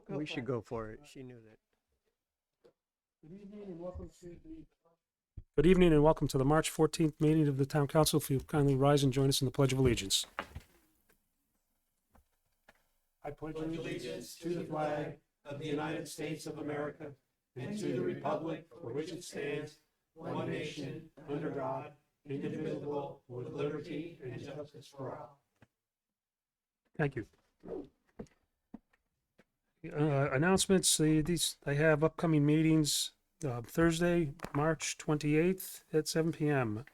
We should go for it. She knew that. Good evening and welcome to the March 14th meeting of the Town Council. If you kindly rise and join us in the Pledge of Allegiance. I pledge Allegiance to the flag of the United States of America and to the republic for which it stands, one nation, under God, indivisible, with liberty and justice for all. Thank you. Announcements, I have upcoming meetings, Thursday, March 28th at 7 p.m.,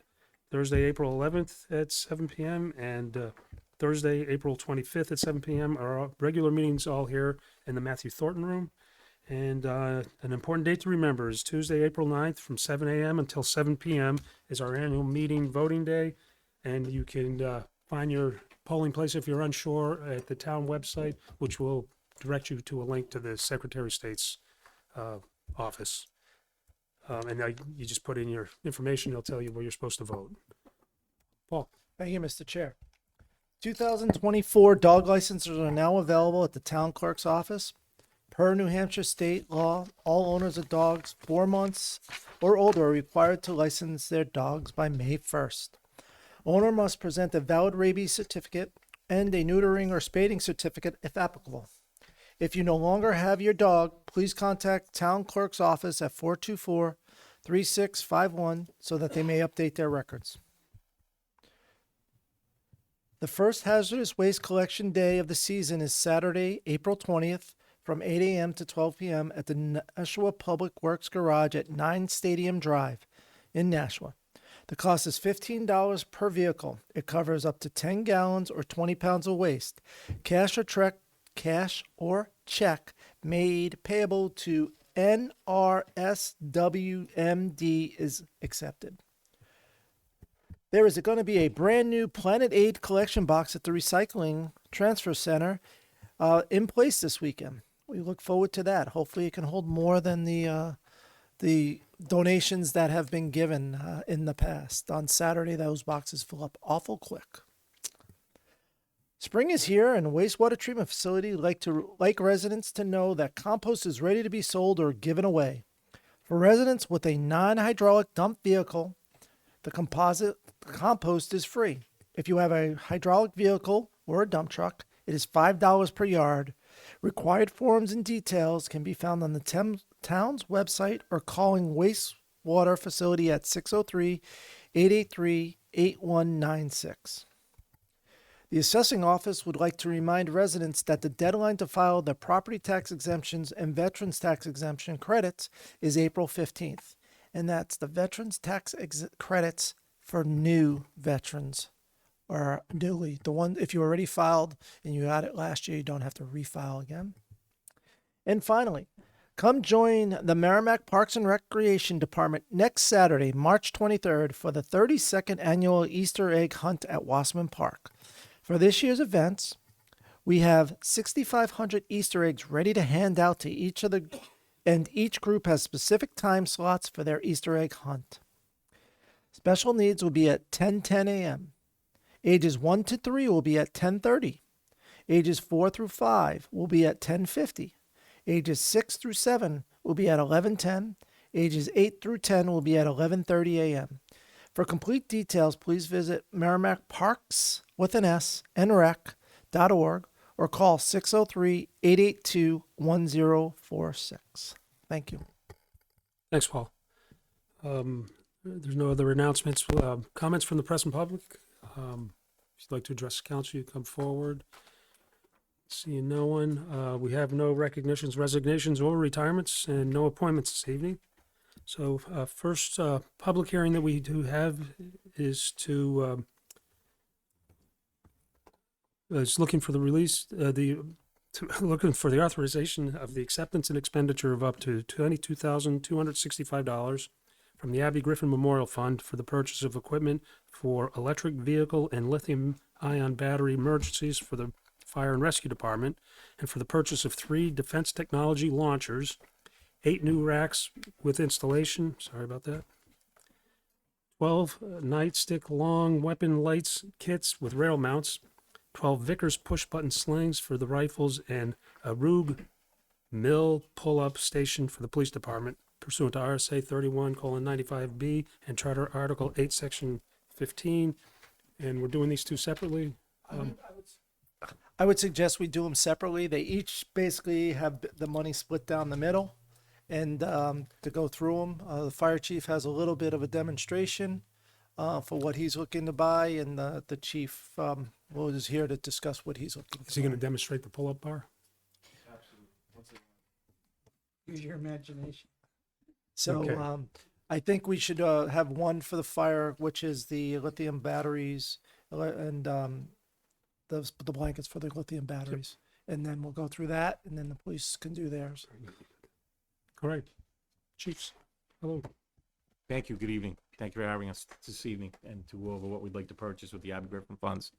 Thursday, April 11th at 7 p.m., and Thursday, April 25th at 7 p.m. are our regular meetings all here in the Matthew Thornton Room. And an important date to remember is Tuesday, April 9th from 7 a.m. until 7 p.m. is our annual meeting voting day. And you can find your polling place if you're unsure at the town website, which will direct you to a link to the Secretary of State's office. You just put in your information, it'll tell you where you're supposed to vote. Paul. Thank you, Mr. Chair. 2024 dog licenses are now available at the town clerk's office. Per New Hampshire state law, all owners of dogs 4 months or older are required to license their dogs by May 1st. Owner must present a valid rabies certificate and a neutering or spading certificate if applicable. If you no longer have your dog, please contact town clerk's office at 424-3651 so that they may update their records. The first hazardous waste collection day of the season is Saturday, April 20th from 8 a.m. to 12 p.m. at the Nashua Public Works Garage at 9 Stadium Drive in Nashua. The cost is $15 per vehicle. It covers up to 10 gallons or 20 pounds of waste. Cash or check made payable to NRSWMD is accepted. There is going to be a brand new Planet Aid collection box at the Recycling Transfer Center in place this weekend. We look forward to that. Hopefully it can hold more than the donations that have been given in the past. On Saturday, those boxes fill up awful quick. Spring is here, and wastewater treatment facility like residents to know that compost is ready to be sold or given away. For residents with a non-hydraulic dump vehicle, the compost is free. If you have a hydraulic vehicle or a dump truck, it is $5 per yard. Required forms and details can be found on the town's website or calling wastewater facility at 603-883-8196. The assessing office would like to remind residents that the deadline to file their property tax exemptions and veterans tax exemption credits is April 15th. And that's the veterans tax credits for new veterans or newly. The one, if you already filed and you had it last year, you don't have to refile again. And finally, come join the Merrimack Parks and Recreation Department next Saturday, March 23rd, for the 32nd annual Easter egg hunt at Wasserman Park. For this year's events, we have 6,500 Easter eggs ready to hand out to each group has specific time slots for their Easter egg hunt. Special needs will be at 10:10 a.m. Ages 1 to 3 will be at 10:30. Ages 4 through 5 will be at 10:50. Ages 6 through 7 will be at 11:10. Ages 8 through 10 will be at 11:30 a.m. For complete details, please visit Merrimack Parks with an S and rec.org or call 603-882-1046. Thank you. Thanks, Paul. There's no other announcements. Comments from the press and public? If you'd like to address the council, you come forward. Seeing no one. We have no recognitions, resignations, or retirements, and no appointments this evening. So first public hearing that we do have is is looking for the release, looking for the authorization of the acceptance and expenditure of up to $22,265 from the Abby Griffin Memorial Fund for the purchase of equipment for electric vehicle and lithium-ion battery emergencies for the Fire and Rescue Department, and for the purchase of 3 defense technology launchers, 8 new racks with installation, 12 nightstick long weapon lights kits with rail mounts, 12 Vickers push-button slings for the rifles, and a Rug mill pull-up station for the police department pursuant to RSA 31:95B and Charter Article 8, Section 15. And we're doing these two separately. I would suggest we do them separately. They each basically have the money split down the middle, and to go through them, the fire chief has a little bit of a demonstration for what he's looking to buy, and the chief is here to discuss what he's looking Is he going to for. demonstrate the pull-up bar? Use your imagination. So Okay. I think we should have one for the fire, which is the lithium batteries, and the blankets for the lithium batteries, and then we'll go through that, and then the police can do theirs. All right. Chiefs, hello. Thank you. Good evening. Thank you for having us this evening and to go over what we'd like to purchase with the Abbey Griffin funds.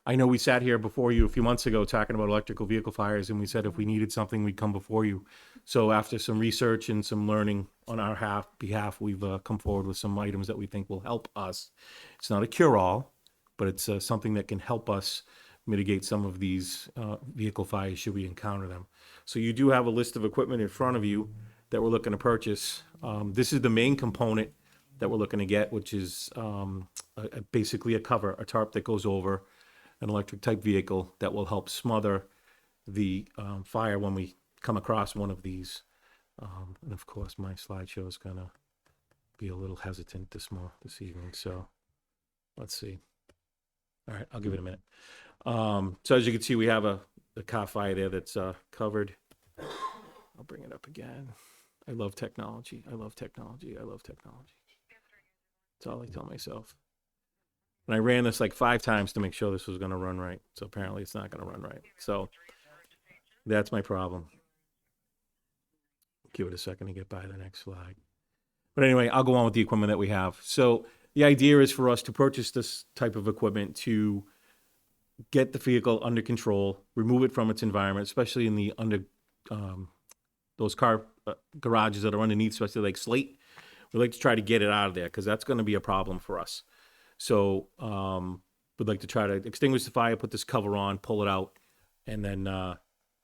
I know we sat here before you a few months ago talking about electrical vehicle fires, and we said if we needed something, we'd come before you. So after some research and some learning on our behalf, we've come forward with some items that we think will help us. It's not a cure-all, but it's something that can help us mitigate some of these vehicle fires should we encounter them. So you do have a list of equipment in front of you that we're looking to purchase. This is the main component that we're looking to get, which is basically a cover, a tarp that goes over an electric type vehicle that will help smother the fire when we come across one of these. And of course, my slideshow is gonna be a little hesitant this evening, so let's see. All right, I'll give it a minute. So as you can see, we have a car fire there that's covered. I'll bring it up again. I love technology. I love technology. I love technology. That's all I tell myself. And I ran this like 5 times to make sure this was going to run right. So apparently it's not going to run right. So that's my problem. Give it a second to get by the next slide. But anyway, I'll go on with the equipment that we have. So the idea is for us to purchase this type of equipment to get the vehicle under control, remove it from its environment, especially in the those car garages that are underneath, especially like slate. We like to try to get it out of there because that's going to be a problem for us. So we'd like to try to extinguish the fire, put this cover on, pull it out, and then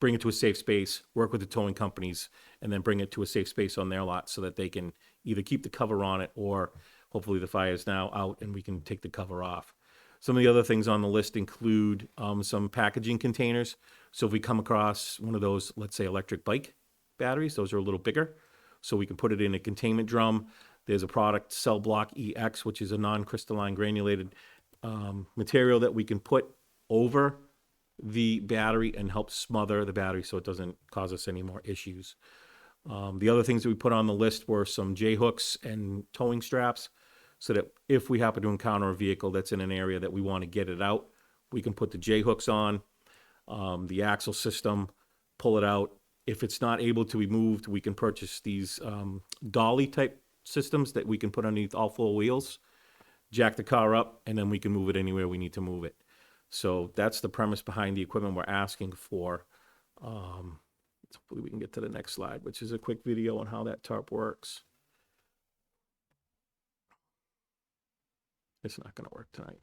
bring it to a safe space, work with the towing companies, and then bring it to a safe space on their lot so that they can either keep the cover on it or hopefully the fire is now out and we can take the cover off. Some of the other things on the list include some packaging containers. So if we come across one of those, let's say electric bike batteries, those are a little bigger. So we can put it in a containment drum. There's a product, Cell Block EX, which is a non-crystalline granulated material that we can put over the battery and help smother the battery so it doesn't cause us any more issues. The other things that we put on the list were some J-hooks and towing straps so that if we happen to encounter a vehicle that's in an area that we want to get it out, we can put the J-hooks on, the axle system, pull it out. If it's not able to be moved, we can purchase these dolly type systems that we can put underneath all 4 wheels, jack the car up, and then we can move it anywhere we need to move it. So that's the premise behind the equipment we're asking for. Hopefully we can get to the next slide, which is a quick video on how that tarp works. It's not going to work tonight.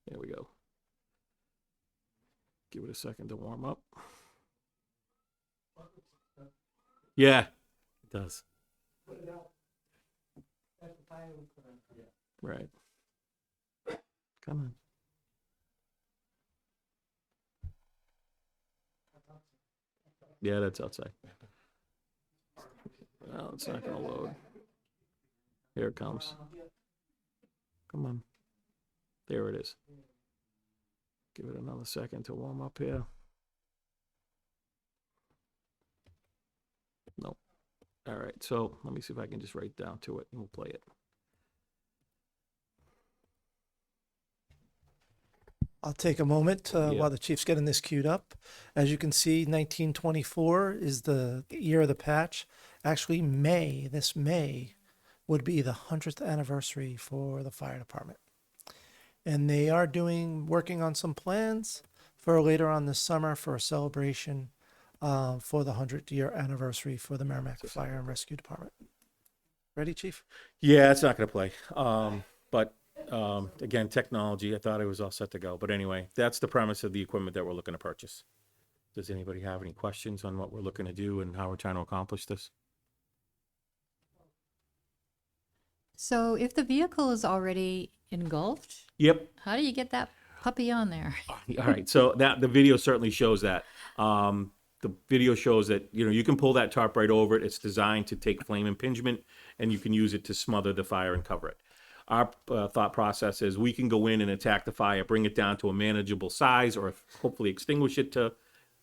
There we go. Give it a second to warm up. Yeah, it does. Right. Come on. Yeah, that's outside. No, it's not going to load. Here it comes. Come on. There it is. Give it another second to warm up here. Nope. All right, so let me see if I can just write down to it and we'll play it. I'll take a moment Yeah. while the chief's getting this queued up. As you can see, 1924 is the year of the patch. Actually, this May would be the 100th anniversary for the fire department. And they are working on some plans for later on this summer for a celebration for the 100-year anniversary for the Merrimack Fire and Rescue Department. Ready, Chief? Yeah, it's not going to play. But Again, technology, I thought it was all set to go, but anyway, that's the premise of the equipment that we're looking to purchase. Does anybody have any questions on what we're looking to do and how we're trying to accomplish this? So if the vehicle is already engulfed, Yep. how do you get that puppy on there? All right. So that the video certainly shows that. The video shows that, you know, you can pull that tarp right over it. It's designed to take flame impingement, and you can use it to smother the fire and cover it. Our thought process is we can go in and attack the fire, bring it down to a manageable size, or hopefully extinguish it to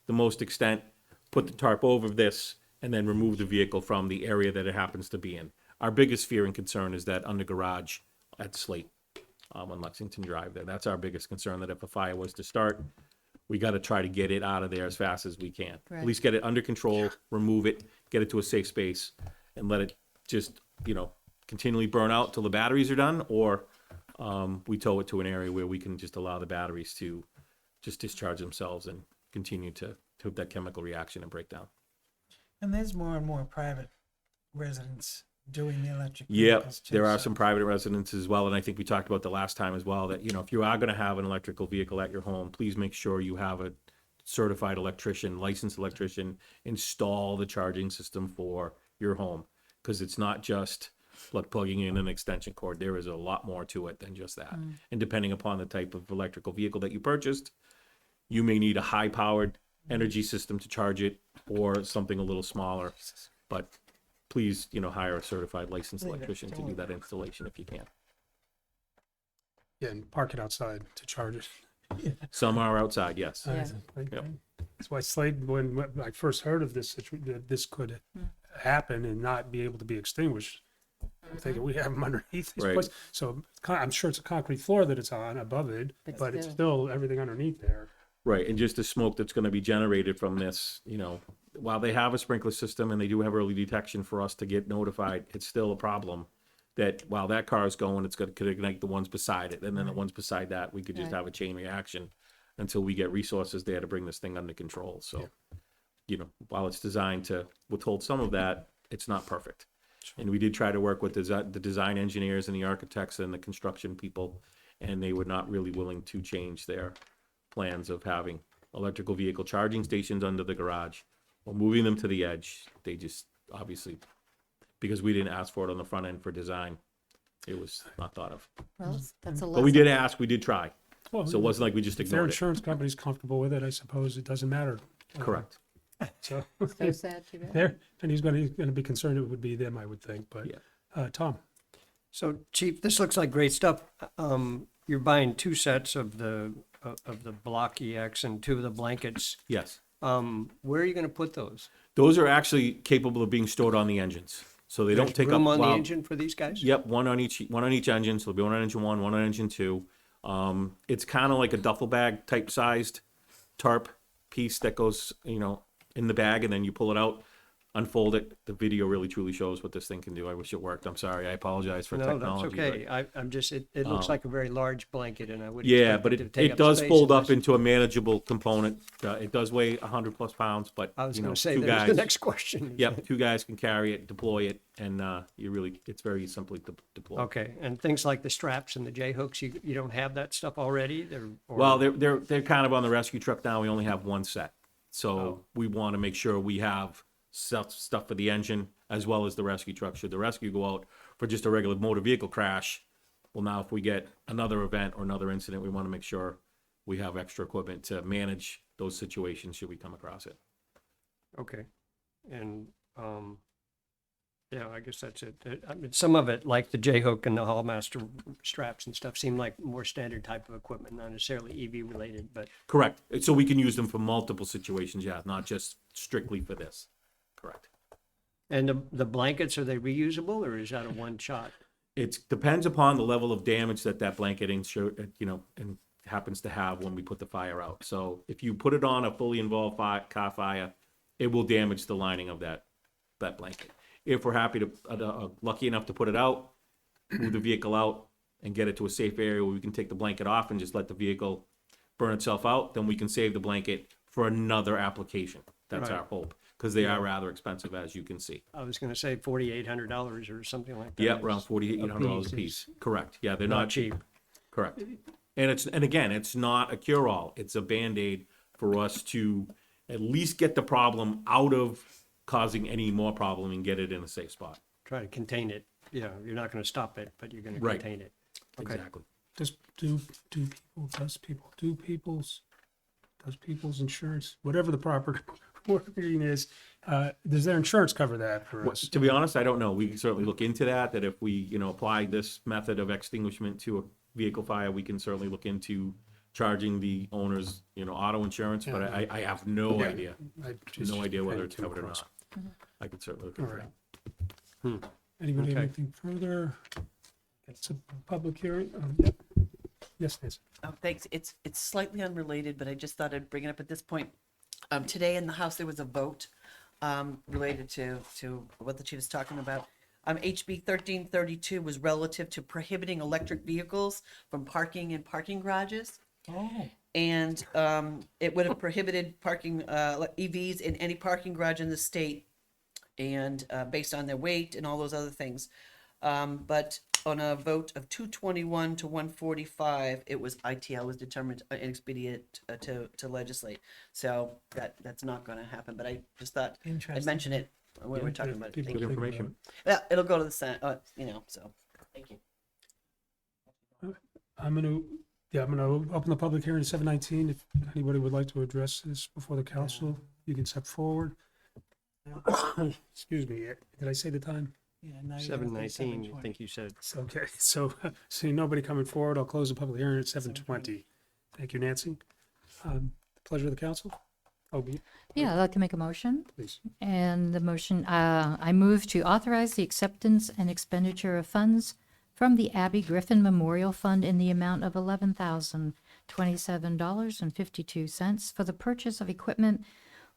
the most extent, put the tarp over this, and then remove the vehicle from the area that it happens to be in. Our biggest fear and concern is that under garage at Slate on Lexington Drive there. That's our biggest concern, that if a fire was to start, we got to try to get it out of there as fast as we can. Right. At least get it under control, remove it, get it to a safe space, and let it just, you know, continually burn out till the batteries are done, or we tow it to an area where we can just allow the batteries to just discharge themselves and continue to have that chemical reaction and breakdown. And there's more and more private residents doing the electric Yeah, vehicles too, there are so- some private residences as well, and I think we talked about the last time as well, that, you know, if you are gonna have an electrical vehicle at your home, please make sure you have a certified electrician, licensed electrician, install the charging system for your home. Because it's not just like plugging in an extension cord. There is a lot more to it than just that. And depending upon the type of electrical vehicle that you purchased, you may need a high-powered energy system to charge it, or something a little smaller. But please, you know, hire a certified licensed electrician to do that installation if you can. Yeah, and park it outside to charge it. Some are outside, yes. Yeah. Yep. That's why Slade, when I first heard of this, that this could happen and not be able to be extinguished, I'm thinking we have them underneath this Right. place. So I'm sure it's a concrete floor that it's on above it, But but it's still. still everything underneath there. Right, and just the smoke that's gonna be generated from this, you know, while they have a sprinkler system and they do have early detection for us to get notified, it's still a problem. That while that car is going, it's gonna ignite the ones beside it, and then the ones beside that, we could just Right. have a chain reaction until we get resources there to bring this thing under control, so. You know, while it's designed to withhold some of that, it's not perfect. And we did try to work with the design engineers and the architects and the construction people, and they were not really willing to change their plans of having electrical vehicle charging stations under the garage or moving them to the edge. They just, obviously, because we didn't ask for it on the front end for design, it was not thought of. Well, that's a lesson. But we did ask, we did try. Well, So it wasn't like we just if their ignored it. insurance company's comfortable with it, I suppose it doesn't matter. Correct. So So sad, too bad. there, and he's going to be concerned it would be them, I would think. But Yeah. Tom, So, Chief, this looks like great stuff. You're buying two sets of the Block EX and two of the blankets. Yes. Where are you going to put those? Those are actually capable of being stored on the engines. So they don't There's take up. room on the while- engine for these guys? Yep, one on each engine. So there'll be one on engine one on engine two. It's kind of like a duffel bag type sized tarp piece that goes, you know, in the bag, and then you pull it out, unfold it. The video really truly shows what this thing can do. I wish it worked. I'm sorry. I apologize for No, technology. that's okay. I'm just, it looks like a very large blanket and I would Yeah, expect but to it, take it up does space fold in up this. into a manageable component. It does weigh 100+ pounds, but I was you going know, to say, two there's the guys. next question. Yep, two guys can carry it, deploy it, and it's very simply deploy. Okay, and things like the straps and the J-hooks, you don't have that stuff already? Well, they're kind of on the rescue truck now. We only have one set, so Oh. we want to make sure we have stuff for the engine as well as the rescue truck. Should the rescue go out for just a regular motor vehicle crash, well, now if we get another event or another incident, we want to make sure we have extra equipment to manage those situations should we come across it. Okay, and, yeah, I guess that's it. I mean, some of it, like the J-hook and the Hallmaster straps and stuff, seem like more standard type of equipment, not necessarily EV related, but Correct. So we can use them for multiple situations, yeah, not just strictly for this. Correct. and the blankets, are they reusable or is that a one shot? It depends upon the level of damage that blanket and happens to have when we put the fire out. So if you put it on a fully involved car fire, it will damage the lining of that blanket. If we're lucky enough to put it out, move the vehicle out and get it to a safe area where we can take the blanket off and just let the vehicle burn itself out, then we can save the blanket for another application. That's Right. our hope. because they are rather expensive, as you can see. I was gonna say $4,800 or something like that. Yeah, around $4,800 a piece. piece. Correct. Yeah, they're Not not cheap. cheap. Correct. And again, it's not a cure-all. It's a Band-Aid for us to at least get the problem out of causing any more problem and get it in a safe spot. Try to contain it. Yeah, you're not gonna stop it, but you're gonna Right. contain it. Okay. Exactly. Does people's insurance, whatever the proper wording is, does their insurance cover that for us? To be honest, I don't know. We can certainly look into that, that if we, apply this method of extinguishment to a vehicle fire, we can certainly look into charging the owners, auto insurance, but I have no Yeah. idea. I just No idea whether hadn't it's come covered or across not. I could certainly look All into right. that. Anybody have Okay. anything further? It's a public hearing. Yep. Yes, Nancy. Oh, thanks. It's slightly unrelated, but I just thought I'd bring it up at this point. Today in the House, there was a vote related to what the chief is talking about. HB 1332 was relative to prohibiting electric vehicles from parking in parking garages. Oh. And it would have prohibited parking EVs in any parking garage in the state, and based on their weight and all those other things. But on a vote of 221 to 145, it was ITL was determined inexpedient to legislate. So that's not going to happen. But I just thought I'd Interesting. mention it when we're talking about it. People Thank Good you. think about information. Yeah, it'll go to the Senate. So thank you. I'm gonna open the public hearing at 7:19. If anybody would like to address this before the council, you can step forward. Excuse me, did I say the time? Yeah, now you're gonna say 7:19, I 7:20. think you said. Okay, so seeing nobody coming forward, I'll close the public hearing at 7:20. Thank you, Nancy. Pleasure of the council. Oh, Yeah, I'd like to make a motion. please. And the motion, I move to authorize the acceptance and expenditure of funds from the Abby Griffin Memorial Fund in the amount of $11,027.52 for the purchase of equipment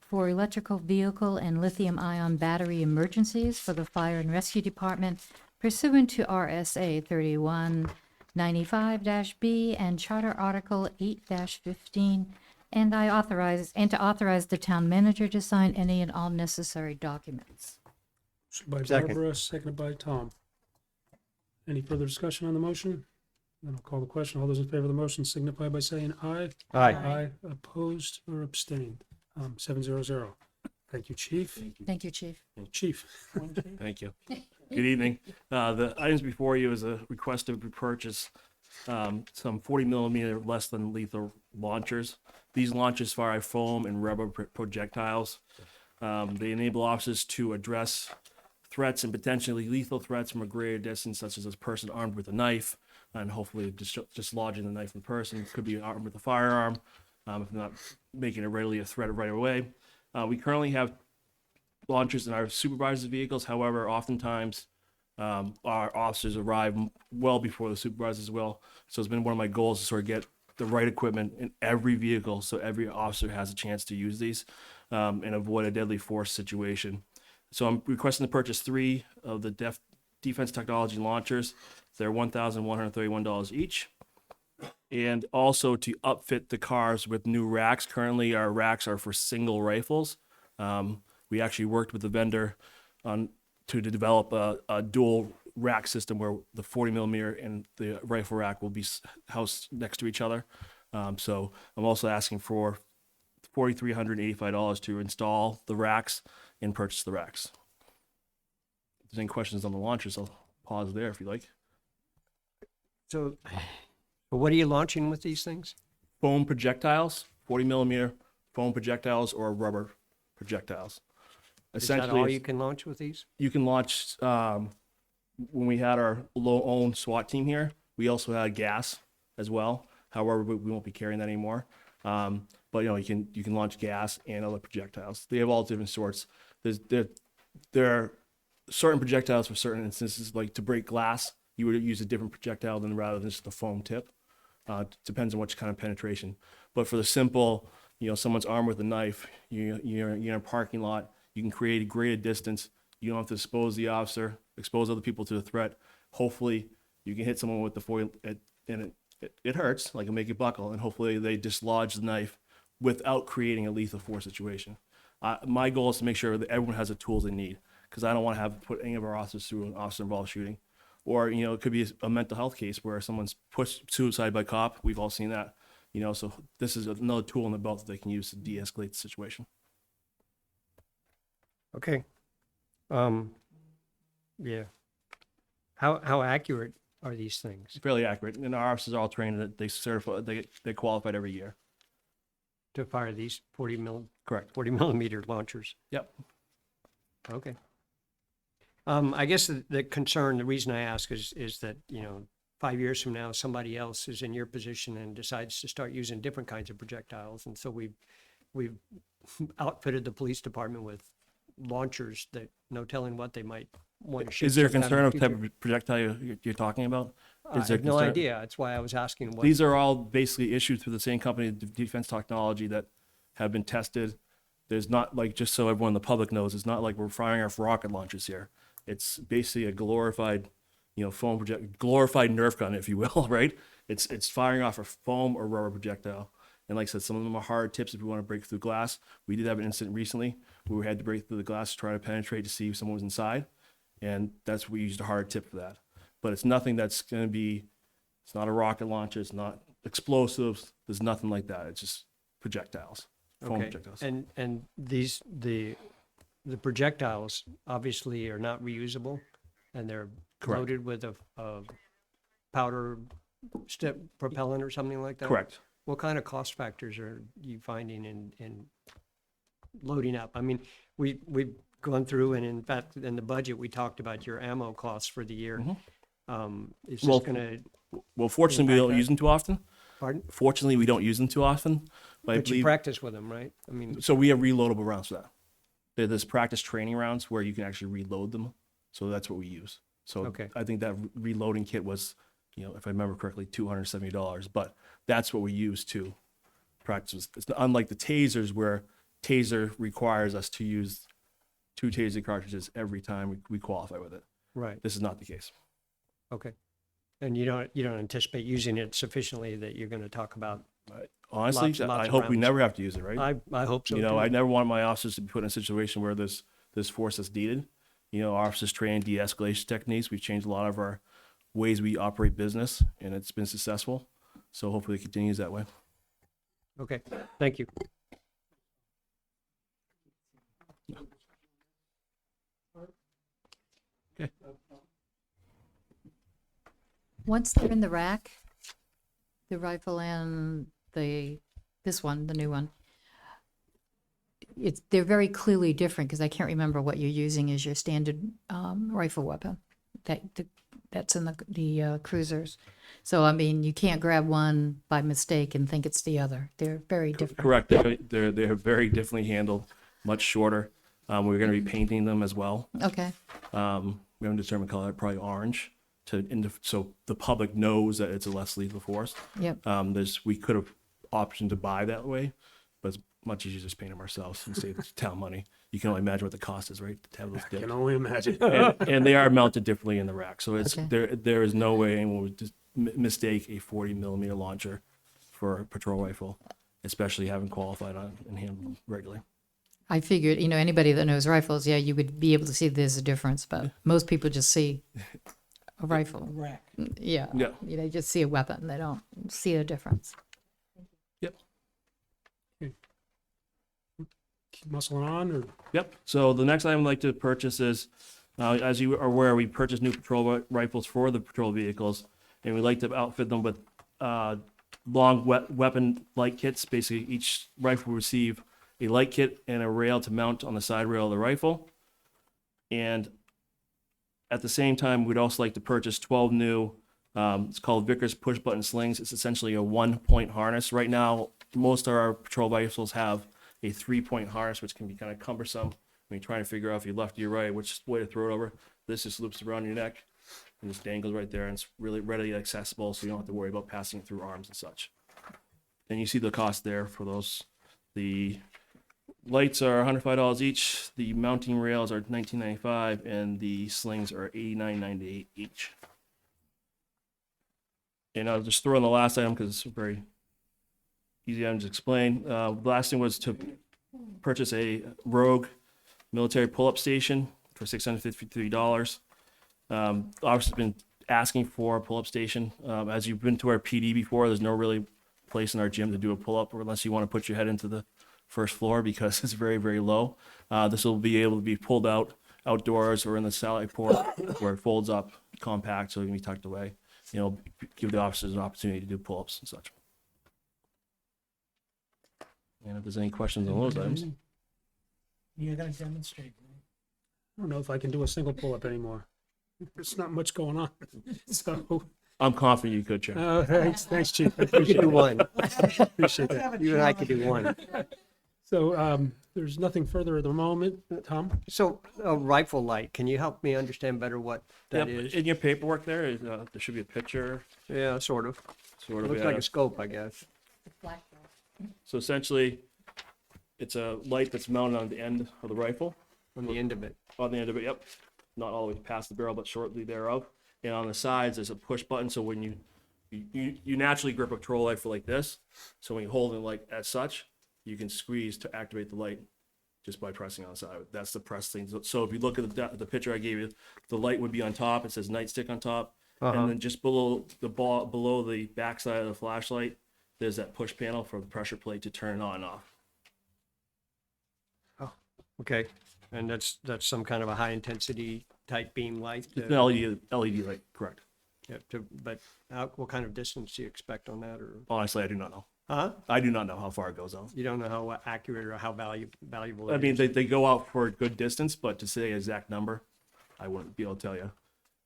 for electrical vehicle and lithium-ion battery emergencies for the Fire and Rescue Department pursuant to RSA 3195-B and Charter Article 8-15. And to authorize the town manager to sign any and all necessary documents. Motion by Second. Barbara, seconded by Tom. Any further discussion on the motion? Then I'll call the question. All those in favor of the motion signify by saying aye. Aye. Aye. Opposed or abstained? 700. Thank you, Chief. Thank you, Chief. Chief. Thank you. Good evening. The items before you is a request to purchase some 40 millimeter less than lethal launchers. These launchers fire foam and rubber projectiles. They enable officers to address threats and potentially lethal threats from a greater distance, such as a person armed with a knife, and hopefully just lodging the knife in the person. Could be armed with a firearm, if not making it readily a threat right away. We currently have launchers in our supervisors' vehicles. However, oftentimes our officers arrive well before the supervisors will. So it's been one of my goals to sort of get the right equipment in every vehicle so every officer has a chance to use these and avoid a deadly force situation. So I'm requesting to purchase 3 of the defense technology launchers. They're $1,131 each. And also to upfit the cars with new racks. Currently, our racks are for single rifles. We actually worked with the vendor to develop a dual rack system where the 40 millimeter and the rifle rack will be housed next to each other. So I'm also asking for $4,385 to install the racks and purchase the racks. If there's any questions on the launchers, I'll pause there if you like. So what are you launching with these things? Foam projectiles, 40 millimeter foam projectiles or rubber projectiles. Is that all you can launch with these? You can launch, when we had our low-owned SWAT team here, we also had gas as well. However, we won't be carrying that anymore. But you can launch gas and other projectiles. They have all different sorts. There are certain projectiles for certain instances, like to break glass, you would use a different projectile rather than just a foam tip. Depends on which kind of penetration. But for the simple, someone's armed with a knife, you're in a parking lot, you can create a greater distance. You don't have to expose the officer, expose other people to the threat. Hopefully, you can hit someone with the foil, and it hurts, like it'll make you buckle, and hopefully they dislodge the knife without creating a lethal force situation. My goal is to make sure that everyone has the tools they need, because I don't want to have put any of our officers through an officer-involved shooting. Or, you know, it could be a mental health case where someone's pushed suicide by cop. We've all seen that. You know, so this is another tool in the belt that they can use to de-escalate the situation. Okay. Yeah. How accurate are these things? It's fairly accurate, and our officers are all trained. That they certify, they qualified every year. To fire these 40 Correct. millimeter launchers? Yep. Okay. I guess the concern, the reason I ask is that, you know, 5 years from now, somebody else is in your position and decides to start using different kinds of projectiles. And so we've outfitted the police department with launchers that no telling what they might want to shoot. Is there a sometime in concern the of type future. of projectile you're talking about? I Is there have no concern- idea. That's why I was asking what. These are all basically issued through the same company, Defense Technology, that have been tested. There's not like, just so everyone in the public knows, it's not like we're firing off rocket launchers here. It's basically a glorified, you know, foam glorified Nerf gun, if you will, right? It's firing off a foam or rubber projectile. And like I said, some of them are hard tips if we want to break through glass. We did have an incident recently where we had to break through the glass to try to penetrate to see if someone was inside. And that's we used a hard tip for that. But it's nothing that's going to be, it's not a rocket launcher, it's not explosives, there's nothing like that. It's just projectiles, foam Okay. projectiles. And these the projectiles obviously are not reusable, and they're Correct. loaded with a powder propellant or something like that. Correct. What kind of cost factors are you finding in loading up? I mean, we've gone through, and in fact, in the budget, we talked about your ammo costs for the year. Is this Well, gonna, Well, fortunately, we Impact don't that. use them too often. pardon? Fortunately, we don't use them too often. But I But you believe, practice with them, right? I mean, so we have reloadable rounds for that. There's practice training rounds where you can actually reload them. So that's what we use. So Okay. I think that reloading kit was, you know, if I remember correctly, $270. But that's what we use to practice. It's unlike the tasers, where taser requires us to use 2 taser cartridges every time we qualify with it. right, This is not the case. okay. And you don't anticipate using it sufficiently that you're gonna talk about? Honestly, Lots and lots I of hope we rounds. never have to use it, right? I hope so You know, too. I never want my officers to be put in a situation where there's force that's needed. You know, our officers train de-escalation techniques. We've changed a lot of our ways we operate business, and it's been successful. So hopefully it continues that way. Okay, thank you. Once they're in the rack, the rifle and this one, the new one, they're very clearly different, because I can't remember what you're using as your standard rifle weapon. That's in the cruisers. So I mean, you can't grab one by mistake and think it's the other. They're very different. Correct. They're very differently handled, much shorter. We're going to be painting them as well. Okay. We haven't determined color, probably orange, so the public knows that it's a less lethal force. Yep. We could have option to buy that way, but it's much easier to just paint them ourselves and save the town money. You can only imagine what the cost is, right? To have those dipped. Can only imagine. And they are mounted differently in the rack, so it's Okay. there is no way anyone would just mistake a 40 millimeter launcher for a patrol rifle, especially having qualified on and handled regularly. I figured, anybody that knows rifles, yeah, you would be able to see there's a difference, but most people just see a rifle. Rack. Yeah. Yeah. They just see a weapon. They don't see a difference. Yep. Keep muscling on, or Yep. So the next item I'd like to purchase is, as you are aware, we purchased new patrol rifles for the patrol vehicles, and we like to outfit them with long weapon light kits. Basically, each rifle will receive a light kit and a rail to mount on the side rail of the rifle. And at the same time, we'd also like to purchase 12 new, it's called Vickers push button slings. It's essentially a 1-point harness. Right now, most of our patrol rifles have a 3-point harness, which can be kind of cumbersome when you're trying to figure out if you're left or you're right, which way to throw it over. This just loops around your neck and just dangles right there, and it's really readily accessible, so you don't have to worry about passing it through arms and such. And you see the cost there for those. The lights are $105 each. The mounting rails are $19.95, and the slings are $89.98 each. And I'll just throw in the last item because it's a very easy item to explain. The last thing was to purchase a Rogue military pull-up station for $653. Obviously been asking for a pull-up station. As you've been to our PD before, there's no really place in our gym to do a pull-up unless you want to put your head into the first floor because it's very, very low. This will be able to be pulled out outdoors or in the sally port where it folds up compact so it can be tucked away. You know, give the officers an opportunity to do pull-ups and such. And if there's any questions on those items. You're gonna demonstrate. I don't know if I can do a single pull-up anymore. There's not much going on. So, I'm confident you could, Chair. thanks, Chief. I You could appreciate do it. one. Appreciate that. You and I could do one. So, there's nothing further at the moment. Tom? So a rifle light, can you help me understand better what that Yep, is? in your paperwork there should be a picture, Yeah, sort of. sort of. Looks like a scope, I guess. So essentially, it's a light that's mounted on the end of the rifle, On the end of it. on the end of it, yep. Not all the way past the barrel, but shortly thereof. And on the sides, there's a push button, so when you naturally grip a control rifle like this, so when you hold it like as such, you can squeeze to activate the light just by pressing on the side. That's the press thing. So if you look at the picture I gave you, the light would be on top. It says nightstick on top. And then just below below the backside of the flashlight, there's that push panel for the pressure plate to turn it on and off. Okay. And that's some kind of a high intensity type beam light. It's an LED light, correct. Yeah, but what kind of distance do you expect on that, or? Honestly, I do not know. Huh? I do not know how far it goes out. You don't know how accurate or how valuable I it mean, is? they go out for a good distance, but to say an exact number, I wouldn't be able to tell you.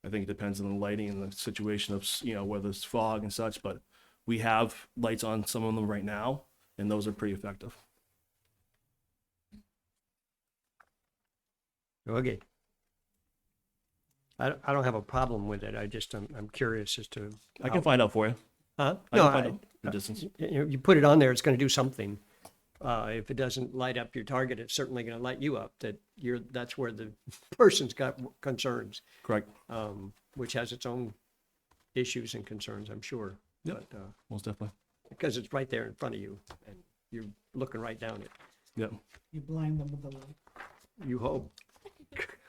I think it depends on the lighting and the situation of, whether it's fog and such, but we have lights on some of them right now, and those are pretty effective. Okay. I don't have a problem with it. I'm curious as to. I can find out for you. Huh? I No, can find out the distance. you put it on there, it's going to do something. If it doesn't light up your target, it's certainly going to light you up. That's where the person's got concerns, Correct. which has its own issues and concerns, I'm sure. Yep. But, Most definitely. because it's right there in front of you, and you're looking right down it. Yep. You blind them with the light. You hope.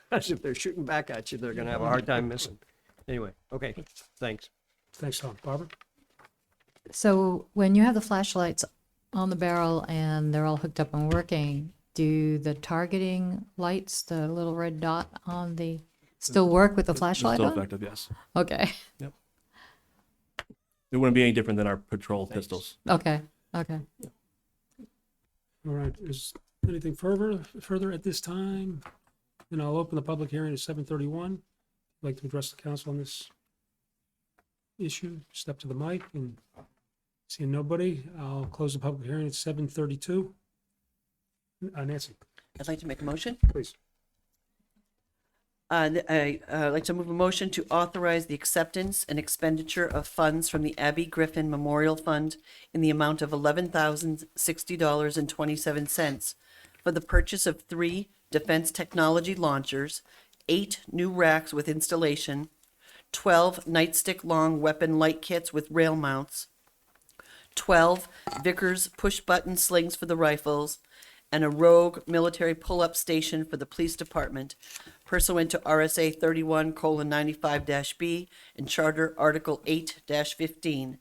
Because if they're shooting back at you, they're going to have a hard time missing. Anyway, okay, thanks. Thanks, Tom. Barbara? So when you have the flashlights on the barrel and they're all hooked up and working, do the targeting lights, the little red dot on the, still work with the flashlight Still on? effective, yes. Okay, It wouldn't be any different than our patrol pistols. okay. All right, is anything further at this time? Then I'll open the public hearing at 7:31. I'd like to address the council on this issue. Step to the mic and seeing nobody, I'll close the public hearing at 7:32. Nancy, I'd like to make a motion. please. I'd like to move a motion to authorize the acceptance and expenditure of funds from the Abby Griffin Memorial Fund in the amount of $11,060.27 for the purchase of 3 defense technology launchers, 8 new racks with installation, 12 nightstick long weapon light kits with rail mounts, 12 Vickers push-button slings for the rifles, and a Rogue military pull-up station for the police department pursuant to RSA 31:95-B and Charter Article 8-15,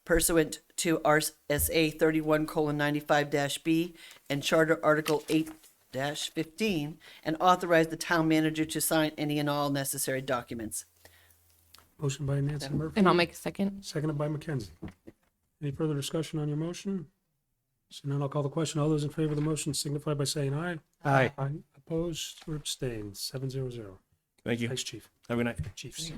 pursuant to RSA 31:95-B and Charter Article 8-15, and authorize the town manager to sign any and all necessary documents. Motion by Nancy Murphy, And I'll make a second. seconded by Mackenzie. Any further discussion on your motion? So now I'll call the question. All those in favor of the motion signify by saying aye. Aye. Aye. Opposed or abstained? 700. Thank you. Thanks, Chief. Have a good night. Chiefs.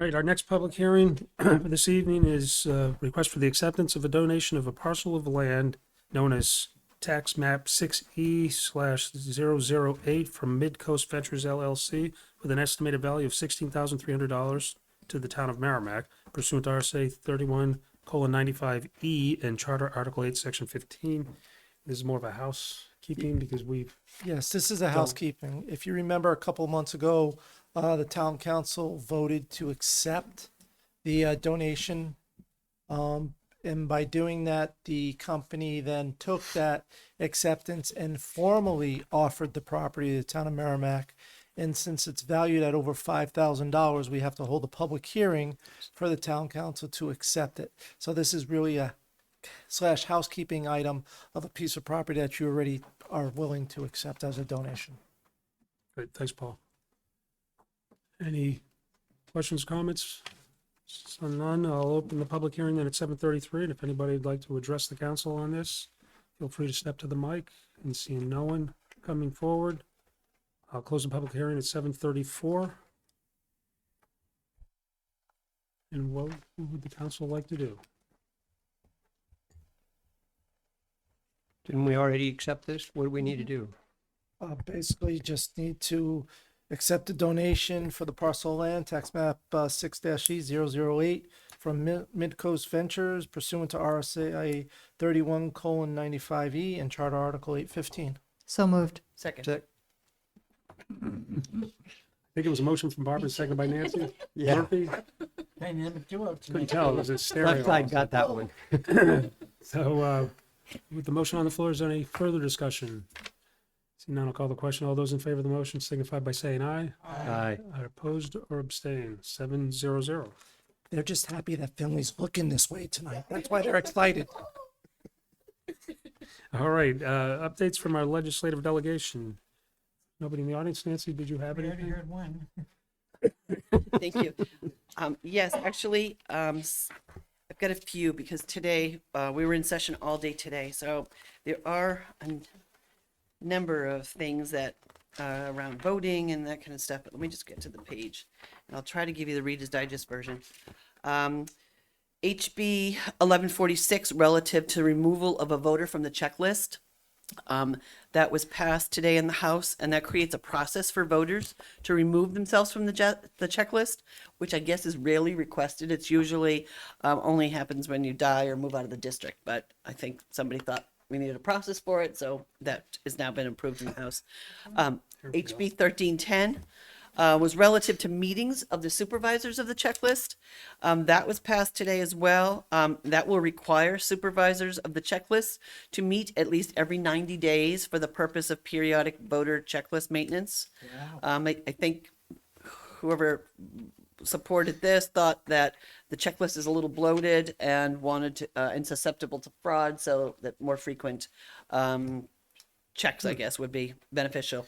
All right, our next public hearing for this evening is a request for the acceptance of a donation of a parcel of land known as tax map 6E/008 from Mid-Coast Ventures LLC with an estimated value of $16,300 to the town of Merrimack pursuant to RSA 31:95E and Charter Article 8, Section 15. This is more of a housekeeping because we've Yes, this is a housekeeping. If you remember a couple of months ago, the town council voted to accept the donation And by doing that, the company then took that acceptance and formally offered the property to the town of Merrimack. And since it's valued at over $5,000, we have to hold a public hearing for the town council to accept it. So this is really a / housekeeping item of a piece of property that you already are willing to accept as a donation. Great, thanks, Paul. Any questions, comments? So none, I'll open the public hearing then at 7:33, and if anybody would like to address the council on this, feel free to step to the mic, and seeing no one coming forward, I'll close the public hearing at 7:34. And what would the council like to do? Didn't we already accept this? What do we need to do? Basically, just need to accept a donation for the parcel of land, tax map 6-E008 from Midcoast Ventures pursuant to RSA 31:95E and Charter Article 815. So moved. Second. Sec- I think it was a motion from Barbara, seconded by Nancy. Yeah, Murphy, I never do it couldn't tonight. tell, it was a stereo. left side got that one. So, with the motion on the floor, is there any further discussion? Seeing none, I'll call the question. All those in favor of the motion signify by saying aye. Aye. Are opposed or abstain? 700. They're just happy that Finley's looking this way tonight. That's why they're excited. All right, updates from our legislative delegation. Nobody in the audience. Nancy, did you have We already anything? heard one. Thank you. Yes, actually, I've got a few because today, we were in session all day today. So there are a number of things that, around voting and that kind of stuff. But let me just get to the page and I'll try to give you the Reader's Digest version. HB 1146 relative to removal of a voter from the checklist. That was passed today in the House, and that creates a process for voters to remove themselves from the checklist, which I guess is rarely requested. It's usually only happens when you die or move out of the district, but I think somebody thought we needed a process for it, so that has now been approved in the House. HB 1310 was relative to meetings of the supervisors of the checklist. That was passed today as well. That will require supervisors of the checklist to meet at least every 90 days for the purpose of periodic voter checklist maintenance. I think whoever supported this thought that the checklist is a little bloated and wanted to, and susceptible to fraud, so that more frequent checks, I guess, would be beneficial.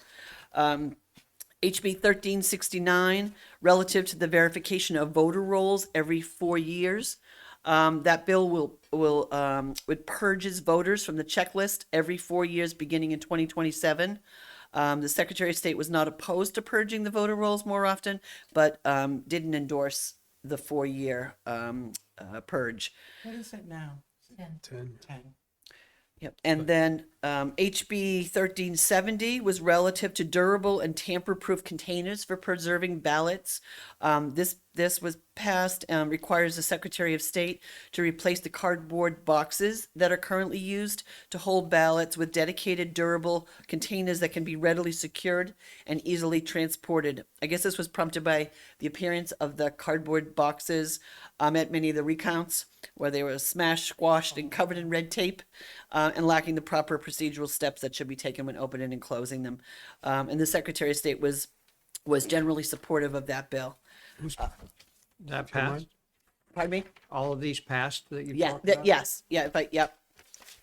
HB 1369, relative to the verification of voter rolls every 4 years. That bill would purges voters from the checklist every 4 years, beginning in 2027. The Secretary of State was not opposed to purging the voter rolls more often, but didn't endorse the 4-year purge. What is it now? 10. 10. Yep. And then HB 1370 was relative to durable and tamper-proof containers for preserving ballots. This was passed, requires the Secretary of State to replace the cardboard boxes that are currently used to hold ballots with dedicated durable containers that can be readily secured and easily transported. I guess this was prompted by the appearance of the cardboard boxes at many of the recounts, where they were smashed, squashed, and covered in red tape, and lacking the proper procedural steps that should be taken when opening and closing them. And the Secretary of State was generally supportive of that bill. That passed? Pardon me? All of these passed that you Yeah, talked about? yes, yeah, yep.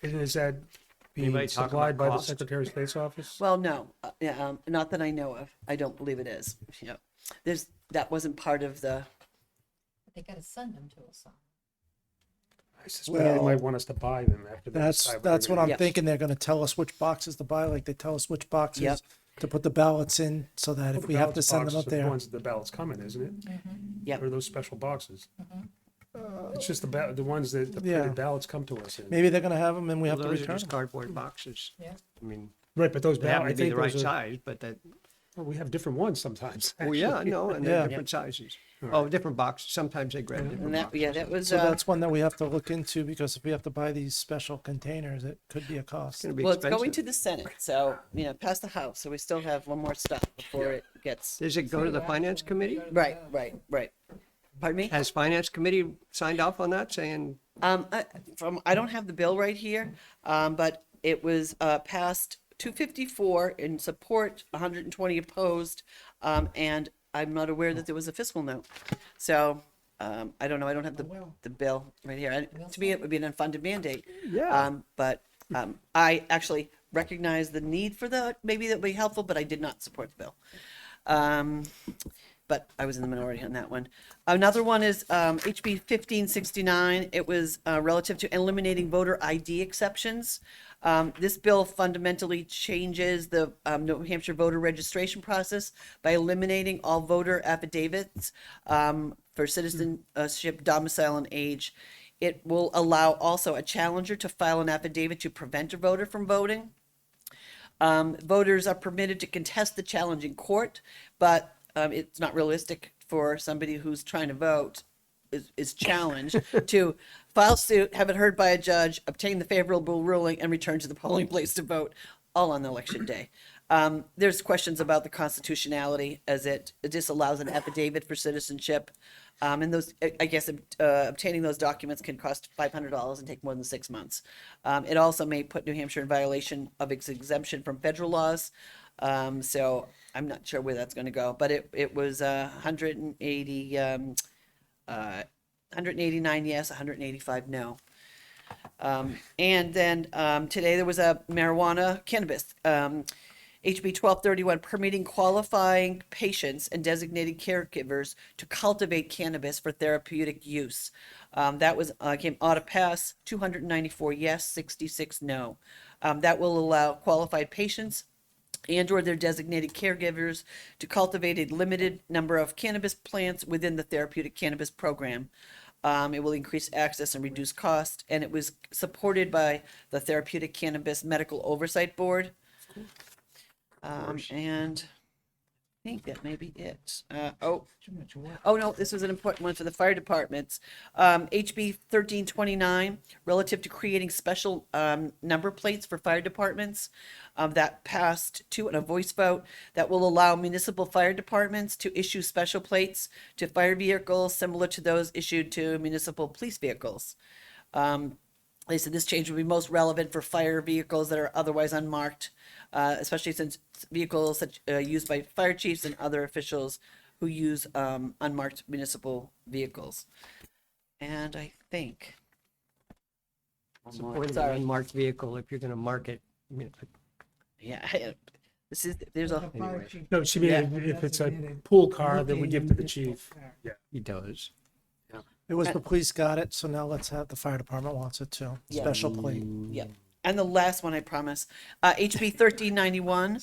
And is that Anybody being talking supplied about by the cost? Secretary of State's office? Well, no, not that I know of. I don't believe it is. Yeah, that wasn't part of the. They gotta send them to us. I suspect they Well, might want us to buy them after they That's decide that's we're what I'm Yep. thinking. They're going to tell us which boxes to buy, like they tell us which boxes Yep. to put the ballots in, so that if we have to send them up The there. ones that the ballots come in, isn't it? Yep. Or those special boxes? It's just the ones that the Yeah. printed ballots come to us in. Maybe they're going to have them and we have Well, to those are return just them. cardboard boxes. Yeah. I mean, Right, but those they happen ballots, I to be think the right those are, size, but that, well, we have different ones sometimes. oh yeah, actually. no, and Yeah. they're different sizes. Oh, different boxes. Sometimes they grab different And that, boxes. yeah, that was. So that's one that we have to look into, because if we have to buy these special containers, it could be a cost. It's gonna be Well, it's going expensive. to the Senate, so past the House, so we still have one more stop before it gets. Does it go to the finance committee? Right. Pardon me? Has finance committee signed off on that, saying I don't have the bill right here, but it was passed 254 in support, 120 opposed, and I'm not aware that there was a fiscal note. So I don't know. I don't have the bill right here. To me, it would be an unfunded mandate. Yeah. But I actually recognize the need for that. Maybe that would be helpful, but I did not support the bill. But I was in the minority on that one. Another one is HB 1569. It was relative to eliminating voter ID exceptions. This bill fundamentally changes the New Hampshire voter registration process by eliminating all voter affidavits for citizenship, domicile, and age. It will allow also a challenger to file an affidavit to prevent a voter from voting. Voters are permitted to contest the challenge in court, but it's not realistic for somebody who's trying to vote is challenged to file suit, have it heard by a judge, obtain the favorable ruling, and return to the polling place to vote, all on election day. There's questions about the constitutionality as it disallows an affidavit for citizenship. And those, I guess, obtaining those documents can cost $500 and take more than 6 months. It also may put New Hampshire in violation of its exemption from federal laws. So I'm not sure where that's going to go, but it was 189 yes, 185 no. And then today there was a cannabis. HB 1231 permitting qualifying patients and designated caregivers to cultivate cannabis for therapeutic use. That was came auto pass, 294 yes, 66 no. That will allow qualified patients and or their designated caregivers to cultivate a limited number of cannabis plants within the therapeutic cannabis program. It will increase access and reduce cost, and it was supported by the Therapeutic Cannabis Medical Oversight Board. And I think that may be it. Oh no, this was an important one for the fire departments. HB 1329, relative to creating special number plates for fire departments. That passed in a voice vote that will allow municipal fire departments to issue special plates to fire vehicles similar to those issued to municipal police vehicles. They said this change would be most relevant for fire vehicles that are otherwise unmarked, especially since vehicles used by fire chiefs and other officials who use unmarked municipal vehicles. And I think. Support an Sorry. unmarked vehicle if you're going to mark it. I mean, Yeah, there's a. Anyway. No, she mean if it's a pool car that we give to the chief. Yeah. He does. It was the police got it, so now let's have the fire department wants it too. Yeah. Special plate. Yeah. And the last one, I promise. HB 1391.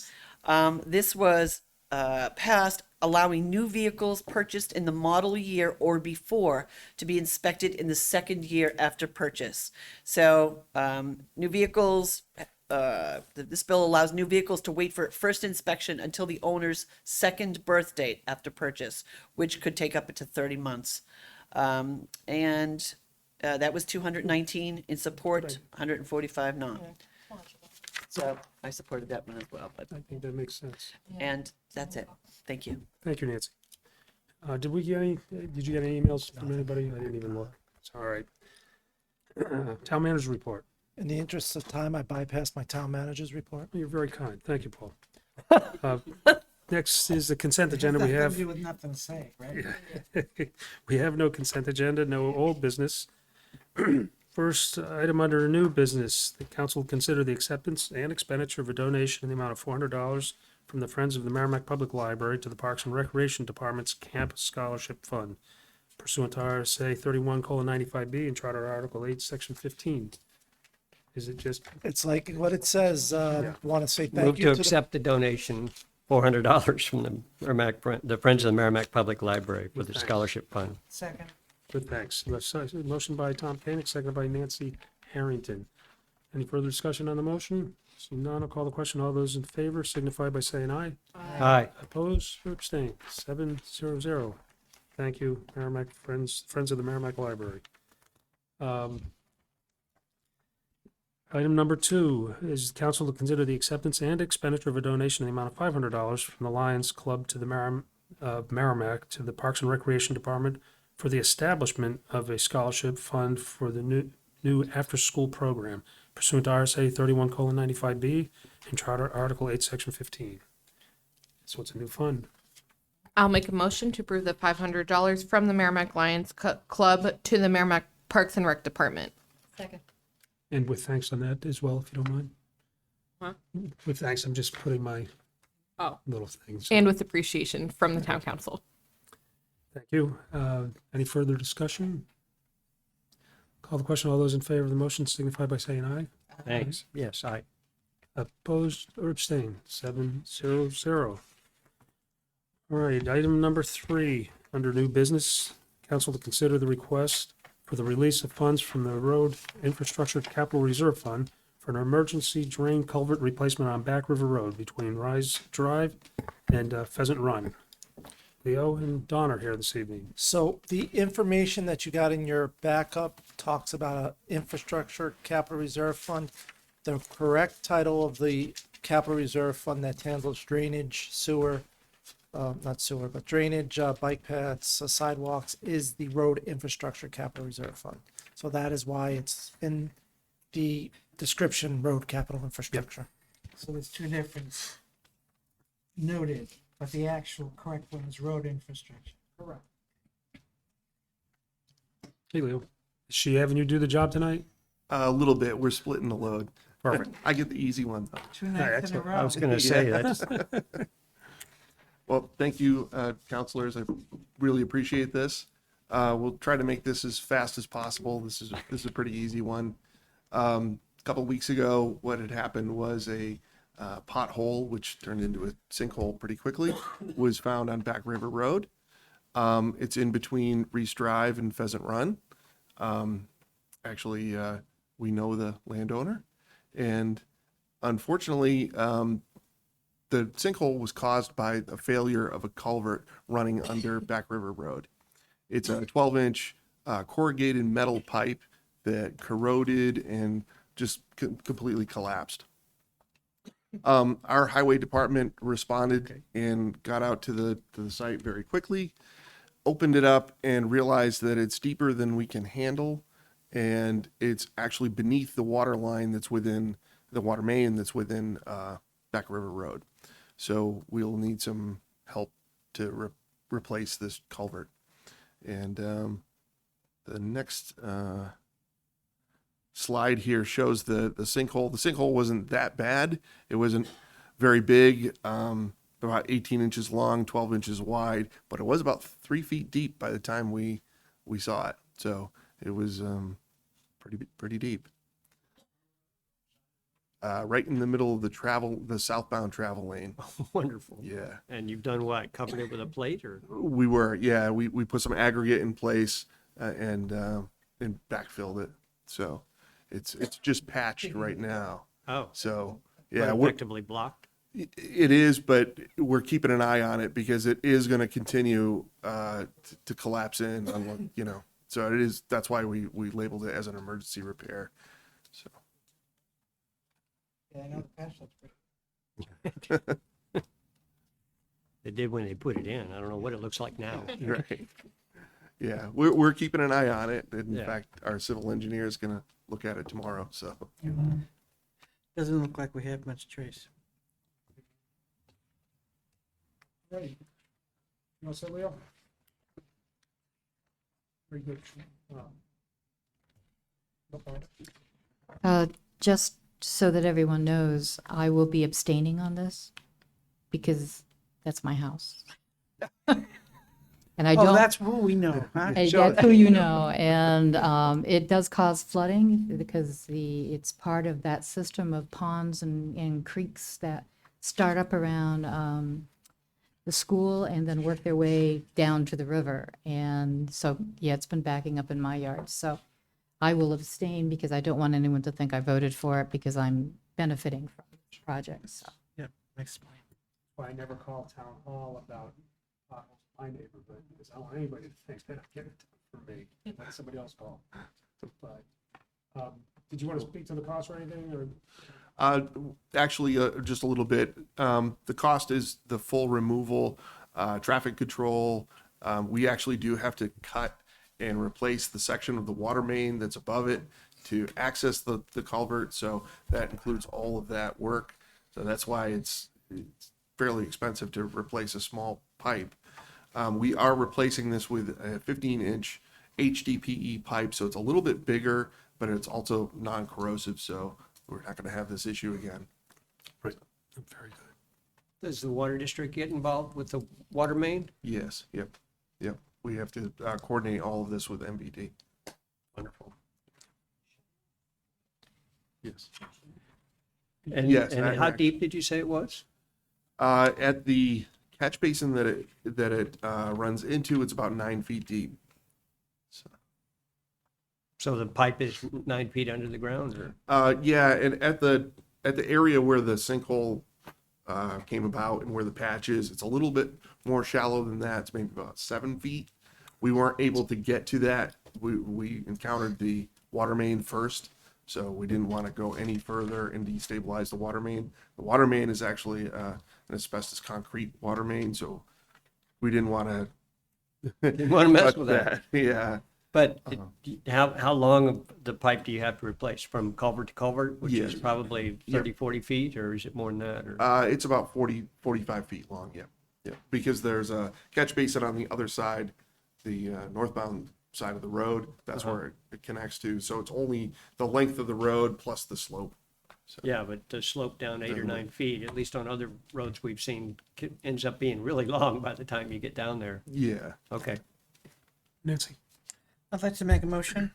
This was passed allowing new vehicles purchased in the model year or before to be inspected in the second year after purchase. So new vehicles, this bill allows new vehicles to wait for first inspection until the owner's second birth date after purchase, which could take up to 30 months. And that was 219 in support, 145 not. So I supported that one as well, but, I think that makes sense. and that's it. Thank you. Thank you, Nancy. Did you get any emails from anybody? I didn't even look. It's all right. Town manager's report. In the interest of time, I bypassed my town manager's report. You're very kind. Thank you, Paul. Next is the consent agenda. We have, with nothing to say, right? we have no consent agenda, no old business. First item under new business, the council will consider the acceptance and expenditure of a donation in the amount of $400 from the Friends of the Merrimack Public Library to the Parks and Recreation Department's Camp Scholarship Fund pursuant to RSA 31:95B and Charter Article 8, Section 15. Is it just, It's like what it says. Want to say thank Move you to to the accept the donation, $400 from the Friends of the Merrimack Public Library for the Thanks. scholarship fund. Second. good, thanks. Motion by Tom Koenig, seconded by Nancy Harrington. Any further discussion on the motion? Seeing none, I'll call the question. All those in favor signify by saying aye. Aye. Opposed or abstained? 7-0. Thank you, Merrimack Friends of the Merrimack Library. Item number 2 is council to consider the acceptance and expenditure of a donation in the amount of $500 from the Lions Club to the Merrimack to the Parks and Recreation Department for the establishment of a scholarship fund for the new after-school program pursuant to RSA 31:95B and Charter Article 8, Section 15. So it's a new fund. I'll make a motion to approve the $500 from the Merrimack Lions Club to the Merrimack Parks and Rec Department. Second. And with thanks on that as well, if you don't mind. Huh? With thanks, I'm just putting my Oh. little things. And with appreciation from the town council. Thank you. Any further discussion? Call the question. All those in favor of the motion signify by saying aye. Thanks. Yes, Opposed or abstained? 7-0-0. All right, item number 3, under new business, council to consider the request for the release of funds from the Road Infrastructure Capital Reserve Fund for an emergency drain culvert replacement on Back River Road between Rise Drive and Pheasant Run. Leo and Don are here this evening. So the information that you got in your backup talks about a infrastructure capital reserve fund. The correct title of the capital reserve fund that handles drainage, sewer, not sewer, but drainage, bike paths, sidewalks is the road infrastructure capital reserve fund. So that is why it's in the description, road capital infrastructure. So there's two different noted, but the actual correct one is road infrastructure. Correct. Hey, Leo. Is she having you do the job tonight? A little bit. We're splitting the load. Perfect. I get the easy one though. 2 nights in a excellent. row. I was going to say that's Well, thank you, counselors. I really appreciate this. We'll try to make this as fast as possible. This is a pretty easy one. A couple weeks ago, what had happened was a pothole, which turned into a sinkhole pretty quickly, was found on Back River Road. It's in between Reese Drive and Pheasant Run. Actually, we know the landowner, and unfortunately, the sinkhole was caused by a failure of a culvert running under Back River Road. It's a 12-inch corrugated metal pipe that corroded and just completely collapsed. Our highway department responded and got out to the site very quickly, opened it up and realized that it's deeper than we can handle, and it's actually beneath the water line that's within the water main that's within Back River Road. So we'll need some help to replace this culvert. And the next slide here shows the sinkhole. The sinkhole wasn't that bad. It wasn't very big, about 18 inches long, 12 inches wide, but it was about 3 feet deep by the time we saw it. So it was pretty deep. Right in the middle of the southbound travel lane. wonderful. Yeah. And you've done what? Covered it with a plate or? We put some aggregate in place and backfilled it. So it's just patched right now. Oh, So yeah, yeah, we're, effectively blocked. it is, but we're keeping an eye on it because it is going to continue to collapse in, so it is, that's why we labeled it as an emergency repair. So Yeah, I know the patch looks pretty. They did when they put it in. I don't know what it looks like now. right. Yeah, we're keeping an eye on it. In Yeah. fact, our civil engineer is going to look at it tomorrow. So Doesn't look like we have much choice. Ready. You want to say, Leo? Very good. Just so that everyone knows, I will be abstaining on this because that's my house. And I Oh, don't. that's who we know, huh? Hey, that's who you know, and it does cause flooding because it's part of that system of ponds and creeks that start up around the school and then work their way down to the river. And so, yeah, it's been backing up in my yard. So I will abstain because I don't want anyone to think I voted for it because I'm benefiting from the project. So. Yep, explain. Why I never call town hall about my neighborhood because I don't want anybody to think that I get it for me. Let somebody else call. But did you want to speak to the cost or anything? Or actually, just a little bit. The cost is the full removal, traffic control. We actually do have to cut and replace the section of the water main that's above it to access the culvert. So that includes all of that work. So that's why it's fairly expensive to replace a small pipe. We are replacing this with a 15-inch HDPE pipe, so it's a little bit bigger, but it's also non-corrosive, so we're not going to have this issue again. Right. Very good. Does the water district get involved with the water main? Yes, yep. We have to coordinate all of this with MVD. Wonderful. Yes. And, Yes, and how deep did you say it was? At the catch basin that it runs into, it's about 9 feet deep. So the pipe is 9 feet under the ground, or? Yeah, and at the area where the sinkhole came about and where the patch is, it's a little bit more shallow than that. It's maybe about 7 feet. We weren't able to get to that. We encountered the water main first, so we didn't want to go any further and destabilize the water main. The water main is actually an asbestos concrete water main, so we didn't want to Didn't want to mess with that. Yeah. But how long of the pipe do you have to replace from culvert to culvert, which is Yes. probably 30, 40 feet, or is it more than that? Or? It's about 45 feet long, yeah. Because there's a catch basin on the other side, the northbound side of the road. That's where it connects to. So it's only the length of the road plus the slope. So, Yeah, but the slope down 8 or 9 feet, at least on other roads we've seen, ends up being really long by the time you get down there. yeah. Okay. Nancy? I'd like to make a motion.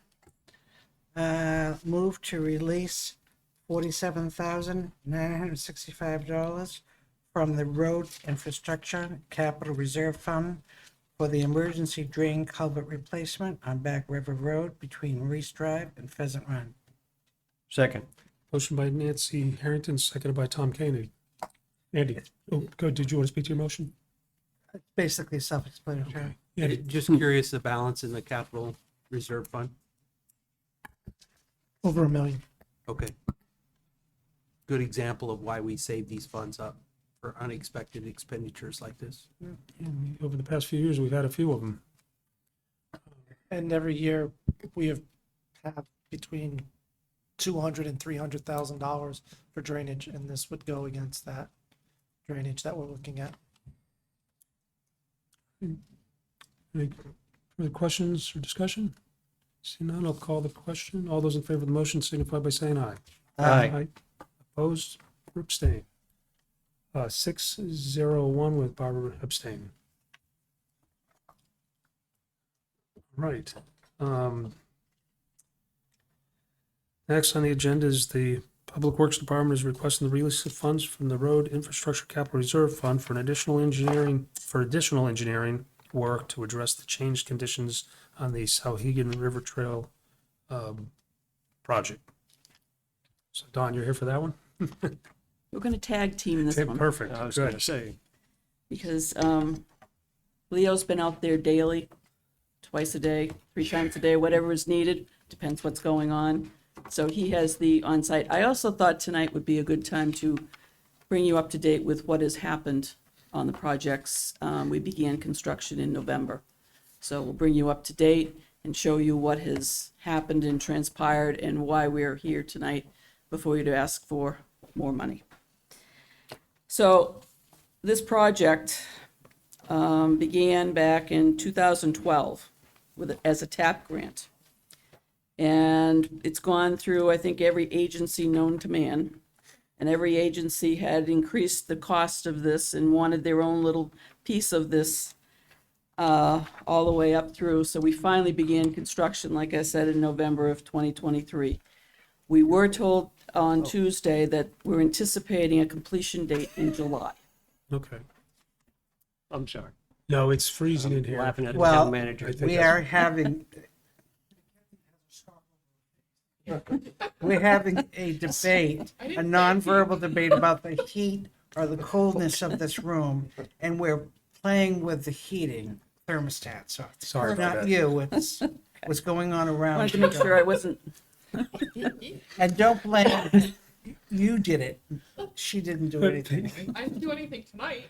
Move to release $47,965 from the Road Infrastructure Capital Reserve Fund for the emergency drain culvert replacement on Back River Road between Reese Drive and Pheasant Run. Second. Motion by Nancy Harrington, seconded by Tom Koenig. Andy, oh, good. Did you want to speak to your motion? It's basically self-explanatory. Andy, Just curious, the balance in the capital reserve fund? Over $1 million. Okay. Good example of why we save these funds up for unexpected expenditures like this. over the past few years, we've had a few of them. And every year we have between $200,000 and $300,000 for drainage, and this would go against that drainage that we're looking at. Any further questions or discussion? See none, I'll call the question. All those in favor of the motion signify by saying aye. Aye. Opposed or abstained? 601 with Barbara abstaining. Right. Next on the agenda is the Public Works Department is requesting the release of funds from the Road Infrastructure Capital Reserve Fund for additional engineering work to address the changed conditions on the Sauhegan River Trail project. So Don, you're here for that one? We're going to tag team this Okay, one perfect. I was going to Good. say, because Leo's been out there daily, twice a day, 3 times a day, whatever is needed, depends what's going on. So he has the on-site. I also thought tonight would be a good time to bring you up to date with what has happened on the projects. We began construction in November. So we'll bring you up to date and show you what has happened and transpired and why we're here tonight before you to ask for more money. So this project began back in 2012 as a TAP grant. And it's gone through, I think, every agency known to man. And every agency had increased the cost of this and wanted their own little piece of this all the way up through. So we finally began construction, like I said, in November of 2023. We were told on Tuesday that we're anticipating a completion date in July. Okay. I'm sorry. No, it's freezing in here. Laughing at the Well, town manager. I think We that's- are having, we're having a debate, a nonverbal debate about the heat or the coldness of this room, and we're playing with the heating thermostat, so it's Sorry about not that. you, it's what's going on around Wanted to you. make sure I wasn't, And don't blame, you did it, she didn't do anything. I didn't do anything tonight.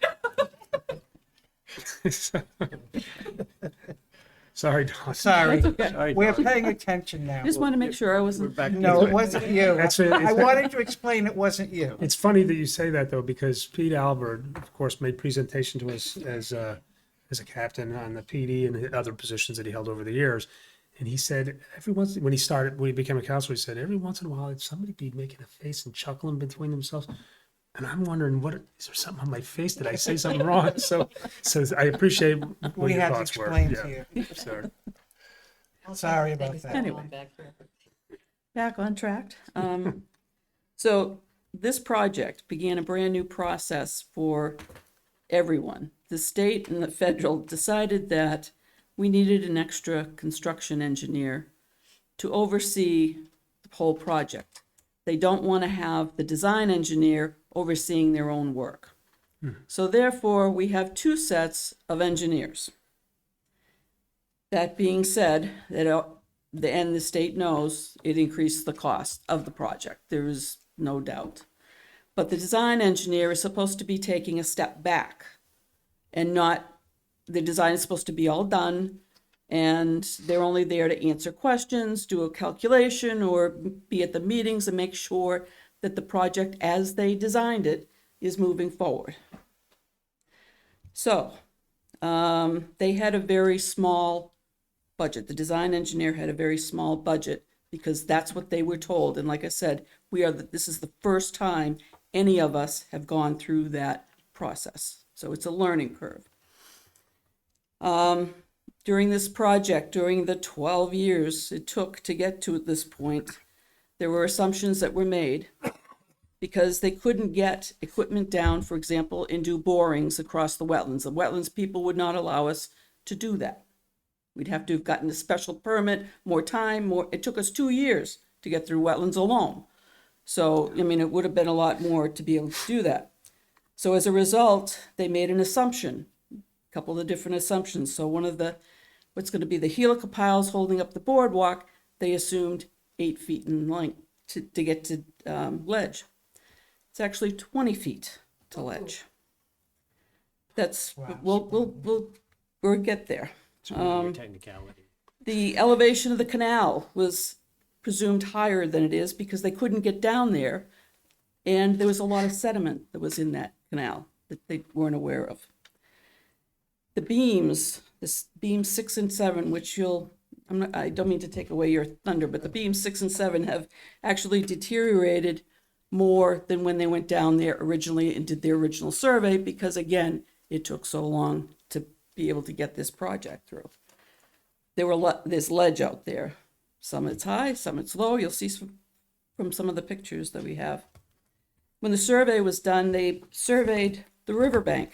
Sorry, Don. Sorry. Sorry, We're Don. paying attention now. Just want to make sure I wasn't. Back to No, it wasn't you. That's it. I wanted to explain it wasn't you. It's funny that you say that though, because Pete Albert, of course, made presentation to us as a captain on the PD and the other positions that he held over the years. And he said when he became a counselor, he said every once in a while somebody be making a face and chuckling between themselves. And I'm wondering, is there something on my face? Did I say something wrong? So I appreciate what We your had to thoughts were. explain Yeah. to you. Sorry. Sorry about that. Anyway, back on track. So this project began a brand new process for everyone. The state and the federal decided that we needed an extra construction engineer to oversee the whole project. They don't want to have the design engineer overseeing their own work. So therefore, we have two sets of engineers. That being said, the state knows it increased the cost of the project. There is no doubt. But the design engineer is supposed to be taking a step back and the design is supposed to be all done and they're only there to answer questions, do a calculation, or be at the meetings and make sure that the project as they designed it is moving forward. So they had a very small budget. The design engineer had a very small budget because that's what they were told. And like I said, this is the first time any of us have gone through that process. So it's a learning curve. During this project, during the 12 years it took to get to this point, there were assumptions that were made because they couldn't get equipment down, for example, and do borings across the wetlands. The wetlands people would not allow us to do that. We'd have to have gotten a special permit, more time, it took us 2 years to get through wetlands alone. So, I mean, it would have been a lot more to be able to do that. So as a result, they made an assumption, a couple of different assumptions. So one of what's going to be the helical piles holding up the boardwalk, they assumed 8 feet in length to get to ledge. It's actually 20 feet to ledge. That's, we'll get there. It's a minor technicality. The elevation of the canal was presumed higher than it is because they couldn't get down there. And there was a lot of sediment that was in that canal that they weren't aware of. The beams, beam 6 and 7, which I don't mean to take away your thunder, but the beams 6 and 7 have actually deteriorated more than when they went down there originally and did their original survey because, again, it took so long to be able to get this project through. There's ledge out there. Some it's high, some it's low. You'll see from some of the pictures that we have. When the survey was done, they surveyed the riverbank.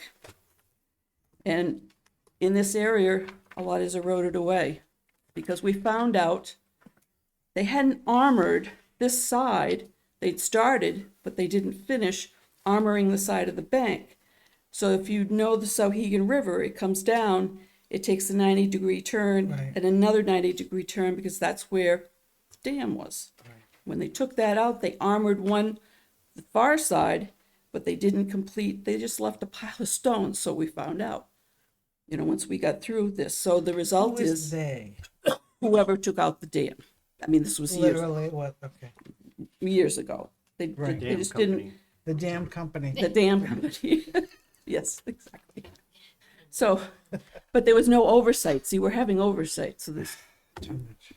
And in this area, a lot is eroded away because we found out they hadn't armored this side. They'd started, but they didn't finish armoring the side of the bank. So if you know the Souhegan River, it comes down, it takes a 90-degree turn and another 90-degree turn because that's where the dam was. When they took that out, they armored the far side, but they didn't complete, they just left a pile of stones, so we found out, once we got through this. So the result is they? whoever took out the dam. I mean, this was Literally what? Okay. years ago. They just didn't. The dam company. The dam company. Yes, exactly. So, but there was no oversight. See, we're having oversight. So this. Too much.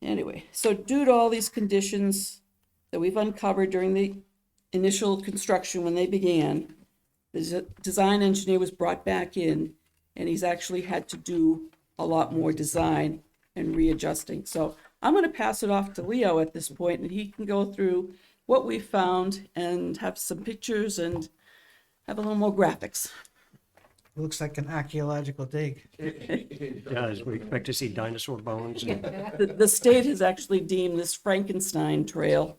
Anyway, so due to all these conditions that we've uncovered during the initial construction when they began, the design engineer was brought back in, and he's actually had to do a lot more design and readjusting. So I'm going to pass it off to Leo at this point, and he can go through what we found and have some pictures and have a little more graphics. It looks like an archaeological dig. It does. We expect to see dinosaur bones. The state has actually deemed this Frankenstein trail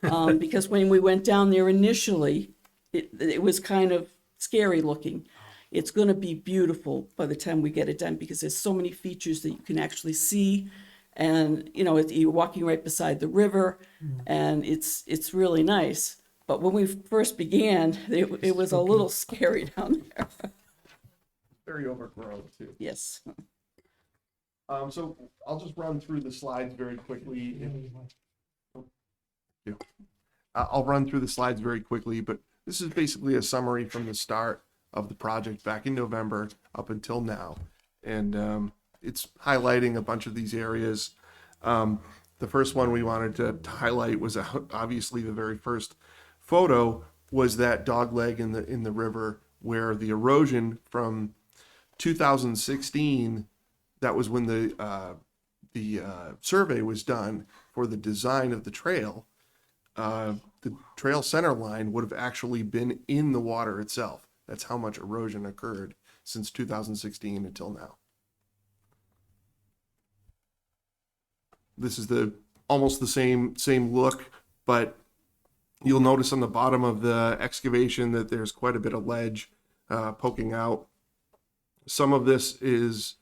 because when we went down there initially, it was kind of scary looking. It's going to be beautiful by the time we get it done because there's so many features that you can actually see. And, you're walking right beside the river and it's really nice. But when we first began, it was a little scary down there. very overgrown too. Yes. So I'll just run through the slides very quickly. I'll run through the slides very quickly, but this is basically a summary from the start of the project back in November up until now. And it's highlighting a bunch of these areas. The first one we wanted to highlight was obviously the very first photo was that dog leg in the river where the erosion from 2016, that was when the survey was done for the design of the trail. The trail center line would have actually been in the water itself. That's how much erosion occurred since 2016 until now. This is almost the same look, but you'll notice on the bottom of the excavation that there's quite a bit of ledge poking out. Some of this is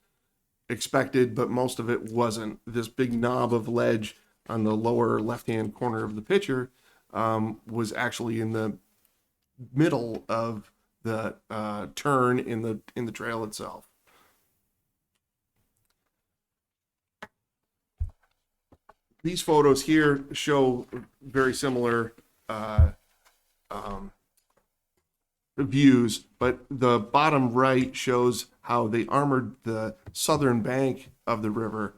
expected, but most of it wasn't. This big knob of ledge on the lower left-hand corner of the picture was actually in the middle of the turn in the trail itself. These photos here show very similar views, but the bottom right shows how they armored the southern bank of the river.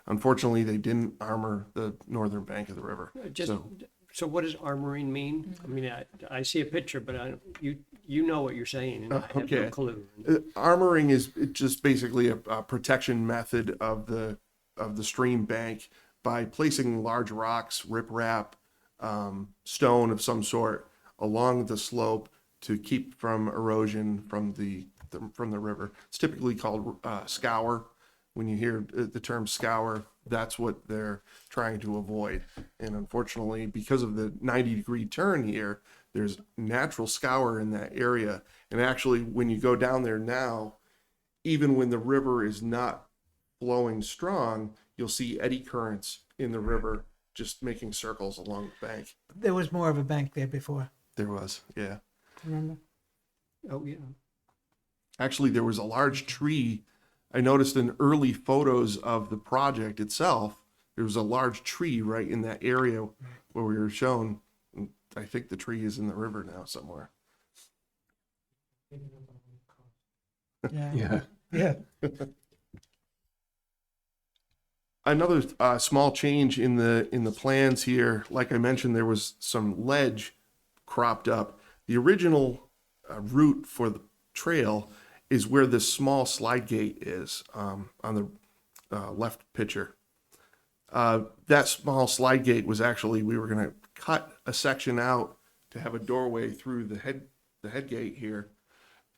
Unfortunately, they didn't armor the northern bank of the river. So what does armoring mean? I mean, I see a picture, but you know what you're saying, and I have no Okay. clue. Armoring is just basically a protection method of the stream bank by placing large rocks, riprap, stone of some sort along the slope to keep from erosion from the river. It's typically called scour. When you hear the term scour, that's what they're trying to avoid. And unfortunately, because of the 90-degree turn here, there's natural scour in that area. And actually, when you go down there now, even when the river is not flowing strong, you'll see eddy currents in the river just making circles along the bank. There was more of a bank there before. There was, yeah. Remember? Oh, yeah. Actually, there was a large tree. I noticed in early photos of the project itself, there was a large tree right in that area where we were shown. I think the tree is in the river now somewhere. Yeah. Yeah. Another small change in the plans here, like I mentioned, there was some ledge cropped up. The original route for the trail is where this small slide gate is on the left picture. That small slide gate was actually, we were going to cut a section out to have a doorway through the head gate here.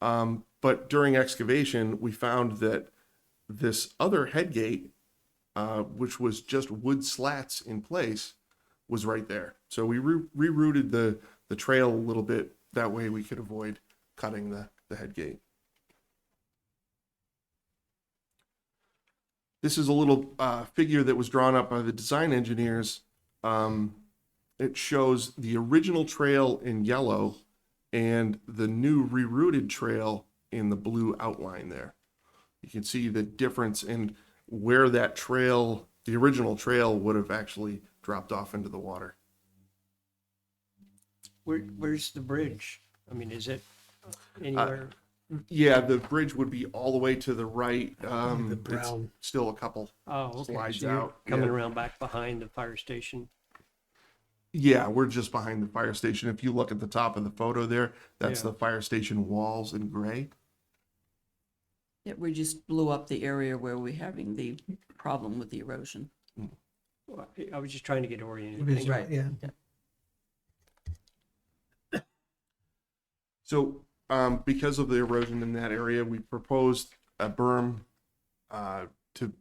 But during excavation, we found that this other head gate, which was just wood slats in place, was right there. So we rerouted the trail a little bit. That way we could avoid cutting the head gate. This is a little figure that was drawn up by the design engineers. It shows the original trail in yellow and the new rerouted trail in the blue outline there. You can see the difference in where that trail, the original trail, would have actually dropped off into the water. Where's the bridge? I mean, is it anywhere? Yeah, the bridge would be all the way to the right. The brown. It's still a couple Oh, okay. slides So you're out. coming Yeah. around back behind the fire station. Yeah, we're just behind the fire station. If you look at the top of the photo there, that's Yeah. the fire station walls in gray. Yeah, we just blew up the area where we're having the problem with the erosion. Well, I was just trying to get oriented. It is Thank you. right, yeah. So, because of the erosion in that area, we proposed a berm to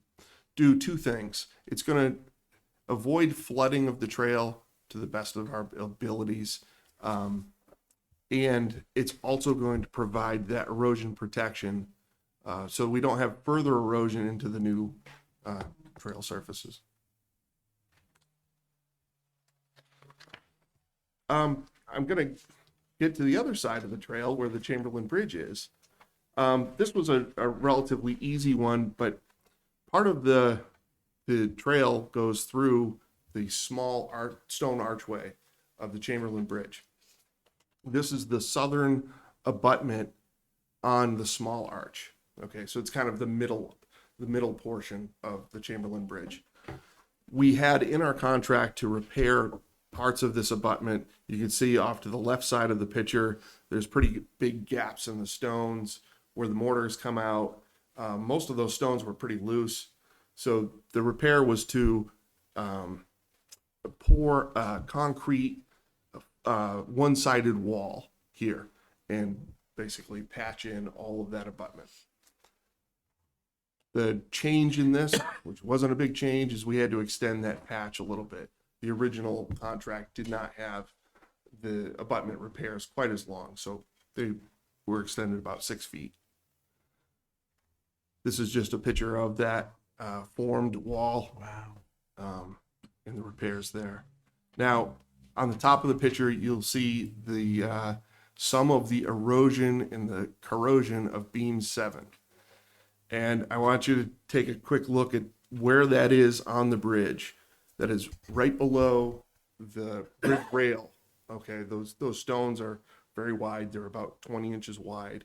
do two things. It's going to avoid flooding of the trail to the best of our abilities. And it's also going to provide that erosion protection so we don't have further erosion into the new trail surfaces. I'm going to get to the other side of the trail where the Chamberlain Bridge is. This was a relatively easy one, but part of the trail goes through the small stone archway of the Chamberlain Bridge. This is the southern abutment on the small arch. Okay, so it's kind of the middle portion of the Chamberlain Bridge. We had in our contract to repair parts of this abutment. You can see off to the left side of the picture, there's pretty big gaps in the stones where the mortars come out. Most of those stones were pretty loose. So the repair was to pour concrete one-sided wall here and basically patch in all of that abutment. The change in this, which wasn't a big change, is we had to extend that patch a little bit. The original contract did not have the abutment repairs quite as long, so they were extended about 6 feet. This is just a picture of that formed wall. Wow. And the repairs there. Now, on the top of the picture, you'll see the some of the erosion and the corrosion of beam 7. And I want you to take a quick look at where that is on the bridge. That is right below the bridge rail. Okay, those stones are very wide. They're about 20 inches wide.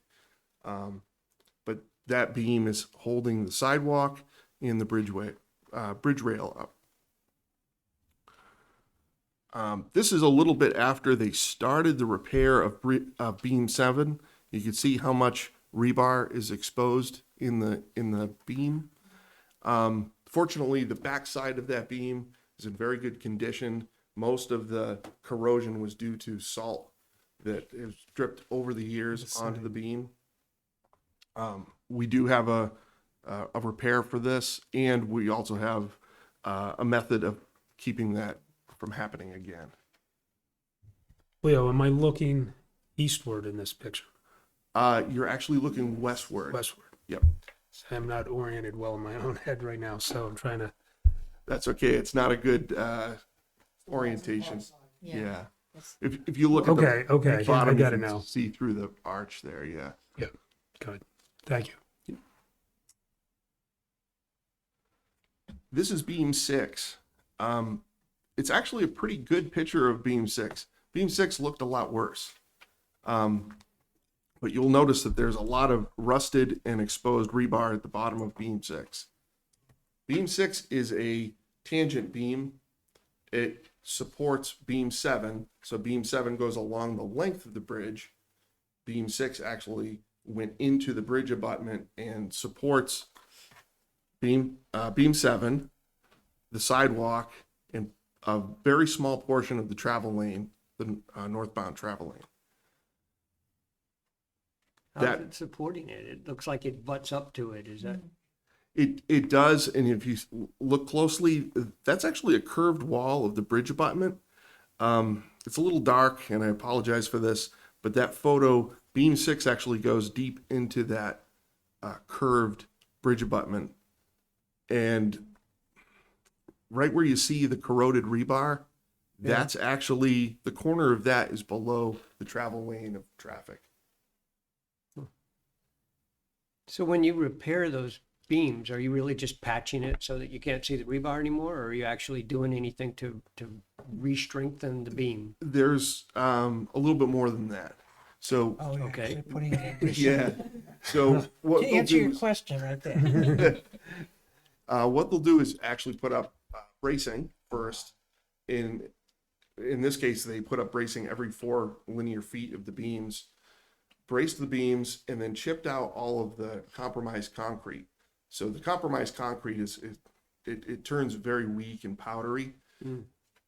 But that beam is holding the sidewalk and the bridge rail up. This is a little bit after they started the repair of beam 7. You can see how much rebar is exposed in the beam. Fortunately, the backside of that beam is in very good condition. Most of the corrosion was due to salt that has dripped over the years onto the beam. We do have a repair for this, and we also have a method of keeping that from happening again. Leo, am I looking eastward in this picture? You're actually looking westward. Westward. Yep. I'm not oriented well in my own head right now, so I'm trying to. That's okay. It's not a good orientation. Yeah. If you look at Okay, the okay, bottom, I got you it can now. see through the arch there. Yeah. Yeah, good. Thank you. This is beam 6. It's actually a pretty good picture of beam 6. Beam 6 looked a lot worse. But you'll notice that there's a lot of rusted and exposed rebar at the bottom of beam 6. Beam 6 is a tangent beam. It supports beam 7. So beam 7 goes along the length of the bridge. Beam 6 actually went into the bridge abutment and supports beam 7, the sidewalk, and a very small portion of the travel lane, the northbound travel lane. How's it supporting it? It looks like it butts up to it. Is that? It does, and if you look closely, that's actually a curved wall of the bridge abutment. It's a little dark, and I apologize for this, but that photo, beam 6 actually goes deep into that curved bridge abutment. And right where you see the corroded rebar, that's actually, the corner of that is below the travel lane of traffic. So when you repair those beams, are you really just patching it so that you can't see the rebar anymore, or are you actually doing anything to re-strengthen the beam? There's a little bit more than that. So, Oh, yeah, Okay. they're putting it in. yeah. So what To they'll answer do your is- question right there. what they'll do is actually put up bracing first. In this case, they put up bracing every 4 linear feet of the beams, braced the beams, and then chipped out all of the compromised concrete. So the compromised concrete it turns very weak and powdery.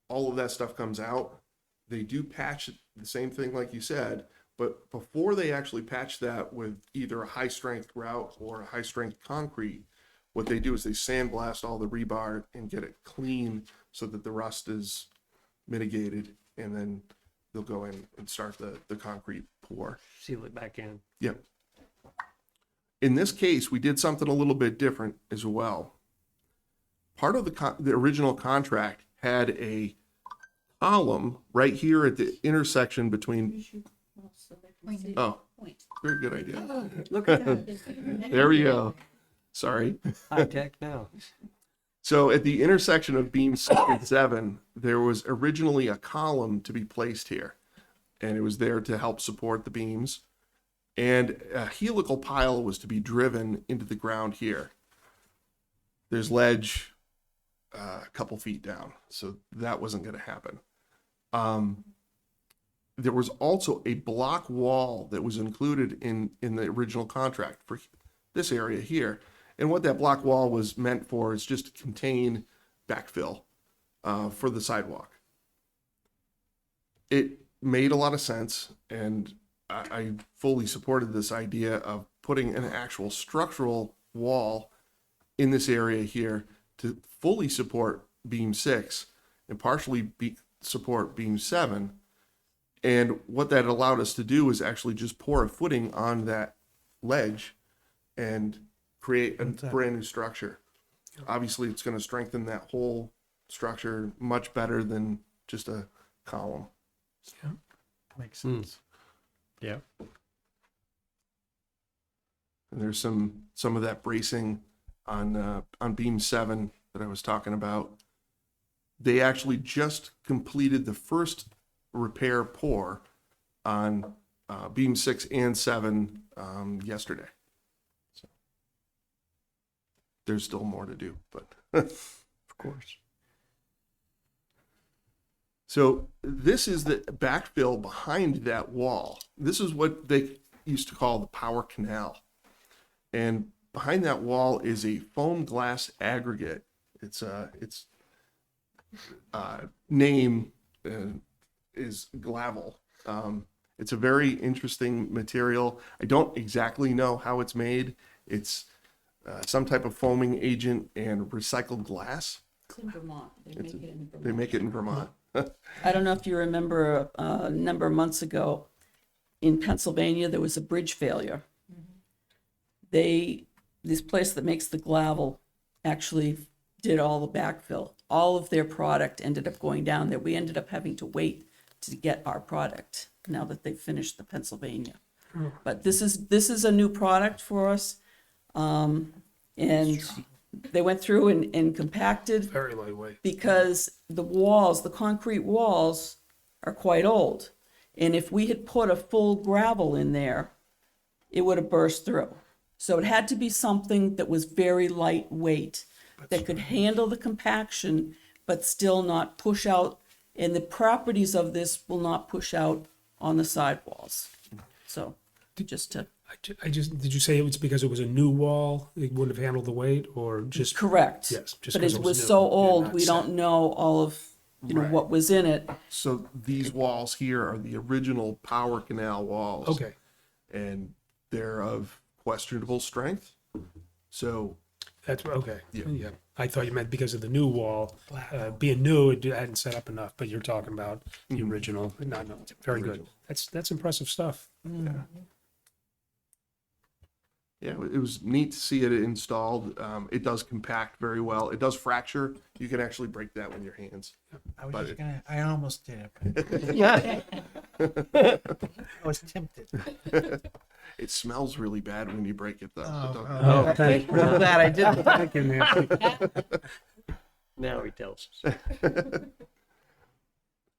All of that stuff comes out. They do patch the same thing like you said, but before they actually patch that with either a high strength grout or a high strength concrete, what they do is they sandblast all the rebar and get it clean so that the rust is mitigated, and then they'll go in and start the concrete pour. Seal it back in. Yep. In this case, we did something a little bit different as well. Part of the original contract had a column right here at the intersection between, oh, very good idea. Look at that. There we go. Sorry. High tech now. So at the intersection of beam 6 and 7, there was originally a column to be placed here, and it was there to help support the beams. And a helical pile was to be driven into the ground here. There's ledge a couple feet down, so that wasn't going to happen. There was also a block wall that was included in the original contract for this area here. And what that block wall was meant for is just to contain backfill for the sidewalk. It made a lot of sense, and I fully supported this idea of putting an actual structural wall in this area here to fully support beam 6 and partially support beam 7. And what that allowed us to do is actually just pour a footing on that ledge and create a brand new structure. Obviously, it's going to strengthen that whole structure much better than just a column. Makes sense. Yeah. And there's some of that bracing on beam 7 that I was talking about. They actually just completed the first repair pour on beam 6 and 7 yesterday. So there's still more to do, but Of course. So this is the backfill behind that wall. This is what they used to call the power canal. And behind that wall is a foam glass aggregate. Its name is Glavel. It's a very interesting material. I don't exactly know how it's made. It's some type of foaming agent and recycled glass. It's in Vermont. They make it in Vermont. They make it in Vermont. I don't know if you remember a number of months ago in Pennsylvania, there was a bridge failure. This place that makes the Glavel actually did all the backfill. All of their product ended up going down there. We ended up having to wait to get our product now that they finished the Pennsylvania. But this is a new product for us. And they went through and compacted Very lightweight. because the concrete walls are quite old. And if we had put a full gravel in there, it would have burst through. So it had to be something that was very lightweight, that could handle the compaction, but still not push out. And the properties of this will not push out on the sidewalls. So just to. Did you say it was because it was a new wall? It wouldn't have handled the weight, or just Correct. Yes, just but 'cause it it was was so new, old, not we set. don't know all of what was in it. So these walls here are the original power canal walls. Okay. And they're of questionable strength. So That's okay. Yeah. Yeah. I thought you meant because of the new wall. Being new, it hadn't set up enough, but you're talking about the original. No, very good. That's impressive stuff. yeah, it was neat to see it installed. It does compact very well. It does fracture. You can actually break that with your hands. I was But just gonna, I almost did it. Yeah. I was tempted. It smells really bad when you break it though. So don't- Oh, thank you. Real glad I did. Thank you, Nancy. Now he tells us.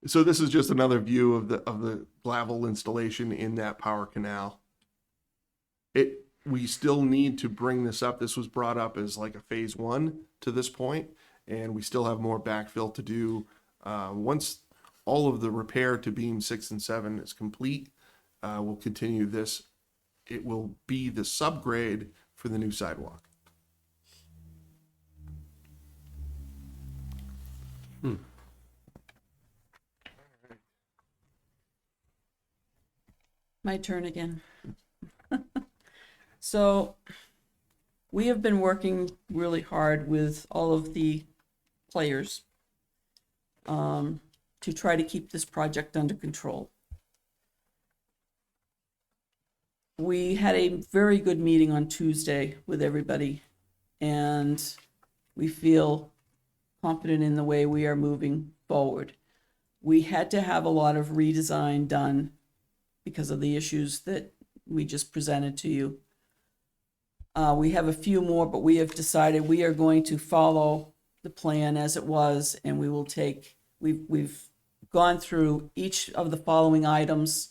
So this is just another view of the Glavel installation in that power canal. We still need to bring this up. This was brought up as like a phase 1 to this point, and we still have more backfill to do. Once all of the repair to beam 6 and 7 is complete, we'll continue this. It will be the subgrade for the new sidewalk. My turn again. So we have been working really hard with all of the players to try to keep this project under control. We had a very good meeting on Tuesday with everybody, and we feel confident in the way we are moving forward. We had to have a lot of redesign done because of the issues that we just presented to you. We have a few more, but we have decided we are going to follow the plan as it was, and we will take, we've gone through each of the following items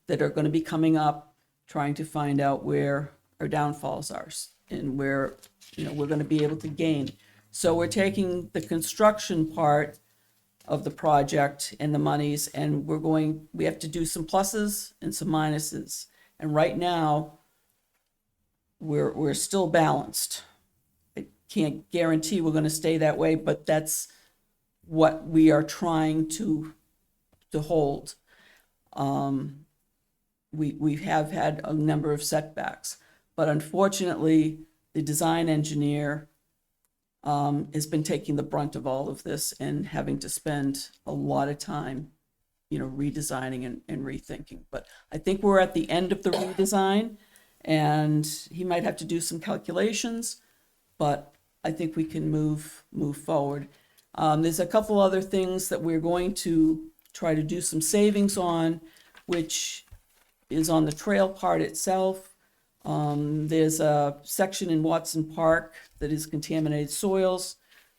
that are going to be coming up, trying to find out where our downfalls are and where, you know, we're going to be able to gain. So we're taking the construction part of the project and the monies, and we have to do some pluses and some minuses. And right now, we're still balanced. I can't guarantee we're going to stay that way, but that's what we are trying to hold. We have had a number of setbacks, but unfortunately, the design engineer has been taking the brunt of all of this and having to spend a lot of time, you know, redesigning and rethinking. But I think we're at the end of the redesign, and he might have to do some calculations, but I think we can move forward. There's a couple other things that we're going to try to do some savings on, which is on the trail part itself. There's a section in Watson Park that is contaminated soils.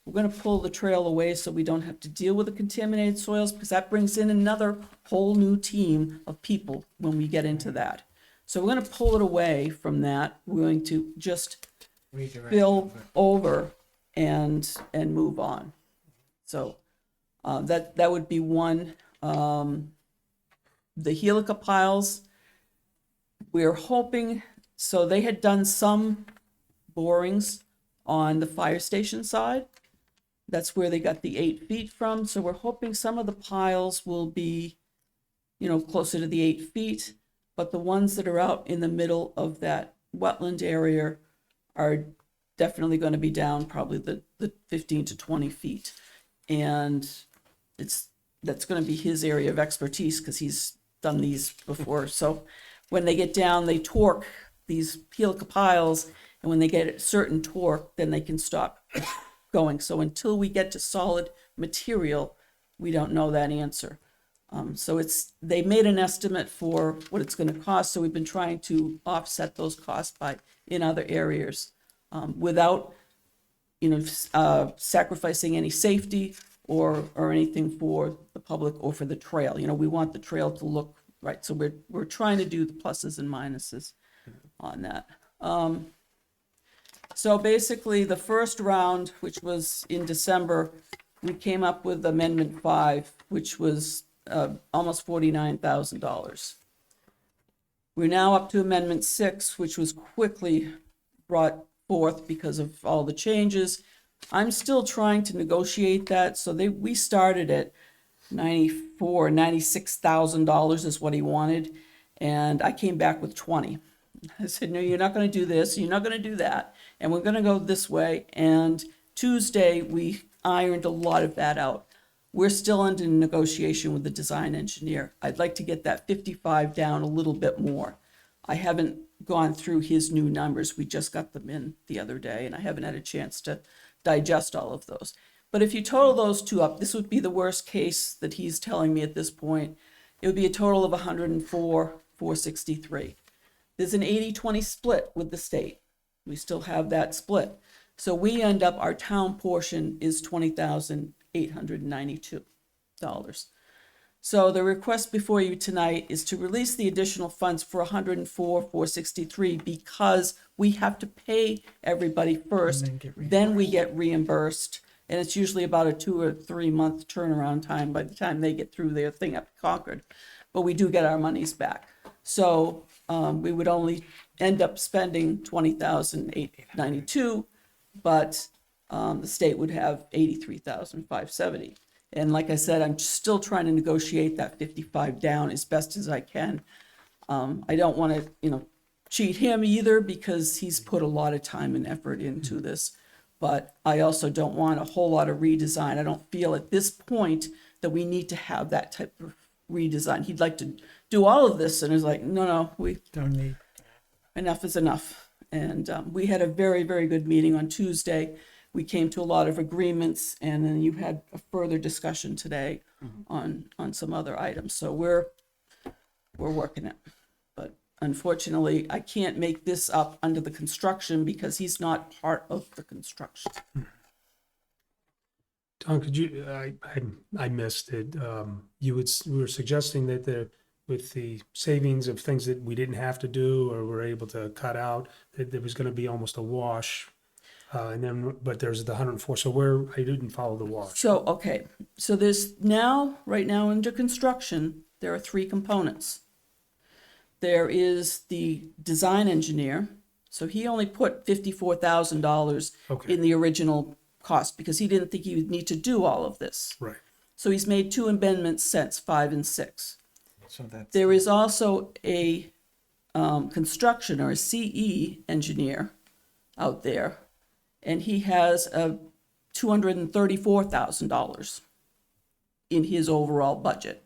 We're going to pull the trail away so we don't have to deal with the contaminated soils, because that brings in another whole new team of people when we get into that. So we're going to pull it away from that. We're going to just fill over and move on. So that would be one. The Helica piles, we're hoping, so they had done some borings on the fire station side. That's where they got the 8 feet from. So we're hoping some of the piles will be, you know, closer to the 8 feet, but the ones that are out in the middle of that wetland area are definitely going to be down probably the 15 to 20 feet. And that's going to be his area of expertise because he's done these before. So when they get down, they torque these Helica piles, and when they get a certain torque, then they can stop going. So until we get to solid material, we don't know that answer. So they made an estimate for what it's going to cost. So we've been trying to offset those costs in other areas without, you know, sacrificing any safety or anything for the public or for the trail. You know, we want the trail to look right. So we're trying to do the pluses and minuses on that. So basically the first round, which was in December, we came up with Amendment 5, which was almost $49,000. We're now up to Amendment 6, which was quickly brought forth because of all the changes. I'm still trying to negotiate that. So we started at $96,000 is what he wanted. And I came back with 20. I said, no, you're not going to do this. You're not going to do that. And we're going to go this way. And Tuesday, we ironed a lot of that out. We're still under negotiation with the design engineer. I'd like to get that 55 down a little bit more. I haven't gone through his new numbers. We just got them in the other day, and I haven't had a chance to digest all of those. But if you total those two up, this would be the worst case that he's telling me at this point. It would be a total of 104,463. There's an 80-20 split with the state. We still have that split. So we end up, our town portion is $20,892. So the request before you tonight is to release the additional funds for 104,463 because we have to pay everybody first, then we get reimbursed. And it's usually about a 2 or 3 month turnaround time by the time they get through their thing up Concord. But we do get our monies back. So we would only end up spending $20,892, but the state would have $83,570. And like I said, I'm still trying to negotiate that 55 down as best as I can. I don't want to, you know, cheat him either because he's put a lot of time and effort into this. But I also don't want a whole lot of redesign. I don't feel at this point that we need to have that type of redesign. He'd like to do all of this, and it's like, no, we Don't need. enough is enough. And we had a very, very good meeting on Tuesday. We came to a lot of agreements, and then you had a further discussion today on some other items. So we're working it. But unfortunately, I can't make this up under the construction because he's not part of the construction. Tom, could you, I missed it. We were suggesting that with the savings of things that we didn't have to do or were able to cut out, that there was gonna be almost a wash. But there's the 104, so I didn't follow the wash. So, okay, so right now under construction, there are three components. There is the design engineer, so he only put $54,000 Okay. in the original cost because he didn't think he would need to do all of this. Right. So he's made two amendments since 5 and 6. So that's. There is also a construction or a CE engineer out there, and he has a $234,000 in his overall budget.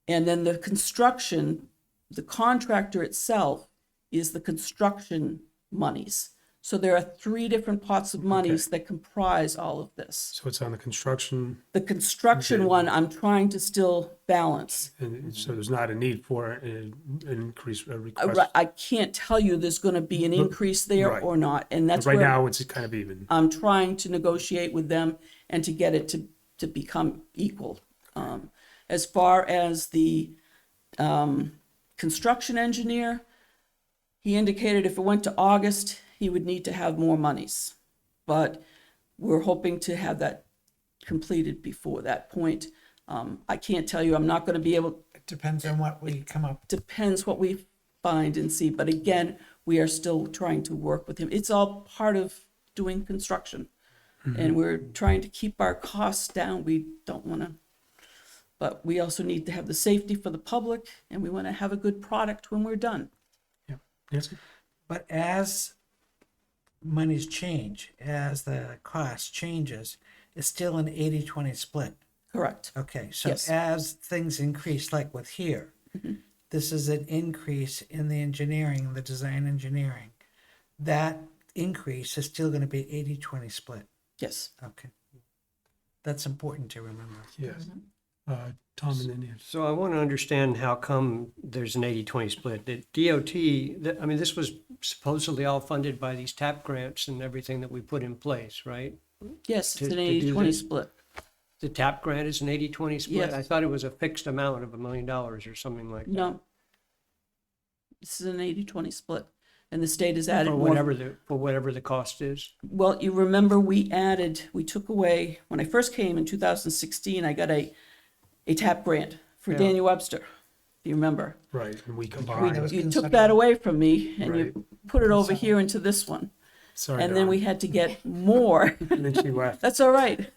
And then the construction, the contractor itself is the construction monies. So there are three different pots of monies that comprise all of this. So it's on the construction, The construction Okay. one, I'm trying to still balance. and so there's not a need for an increase, a Right, request. I can't tell you there's gonna be an increase there Right. or not, and that's Right where now, it's kind of even. I'm trying to negotiate with them and to get it to become equal. As far as the construction engineer, he indicated if it went to August, he would need to have more monies. But we're hoping to have that completed before that point. I can't tell you, I'm not gonna be able, It depends on what we come up. depends what we find and see, but again, we are still trying to work with him. It's all part of doing construction. And we're trying to keep our costs down. We don't wanna, but we also need to have the safety for the public and we wanna have a good product when we're done. Nancy? But as monies change, as the cost changes, it's still an 80-20 split. Correct. Okay, so Yes. as things increase, like with here, this is an increase in the engineering, the design engineering. That increase is still gonna be 80-20 split. Yes. Okay. That's important to remember. Yes. Tom and then Nancy. So I want to understand how come there's an 80-20 split. The DOT, I mean, this was supposedly all funded by these TAP grants and everything that we put in place, right? Yes, To- it's an to do 80-20 this? split. The TAP grant is an 80-20 split? Yes. I thought it was a fixed amount of $1 million or something like that. No. This is an 80-20 split. And the state has added For more. whatever the cost is. Well, you remember we took away, when I first came in 2016, I got a TAP grant for Yeah. Daniel Webster. Do you remember? Right, and we That combined. was You took construction. that away from me and Right. you put it over here into this one. Sorry, And then Don. we had to get more. And then she left. That's all right.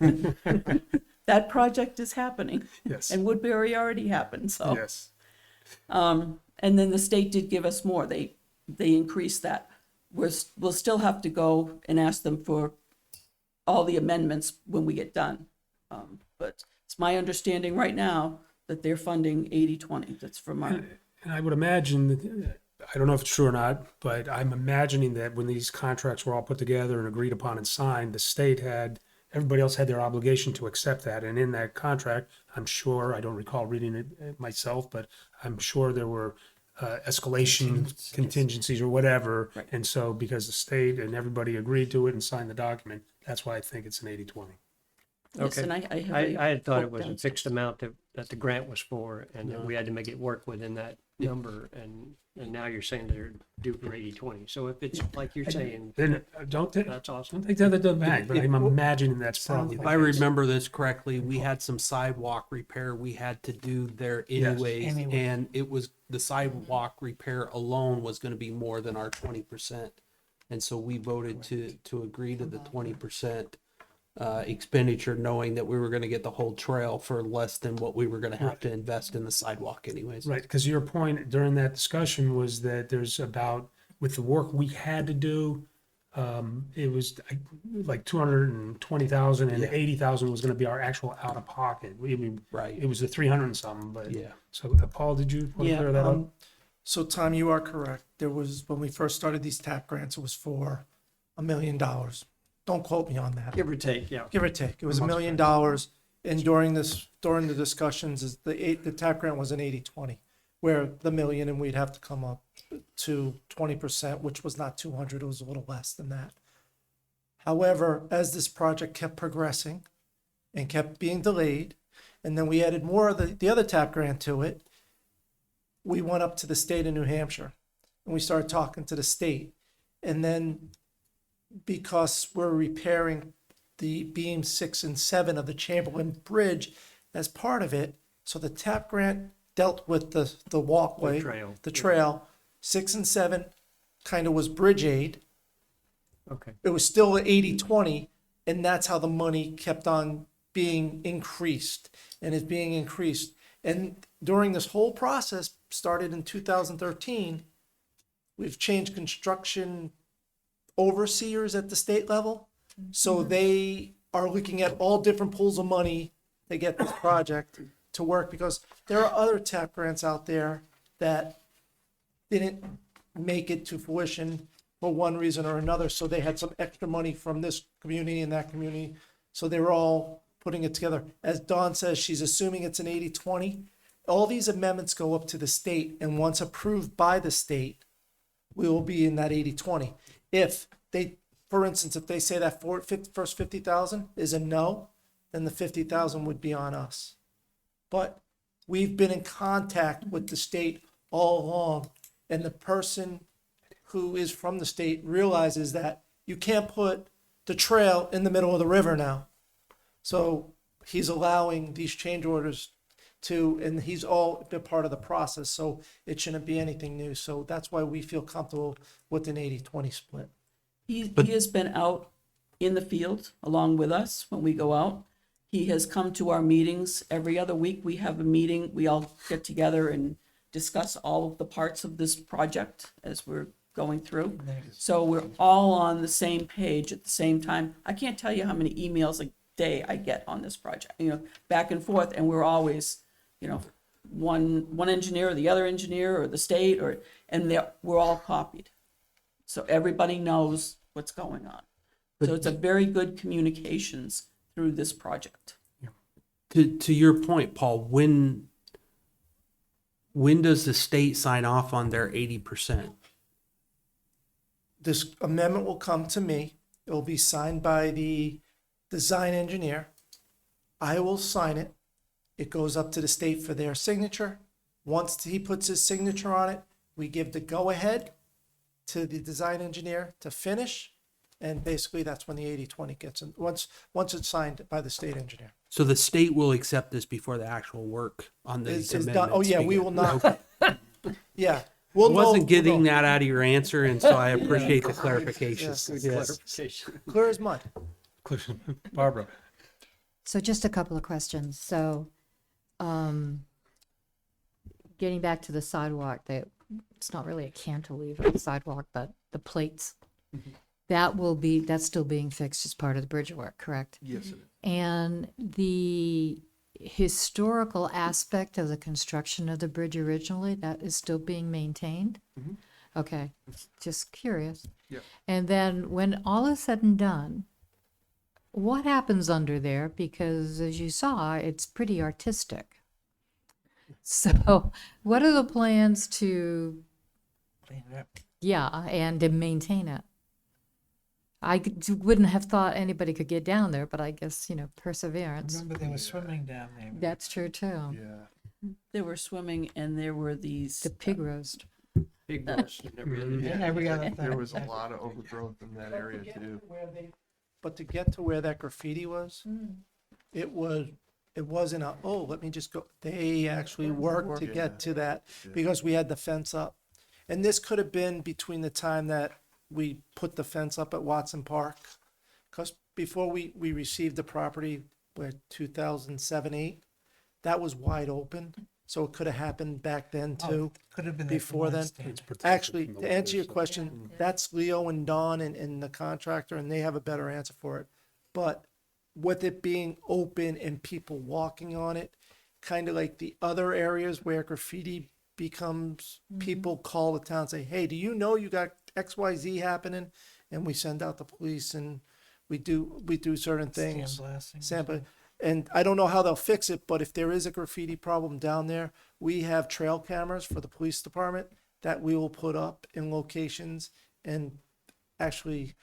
That project is happening. Yes. And Woodbury already happened, so. Yes. And then the state did give us more. They increased that. We'll still have to go and ask them for all the amendments when we get done. But it's my understanding right now that they're funding 80-20. That's from our, And I would imagine, that, I don't know if it's true or not, but I'm imagining that when these contracts were all put together and agreed upon and signed, the state everybody else had their obligation to accept that. And in that contract, I'm sure, I don't recall reading it myself, but I'm sure there were escalation contingencies or whatever. Right. And so because the state and everybody agreed to it and signed the document, that's why I think it's an 80-20. yes, Okay. and I have I had thought it quote was a down. fixed amount that the grant was for, and that No. we had to make it work within that number, and now you're saying they're due for 80-20. So if it's like you're saying, Then don't take that's awesome. that to the bank, but I'm imagining that's probably. If I remember this correctly, we had some sidewalk repair we had to do there anyways, Anyway. and it was, the sidewalk repair alone was gonna be more than our 20%. And so we voted to agree to the 20% expenditure, knowing that we were gonna get the whole trail for less than what we were gonna have to invest in the sidewalk anyways. Right, because your point during that discussion was that there's about, with the work we had to do, it was like 220,000 and Yeah. 80,000 was going to be our actual out of pocket. Right. It was the 300 and something, but. Yeah. So Paul, did you want to clear that up? So Tom, you are correct. There was, when we first started these TAP grants, it was for $1 million. Don't quote me on that. Give or take, yeah. Give or take. It was $1 million. And during the discussions, the TAP grant was an 80-20. where the million, and we'd have to come up to 20%, which was not 200, it was a little less than that. However, as this project kept progressing and kept being delayed, and then we added more of the other TAP grant to it, we went up to the state of New Hampshire and we started talking to the state. And then because we're repairing the beam 6 and 7 of the Chamberlain Bridge as part of it, so the TAP grant dealt with the walkway, The trail. 6 and 7 kind of was bridge aid. Okay. It was still 80-20, and that's how the money kept on being increased and is being increased. And during this whole process, started in 2013, we've changed construction overseers at the state level. So they are looking at all different pools of money to get this project to work, because there are other TAP grants out there that didn't make it to fruition for one reason or another. So they had some extra money from this community and that community. So they were all putting it together. As Dawn says, she's assuming it's an 80-20. All these amendments go up to the state, and once approved by the state, we will be in that 80-20. If they, for instance, if they say that first 50,000 is a no, then the 50,000 would be on us. But we've been in contact with the state all along, and the person who is from the state realizes that you can't put the trail in the middle of the river now. So he's allowing these change orders and he's all been part of the process, so it shouldn't be anything new. So that's why we feel comfortable with an 80-20 split. He has been out in the field along with us when we go out. He has come to our meetings. Every other week, we have a meeting. We all get together and discuss all of the parts of this project as we're going through. So we're all on the same page at the same time. I can't tell you how many emails a day I get on this project, back and forth, and we're always, one engineer or the other engineer or the state we're all copied. So everybody knows what's going on. So it's a very good communications through this project. To your point, Paul, when does the state sign off on their 80%? This amendment will come to me. It will be signed by the design engineer. I will sign it. It goes up to the state for their signature. Once he puts his signature on it, we give the go-ahead to the design engineer to finish. And basically, that's when the 80-20 gets in, once it's signed by the state engineer. So the state will accept this before the actual work on these Is amendments. done. Oh, yeah, we begin. will not. Okay. Yeah. I We'll know- wasn't we'll getting know. that out of your answer, and so I appreciate the clarification. Yes. Yes. Clear as mud. Barbara. So just a couple of questions. So, getting back to the sidewalk, it's not really a cantilever sidewalk, but the plates. That's still being fixed as part of the bridge work, correct? Yes, it is. And the historical aspect of the construction of the bridge originally, that is still being maintained? Okay, just curious. Yeah. And then when all is said and done, what happens under there? Because as you saw, it's pretty artistic. So what are the plans to, and to maintain it? Wouldn't have thought anybody could get down there, but I guess, perseverance. Remember, they were swimming down there. That's true too. Yeah. There were swimming and there were these. The pig roast. Big roast and everything. And every other thing. There was a lot of overgrowth in that area too. But to get to where that graffiti was, it wasn't let me just go. They actually worked to get to that because we had the fence up. And this could have been between the time that we put the fence up at Watson Park. Because before we received the property, 2007-8, that was wide open. So it could have happened back then too. Could have been Before then. Actually, to answer your question, that's Leo and Dawn and the contractor, and they have a better answer for it. But with it being open and people walking on it, kind of like the other areas where graffiti becomes, people call the town and say, hey, do you know you got XYZ happening? And we send out the police and we do certain things. Sandblasting. Sample. And I don't know how they'll fix it, but if there is a graffiti problem down there, we have trail cameras for the police department that we will put up in locations and actually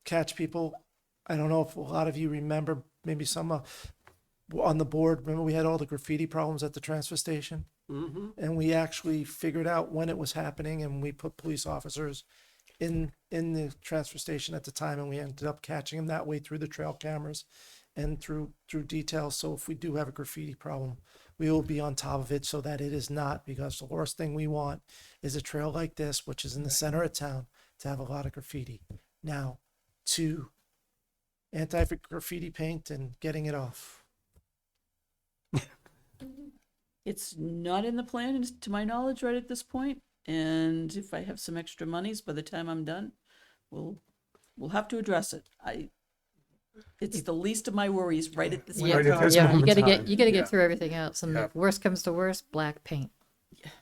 catch people. I don't know if a lot of you remember, maybe some on the board, remember we had all the graffiti problems at the transfer station? Mm-hmm. And we actually figured out when it was happening, and we put police officers in the transfer station at the time, and we ended up catching them that way through the trail cameras and through details. So if we do have a graffiti problem, we will be on top of it so that it is not, because the worst thing we want is a trail like this, which is in the center of town, to have a lot of graffiti. Now, to anti-graffiti paint and getting it off. It's not in the plan, to my knowledge, right at this point. And if I have some extra monies by the time I'm done, we'll have to address it. It's the least of my worries right at this Yeah, Right at this yeah, you moment gotta in get, time. you gotta Yeah. get through everything else, and Yeah. if worst comes to worst, black paint.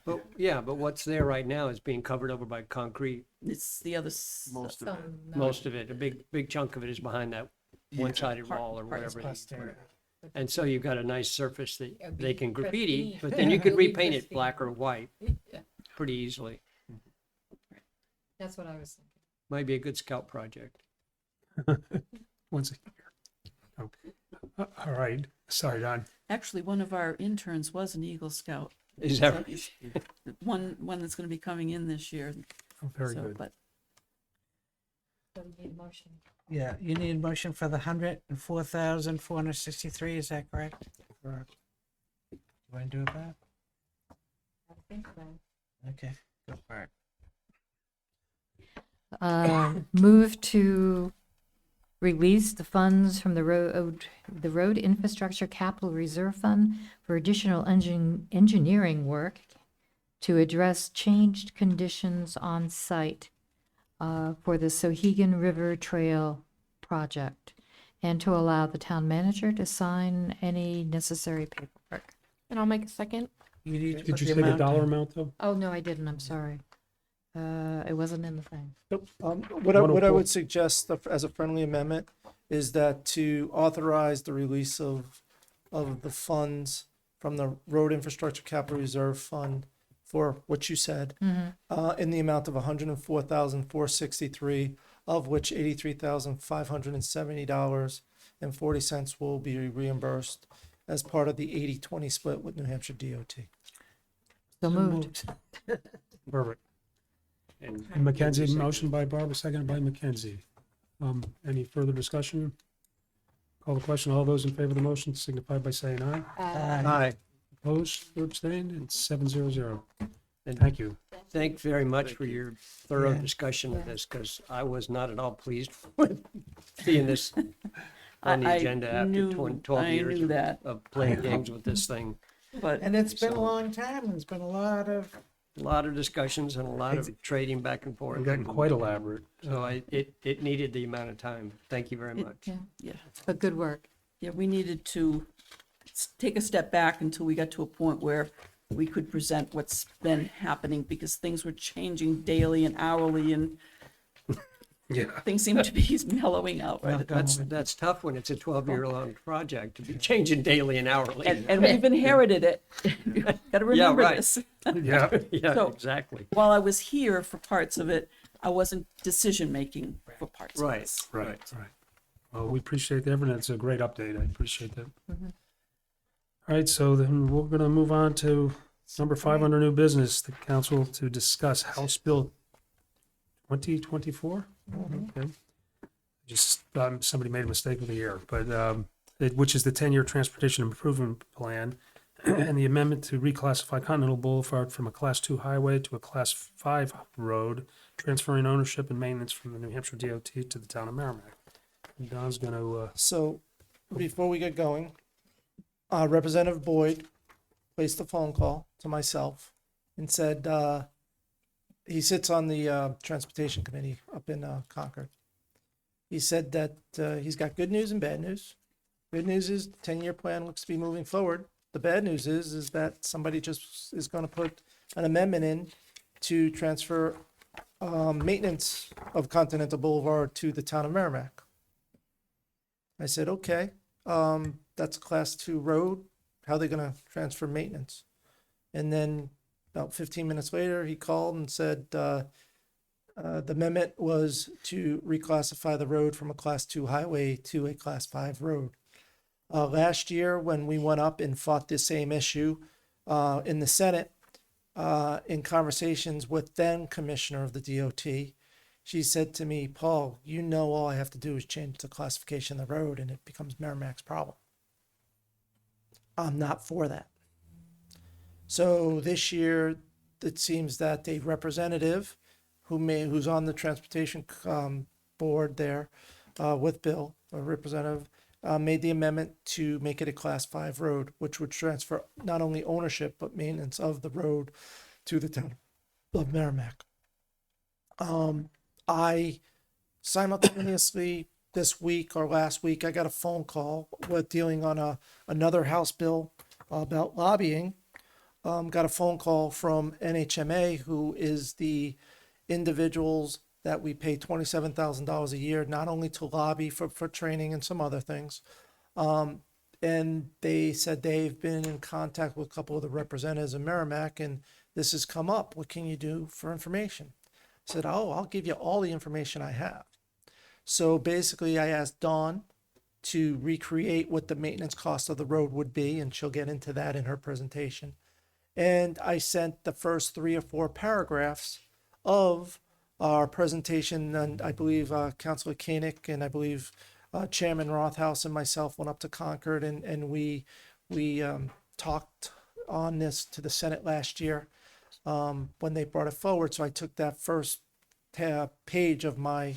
But yeah, but what's there right now is being covered over by concrete. It's the other. Most of it. Most of it, a big chunk of it is behind that one-sided wall or whatever. And so you've got a nice surface that they can graffiti, but then you could repaint it black or white pretty easily. That's what I was thinking. Might be a good scout project. Once a year. Okay. All right. Sorry, Don. Actually, one of our interns was an Eagle Scout. Is that So right? he's- one that's going to be coming in this year. Oh, very So, good. But So we need a motion. Yeah, you need a motion for the 104,463, is that correct? Correct. You want to do it, Bob? I think so. Okay, go for it. Move to release the funds from the road infrastructure capital reserve fund for additional engineering work to address changed conditions on site for the Sohegan River Trail project, and to allow the town manager to sign any necessary paperwork. And I'll make a second. You need to Did put you the say the amount dollar in. amount though? Oh, no, I didn't, I'm sorry. It wasn't in the thing. What I 104. would suggest as a friendly amendment is that to authorize the release of the funds from the Road Infrastructure Capital Reserve Fund for what you said, in the amount of $104,463, of which $83,570.40 will be reimbursed as part of the 80-20 split with New Hampshire DOT. So moved. Perfect. And Mackenzie, motion by Barbara, seconded by Mackenzie. Any further discussion? Call the question. All those in favor of the motion signify by saying aye. Hi, Opposed or abstained? It's 700. And- Thank you. thanks very much for your thorough discussion of this, because I was not at all pleased with seeing this on the I agenda after knew- 12 I years knew that. of playing games with this thing. but And it's been a long time, there's been a lot of, A lot of discussions and a lot of trading back and We're forth. getting quite elaborate. So it needed the amount of time. Thank you very much. Yeah, yeah, but good work. yeah, we needed to take a step back until we got to a point where we could present what's been happening, because things were changing daily and hourly, and Yeah. things seem to be mellowing out right at the moment. That's tough when it's a 12-year-long project to be changing daily and hourly. And we've inherited it. Gotta remember right. this. Yeah. Yeah, So- exactly. While I was here for parts of it, I wasn't decision-making for parts of Right. this. Right. Well, we appreciate the effort. It's a great update. I appreciate that. All right, so then we're going to move on to number 5 under new business, the council to discuss House Bill 2024. Okay. Just, somebody made a mistake with the year, but, which is the 10-year transportation improvement plan and the amendment to reclassify Continental Boulevard from a Class 2 highway to a Class 5 road, transferring ownership and maintenance from the New Hampshire DOT to the town of Merrimack. And Don's going to, So before we get going, Representative Boyd placed a phone call to myself and said, he sits on the Transportation Committee up in Concord. He said that he's got good news and bad news. Good news is the 10-year plan looks to be moving forward. The bad news is that somebody just is going to put an amendment in to transfer maintenance of Continental Boulevard to the town of Merrimack. I said, okay, that's a Class 2 road. How are they going to transfer maintenance? And then about 15 minutes later, he called and said the amendment was to reclassify the road from a Class 2 highway to a Class 5 road. Last year, when we went up and fought the same issue in the Senate, in conversations with then Commissioner of the DOT, she said to me, Paul, you know all I have to do is change the classification of the road and it becomes Merrimack's problem. I'm not for that. So this year, it seems that a representative who's on the transportation board there with Bill, a representative, made the amendment to make it a Class 5 road, which would transfer not only ownership but maintenance of the road to the town of Merrimack. I simultaneously this week or last week, I got a phone call with dealing on another House bill about lobbying. Got a phone call from NHMA, who is the individuals that we pay $27,000 a year, not only to lobby for training and some other things. And they said they've been in contact with a couple of the representatives of Merrimack, and this has come up. What can you do for information? I said, oh, I'll give you all the information I have. So basically, I asked Dawn to recreate what the maintenance cost of the road would be, and she'll get into that in her presentation. And I sent the first 3 or 4 paragraphs of our presentation, and I believe Councilor Koenig and I believe Chairman Rothaus and myself went up to Concord, and we talked on this to the Senate last year when they brought it forward. So I took that first page of my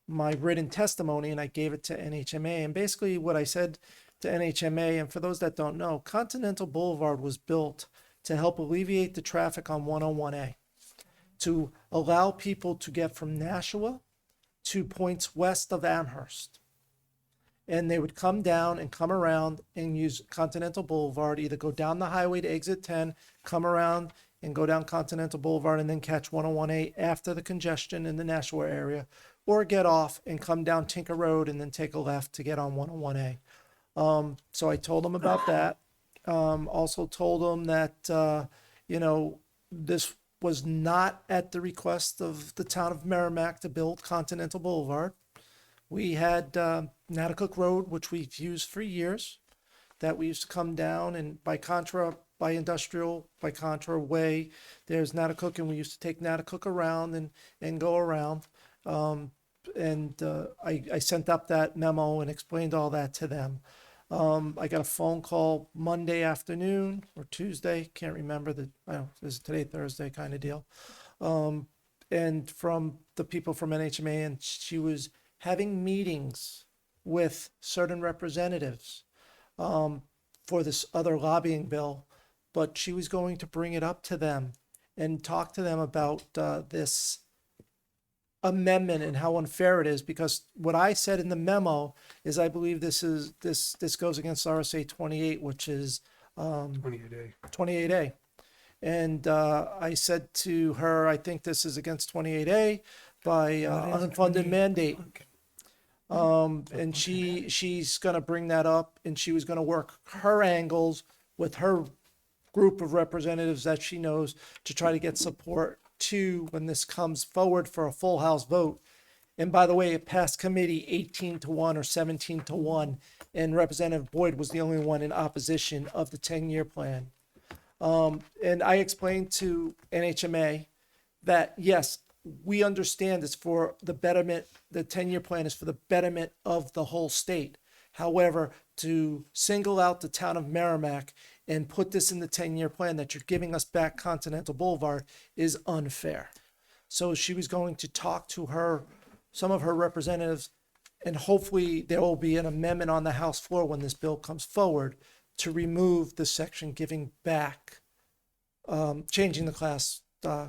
written testimony and I gave it to NHMA. And basically what I said to NHMA, and for those that don't know, Continental Boulevard was built to help alleviate the traffic on 101A, to allow people to get from Nashua to points west of Amherst. And they would come down and come around and use Continental Boulevard, either go down the highway to exit 10, come around and go down Continental Boulevard and then catch 101A after the congestion in the Nashua area, or get off and come down Tinker Road and then take a left to get on 101A. So I told them about that. Also told them that, this was not at the request of the town of Merrimack to build Continental Boulevard. We had Natticook Road, which we've used for years, that we used to come down, and by Contra Way, there's Natticook, and we used to take Natticook around and go around. I sent up that memo and explained all that to them. I got a phone call Monday afternoon or Tuesday, can't remember is it today, Thursday kind of deal. And from the people from NHMA, and she was having meetings with certain representatives for this other lobbying bill, but she was going to bring it up to them and talk to them about this amendment and how unfair it is, because what I said in the memo is I believe this goes against RSA 28, which is 28A. And I said to her, I think this is against 28A by unfunded mandate. And she's going to bring that up, and she was going to work her angles with her group of representatives that she knows to try to get support to when this comes forward for a full House vote. And by the way, it passed committee 18-1 or 17-1, and Representative Boyd was the only one in opposition of the 10-year plan. And I explained to NHMA that, yes, we understand it's for the betterment, the 10-year plan is for the betterment of the whole state. However, to single out the town of Merrimack and put this in the 10-year plan that you're giving us back Continental Boulevard is unfair. So she was going to talk to some of her representatives, and hopefully there will be an amendment on the House floor when this bill comes forward to remove the section giving back, changing the class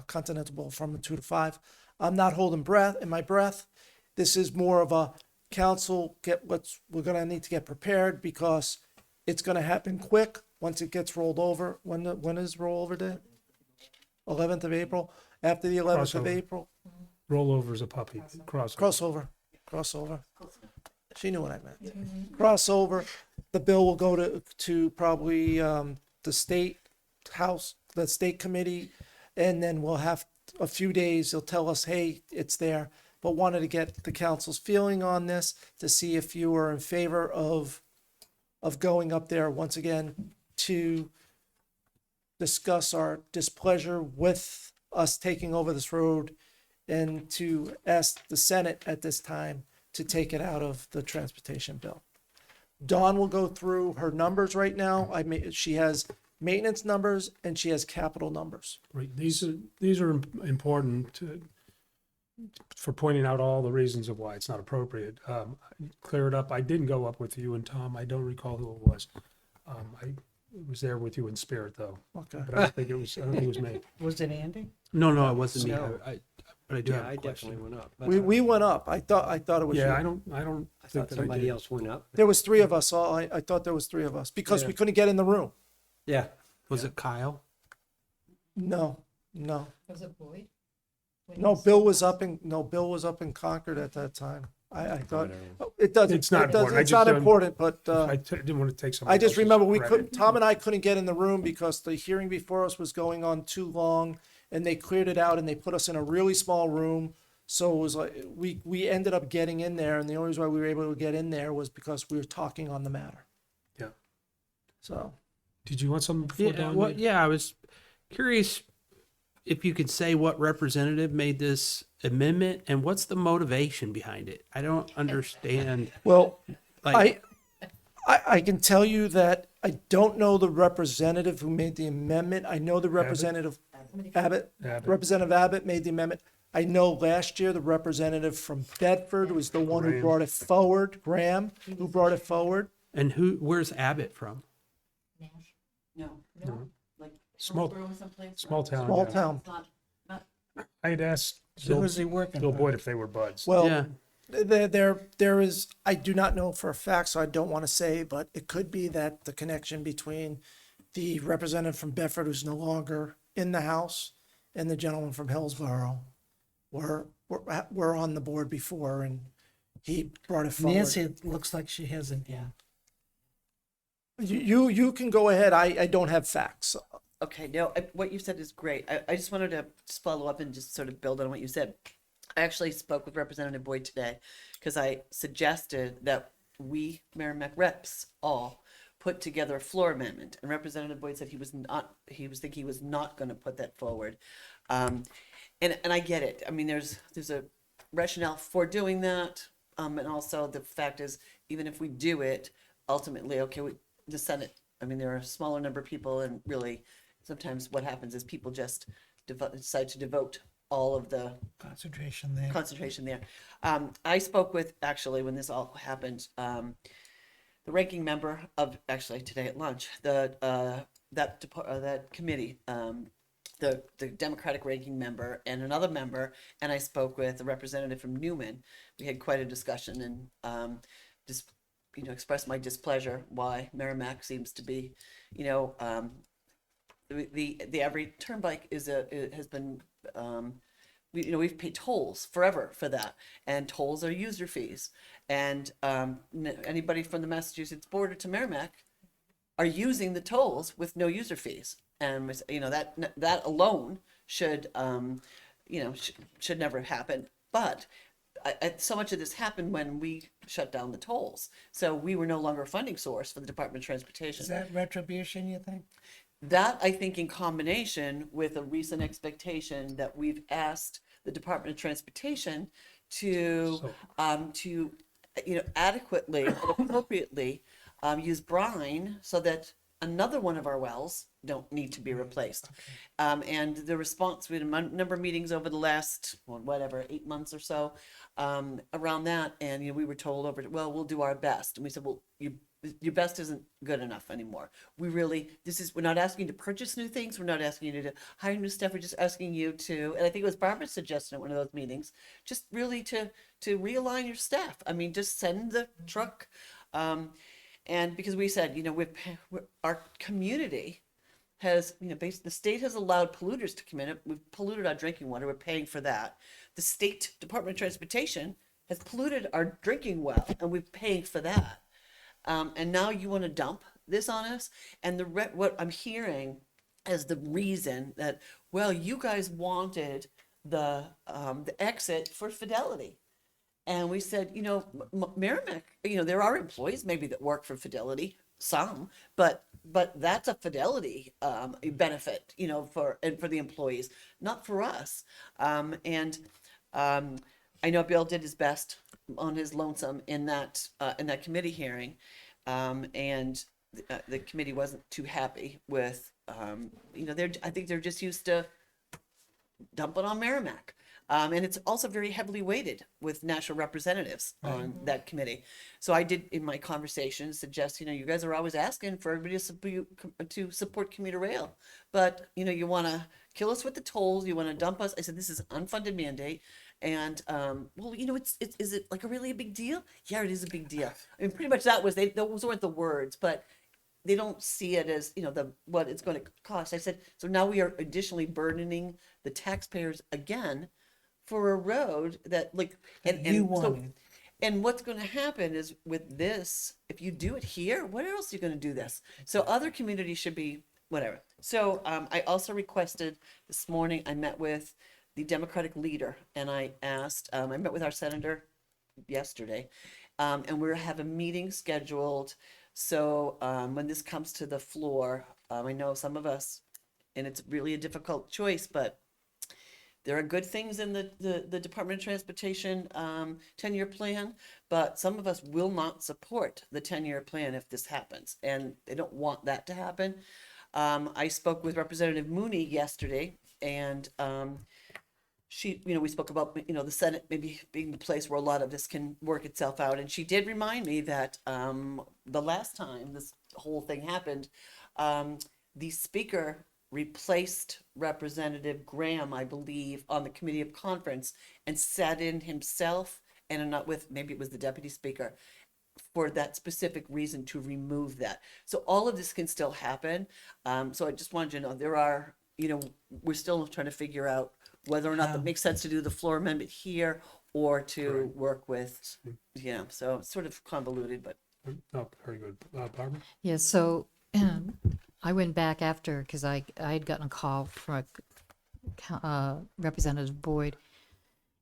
Continental Boulevard from a 2 to 5. I'm not holding my breath. This is more of a council, we're going to need to get prepared, because it's going to happen quick once it gets rolled over. When is rollover day? 11th of April. After the 11th of April. Rollover's a puppy. Crossover. She knew what I meant. Crossover. The bill will go to probably the state house, the state committee, and then we'll have a few days. They'll tell us, hey, it's there. But wanted to get the council's feeling on this to see if you were in favor of going up there once again to discuss our displeasure with us taking over this road and to ask the Senate at this time to take it out of the transportation bill. Dawn will go through her numbers right now. She has maintenance numbers and she has capital numbers. Right, these are important for pointing out all the reasons of why it's not appropriate. Clear it up. I didn't go up with you and Tom. I don't recall who it was. I was there with you in spirit, though. Okay. But I don't think it was me. Was it Andy? No, it wasn't me. No. But I do Yeah, have I a question. definitely went up. But We went up. I thought it was Yeah, you. I don't I think thought that I somebody did. else went up. There was three of us. I thought there was three of us because we Yeah. couldn't get in the room. Yeah. Was it Kyle? No. Was it Boyd? Bill was up in Concord at that time. I thought it doesn't. It's not it doesn't- important. I it's just not don't- important, but Didn't want to take some. I just remember we couldn't. Tom and I couldn't get in the room because the hearing before us was going on too long, and they cleared it out and they put us in a really small room. So it was like we ended up getting in there, and the only reason why we were able to get in there was because we were talking on the matter. Yeah. So Did you want something before Yeah, Dawn? well, leaves? yeah, I was curious if you could say what representative made this amendment and what's the motivation behind it. I don't understand. well, Like, I can tell you that I don't know the representative who made the amendment. I know the representative Abbott. Abbott. Representative Abbott made the amendment. I know last year the representative from Bedford was the one who Graham. brought it forward, Graham, who brought it forward. and where's Abbott from? No. Like Small- Hillsborough someplace? Small town. Small yeah. town. I had asked Who was he working Bill for? Boyd if they were buds. Well, Yeah. there is, I do not know for a fact, so I don't want to say, but it could be that the connection between the representative from Bedford, who's no longer in the House, and the gentleman from Hillsborough were on the board before, and he brought it forward. Nancy looks like she hasn't yet. You can go ahead. I don't have facts. Okay, no, what you said is great. I just wanted to just follow up and just sort of build on what you said. I actually spoke with Representative Boyd today because I suggested that we Merrimack reps all put together a floor amendment, and Representative Boyd said he was thinking he was not going to put that forward. And I get it. I mean, there's a rationale for doing that, and also the fact is, even if we do it, ultimately, the Senate. I mean, there are a smaller number of people, and really, sometimes what happens is people just decide to devote all of the Concentration there. concentration there. I spoke with, actually, when this all happened, the ranking member of, actually today at lunch, that committee, the Democratic ranking member and another member, and I spoke with a representative from Newman. We had quite a discussion and just, expressed my displeasure why Merrimack seems to be, the every turnpike has been, we've paid tolls forever for that, and tolls are user fees. And anybody from the Massachusetts border to Merrimack are using the tolls with no user fees, and that alone should should never happen. But so much of this happened when we shut down the tolls, so we were no longer a funding source for the Department of Transportation. Is that retribution, you think? That, I think, in combination with a recent expectation that we've asked the Department of Transportation to adequately and appropriately use brine so that another one of our wells don't need to be replaced. And the response, we had a number of meetings over the last, 8 months or so, around that. And, we were told we'll do our best. And we said, well, your best isn't good enough anymore. we're not asking you to purchase new things. We're not asking you to hire new staff. We're just asking you to, and I think it was Barbara suggested at one of those meetings, just really to realign your staff. I mean, just send the truck. And because we said, our community has, the state has allowed polluters to come in. We've polluted our drinking water. We're paying for that. The state Department of Transportation has polluted our drinking well, and we're paying for that. And now you want to dump this on us? And what I'm hearing as the reason that, well, you guys wanted the exit for Fidelity. And we said, Merrimack, there are employees maybe that work for Fidelity, some, but that's a Fidelity benefit, for the employees, not for us. I know Bill did his best on his lonesome in that committee hearing, and the committee wasn't too happy with, I think they're just used to dumping on Merrimack. And it's also very heavily weighted with national representatives on that committee. So I did, in my conversation, suggest, you guys are always asking for everybody to support commuter rail. But, you want to kill us with the tolls, you want to dump us. I said, this is an unfunded mandate. And, well, is it like a big deal? Yeah, it is a big deal. I mean, pretty much those weren't the words, but they don't see it as, what it's going to cost. I said, so now we are additionally burdening the taxpayers again for a road that and what's going to happen is with this, if you do it here, where else are you going to do this? So other communities should be whatever. So I also requested this morning, I met with the Democratic leader and I asked, I met with our senator yesterday, and we're have a meeting scheduled. So when this comes to the floor, I know some of us, and it's really a difficult choice, but there are good things in the Department of Transportation 10-year plan, but some of us will not support the 10-year plan if this happens, and they don't want that to happen. I spoke with Representative Mooney yesterday, and we spoke about, the Senate maybe being the place where a lot of this can work itself out, and she did remind me that the last time this whole thing happened, the speaker replaced Representative Graham, I believe, on the Committee of Conference and sat in himself and not with, maybe it was the deputy speaker, for that specific reason to remove that. So all of this can still happen. So I just wanted you to know there are, we're still trying to figure out whether or not it makes sense to do the floor amendment here or to work with, so it's sort of convoluted, but. Oh, very good. Barbara? Yeah, so I went back after, because I had gotten a call from Representative Boyd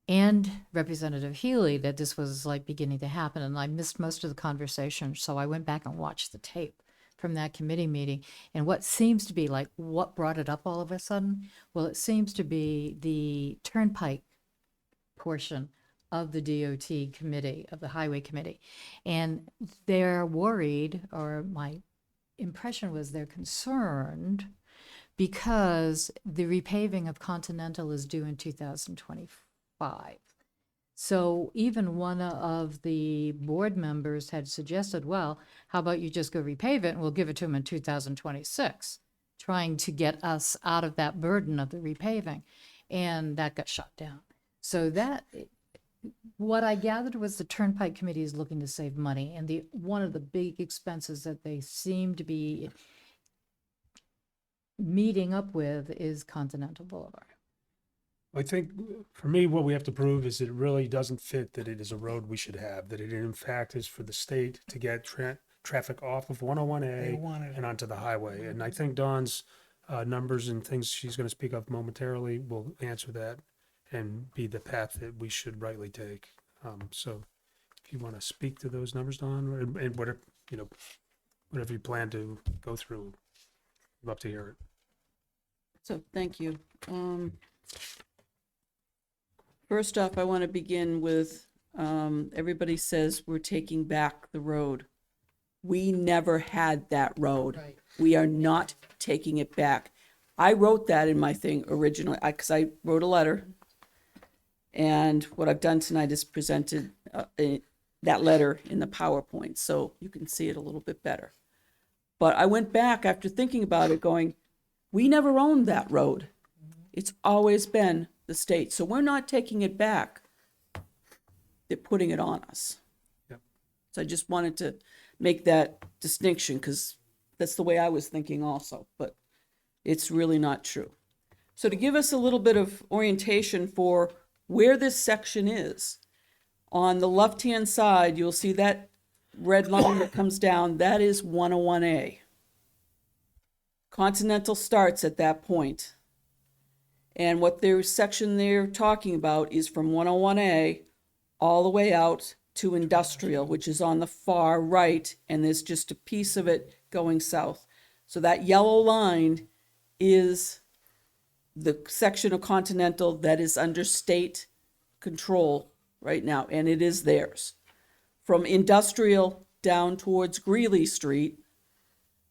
and Representative Healy that this was like beginning to happen, and I missed most of the conversation, so I went back and watched the tape from that committee meeting. And what seems to be like, what brought it up all of a sudden? Well, it seems to be the turnpike portion of the DOT committee, of the highway committee. And they're worried, or my impression was they're concerned, because the repaving of Continental is due in 2025. So even one of the board members had suggested, well, how about you just go repave it and we'll give it to them in 2026, trying to get us out of that burden of the repaving. And that got shut down. So what I gathered was the Turnpike Committee is looking to save money, and one of the big expenses that they seem to be meeting up with is Continental Boulevard. I think for me, what we have to prove is that it really doesn't fit that it is a road we should have, that it in fact is for the state to get traffic off of They 101A wanted and onto the highway. And I think Dawn's numbers and things she's going to speak of momentarily will answer that and be the path that we should rightly take. So if you want to speak to those numbers, Dawn, and whatever, whatever you plan to go through, I'd love to hear it. So, thank you. First off, I want to begin with, everybody says we're taking back the road. We never had that road. Right. We are not taking it back. I wrote that in my thing originally, because I wrote a letter. And what I've done tonight is presented that letter in the PowerPoint, so you can see it a little bit better. But I went back after thinking about it, going, we never owned that road. It's always been the state. So we're not taking it back. They're putting it on us. Yep. So I just wanted to make that distinction, because that's the way I was thinking also, but it's really not true. So to give us a little bit of orientation for where this section is, on the left-hand side, you'll see that red line that comes down, that is 101A. Continental starts at that point. And what their section they're talking about is from 101A all the way out to industrial, which is on the far right, and there's just a piece of it going south. So that yellow line is the section of Continental that is under state control right now, and it is theirs. From industrial down towards Greeley Street,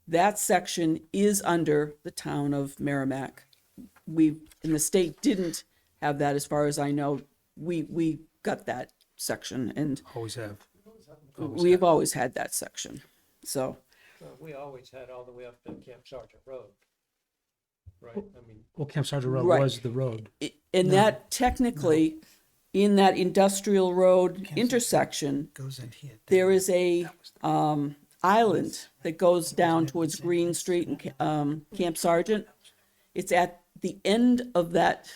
that section is under the town of Merrimack. And the state didn't have that, as far as I know. We got that section, and Always have. we've always had that section. So, We always had all the way up to Camp Sargent Road. Right, I mean, Well, Camp Sargent Road Right. was the road. and that technically, in that industrial road intersection, Goes in here. there is a island that goes down towards Green Street and Camp Sargent. It's at the end of that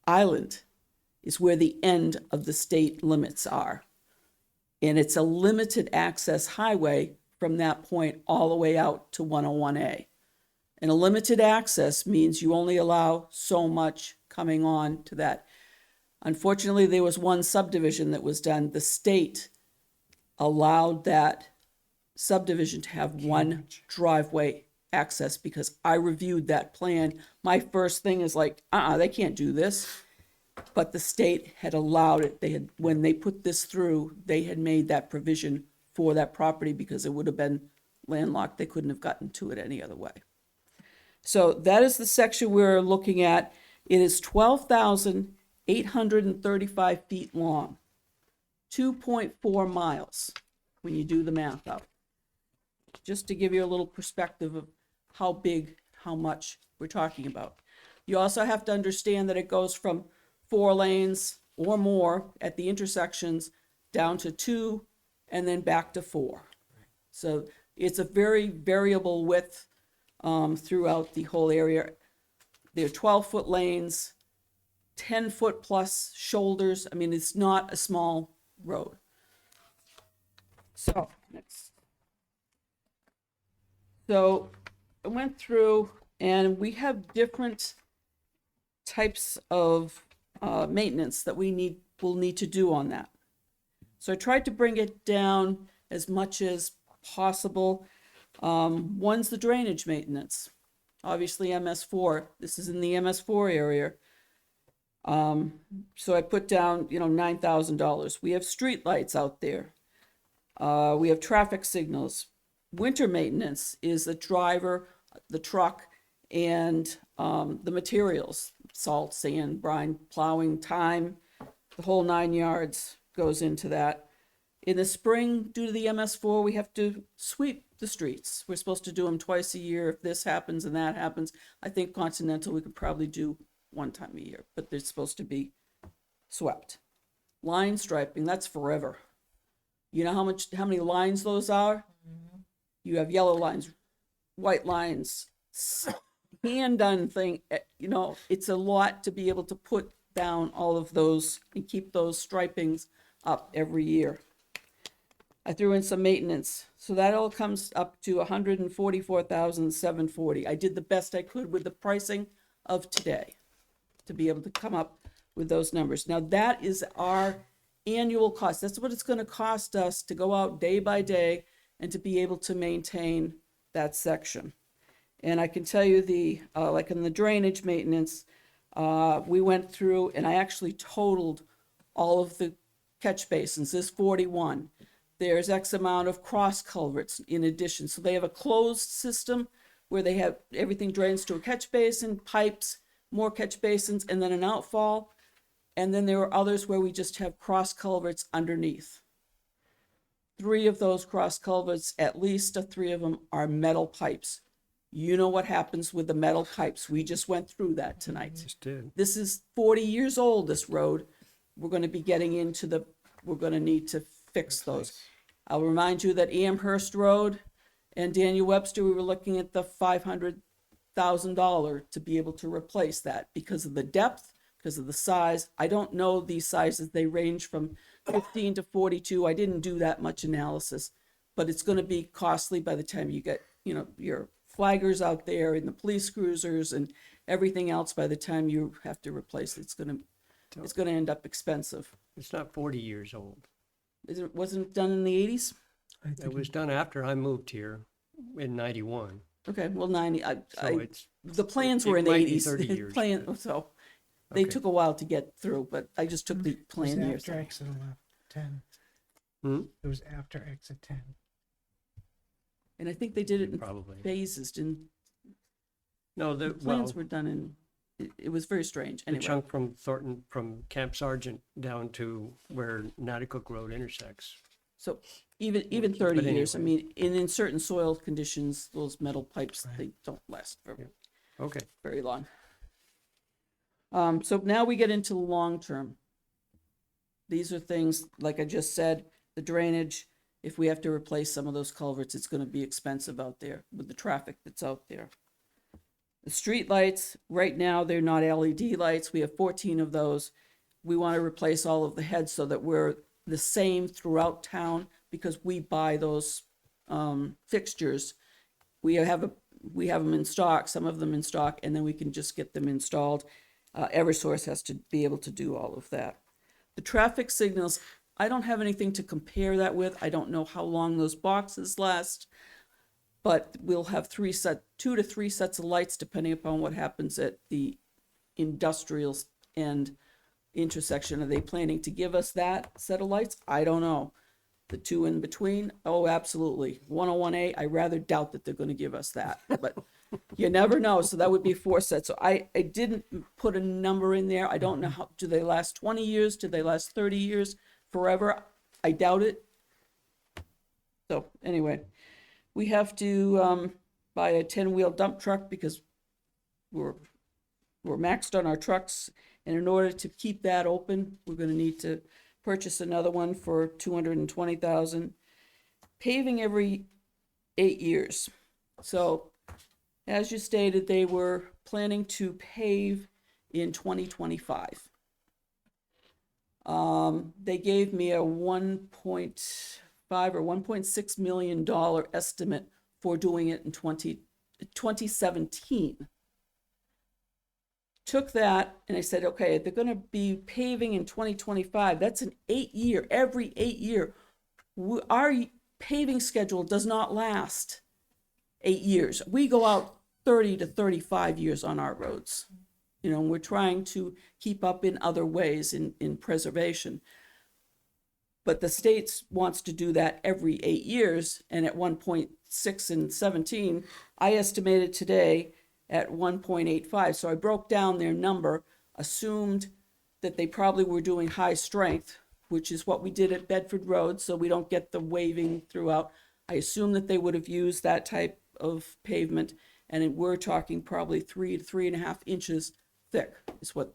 island is where the end of the state limits are. And it's a limited access highway from that point all the way out to 101A. And a limited access means you only allow so much coming on to that. Unfortunately, there was one subdivision that was done. The state allowed that subdivision to have one driveway access because I reviewed that plan. My first thing is like, they can't do this. But the state had allowed it. They had, when they put this through, they had made that provision for that property because it would have been landlocked. They couldn't have gotten to it any other way. So that is the section we're looking at. It is 12,835 feet long, 2.4 miles when you do the math out. Just to give you a little perspective of how big, how much we're talking about. You also have to understand that it goes from 4 lanes or more at the intersections down to 2 and then back to 4. So it's a very variable width throughout the whole area. They're 12-foot lanes, 10-foot plus shoulders. I mean, it's not a small road. So, next. So I went through and we have different types of maintenance that will need to do on that. So I tried to bring it down as much as possible. One's the drainage maintenance. Obviously MS4, this is in the MS4 area. So I put down, $9,000. We have street lights out there. We have traffic signals. Winter maintenance is the driver, the truck, and the materials, salt, sand, brine, plowing, time, the whole 9 yards goes into that. In the spring, due to the MS4, we have to sweep the streets. We're supposed to do them twice a year. If this happens and that happens, I think Continental we could probably do 1 time a year, but they're supposed to be swept. Line striping, that's forever. You know how many lines those are? You have yellow lines, white lines, hand done thing. It's a lot to be able to put down all of those and keep those stripings up every year. I threw in some maintenance. So that all comes up to $144,740. I did the best I could with the pricing of today to be able to come up with those numbers. Now that is our annual cost. That's what it's going to cost us to go out day by day and to be able to maintain that section. And I can tell you like in the drainage maintenance, we went through and I actually totaled all of the catch basins. There's 41. There's X amount of cross culverts in addition. So they have a closed system where they have everything drains to a catch basin, pipes, more catch basins, and then an outfall. And then there are others where we just have cross culverts underneath. 3 of those cross culverts, at least 3 of them are metal pipes. You know what happens with the metal pipes. We just went through that tonight. just did. This is 40 years old, this road. We're going to be getting into we're going to need to fix those. I'll remind you that Amherst Road and Daniel Webster, we were looking at the $500,000 to be able to replace that because of the depth, because of the size. I don't know these sizes. They range from 15 to 42. I didn't do that much analysis, but it's going to be costly by the time you get, your flaggers out there and the police cruisers and everything else. By the time you have to replace it, it's gonna end up expensive. It's not 40 years old. Wasn't it done in the 80s? It was done after I moved here in 91. Okay, well, 90, So it's, the plans it were in the might be 80s. 30 years. So they Okay. took a while to get through, but I just took the It was plan years. after exit 10. Hmm? It was after exit 10. And I think they did it in probably. phases, didn't, No, the the, plans well, were done in, it was very strange. the Anyway, chunk from Thornton, from Camp Sargent down to where Natticook Road intersects. so even But 30 years, I anyway. mean, in certain soil conditions, those metal pipes, they don't last very, Okay. very long. So now we get into long term. These are things, like I just said, the drainage. If we have to replace some of those culverts, it's gonna be expensive out there with the traffic that's out there. The street lights, right now, they're not LED lights. We have 14 of those. We want to replace all of the heads so that we're the same throughout town because we buy those fixtures. We have them in stock, some of them in stock, and then we can just get them installed. Eversource has to be able to do all of that. The traffic signals, I don't have anything to compare that with. I don't know how long those boxes last, but we'll have 2 to 3 sets of lights depending upon what happens at the industrial end intersection. Are they planning to give us that set of lights? I don't know. The 2 in between, oh, absolutely. 101A, I rather doubt that they're going to give us that, but you never know. So that would be 4 sets. So I didn't put a number in there. I don't know how, do they last 20 years? Do they last 30 years? Forever? I doubt it. So anyway, we have to buy a 10-wheel dump truck because we're maxed on our trucks. And in order to keep that open, we're going to need to purchase another one for $220,000. Paving every 8 years. So as you stated, they were planning to pave in 2025. They gave me a $1.5 or $1.6 million estimate for doing it in 2017. Took that and I said, okay, they're going to be paving in 2025. That's an 8-year, every 8 year. Our paving schedule does not last 8 years. We go out 30 to 35 years on our roads. You know, we're trying to keep up in other ways in preservation. But the state wants to do that every 8 years. And at 1.6 and 17, I estimated today at 1.85. So I broke down their number, assumed that they probably were doing high strength, which is what we did at Bedford Road, so we don't get the waving throughout. I assumed that they would have used that type of pavement, and we're talking probably 3 to 3.5 inches thick is what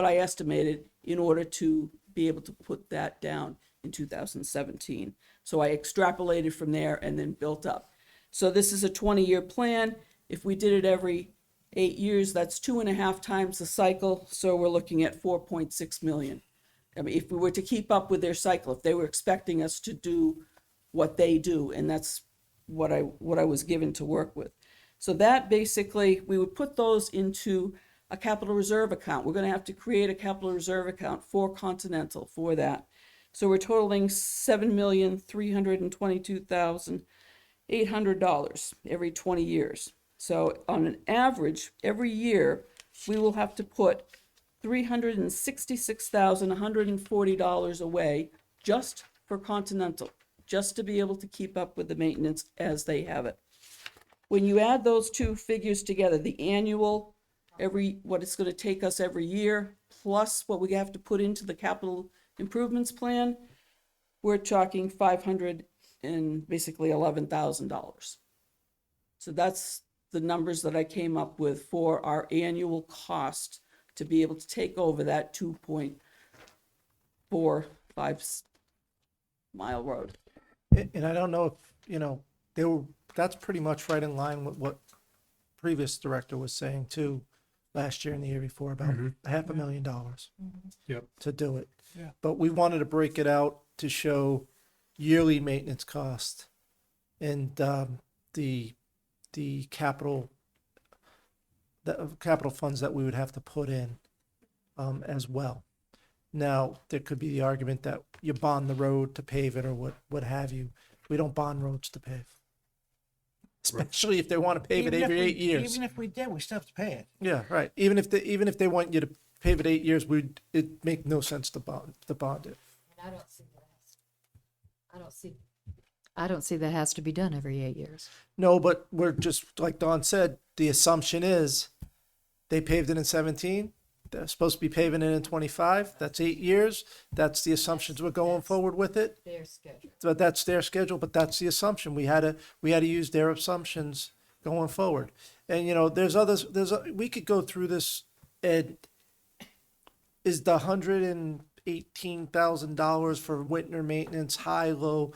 I estimated in order to be able to put that down in 2017. So I extrapolated from there and then built up. So this is a 20-year plan. If we did it every 8 years, that's 2.5 times the cycle. So we're looking at 4.6 million. I mean, if we were to keep up with their cycle, if they were expecting us to do what they do, and that's what I was given to work with. So that basically, we would put those into a capital reserve account. We're going to have to create a capital reserve account for Continental for that. So we're totaling $7,322,800 every 20 years. So on an average, every year, we will have to put $366,140 away just for Continental, just to be able to keep up with the maintenance as they have it. When you add those two figures together, the annual, what it's going to take us every year, plus what we have to put into the capital improvements plan, we're talking $500 and basically $11,000. So that's the numbers that I came up with for our annual cost to be able to take over that 2.45 mile road. And I don't know if, that's pretty much right in line with what previous director was saying too, last year and the year before, about $500,000 Yep. to do it. Yeah. But we wanted to break it out to show yearly maintenance cost. And the the capital funds that we would have to put in as well. Now, there could be the argument that you bond the road to pave it or what have you. We don't bond roads to pave. Especially if they want to pave it every 8 years. Even if we did, we still have to pay it. Yeah, right. Even if they want you to pave it 8 years, it'd make no sense to bond it. I don't see that. I don't see that has to be done every 8 years. No, but we're just, like Don said, the assumption is they paved it in 17. They're supposed to be paving it in 25. That's 8 years. That's the assumptions we're going forward with it. Their schedule. But that's their schedule, but that's the assumption. We had to use their assumptions going forward. And, you know, we could go through this, and is the $118,000 for winter maintenance high, low?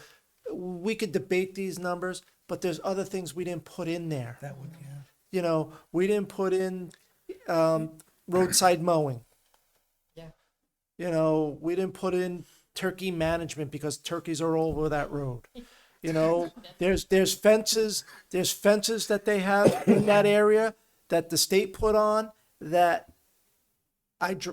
We could debate these numbers, but there's other things we didn't put in there. That would, yeah. You know, we didn't put in roadside mowing. Yeah. You know, we didn't put in turkey management because turkeys are all over that road. You know, there's fences that they have in that area that the state put on that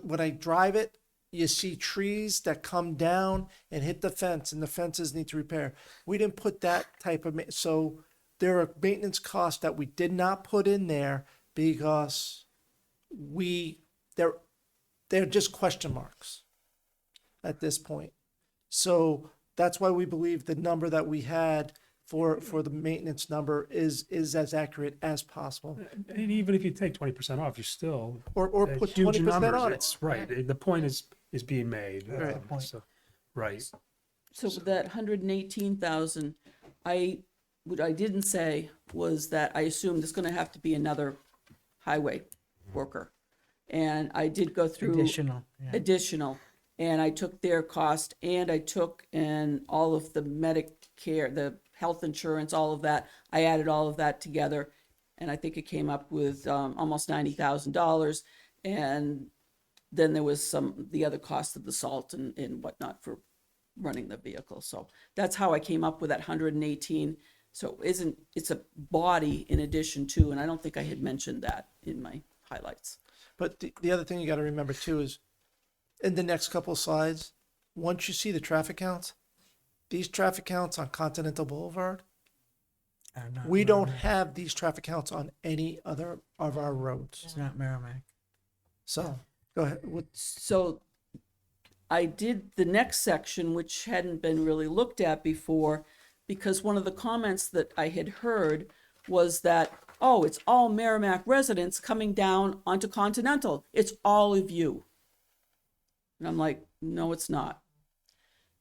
when I drive it, you see trees that come down and hit the fence, and the fences need to repair. We didn't put that type of, so there are maintenance costs that we did not put in there because they're just question marks at this point. So that's why we believe the number that we had for the maintenance number is as accurate as possible. And even if you take 20% off, you're still Or at put huge 20% numbers. on it. It's right. The point is being made. That's the point. So, right. So with that 118,000, what I didn't say was that I assumed there's gonna have to be another highway worker. And I did go through Additional, yeah. additional, and I took their cost, and I took in all of the Medicare, the health insurance, all of that. I added all of that together, and I think it came up with almost $90,000. And then there was the other cost of the salt and whatnot for running the vehicle. So that's how I came up with that 118. So it's a body in addition to, and I don't think I had mentioned that in my highlights. But the other thing you got to remember too is in the next couple of slides, once you see the traffic counts, these traffic counts on Continental Boulevard, we don't have these traffic counts on any other of our roads. It's not Merrimack. So go ahead. So I did the next section, which hadn't been really looked at before, because one of the comments that I had heard was that, oh, it's all Merrimack residents coming down onto Continental. It's all of you. And I'm like, no, it's not.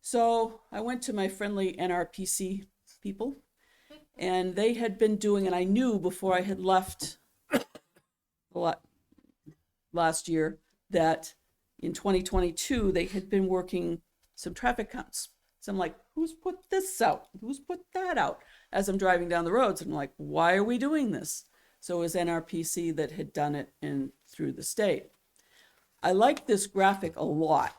So I went to my friendly NRPC people, and they had been doing, and I knew before I had left last year that in 2022 they had been working some traffic counts. So I'm like, who's put this out? Who's put that out? As I'm driving down the roads, I'm like, why are we doing this? So it was NRPC that had done it through the state. I like this graphic a lot.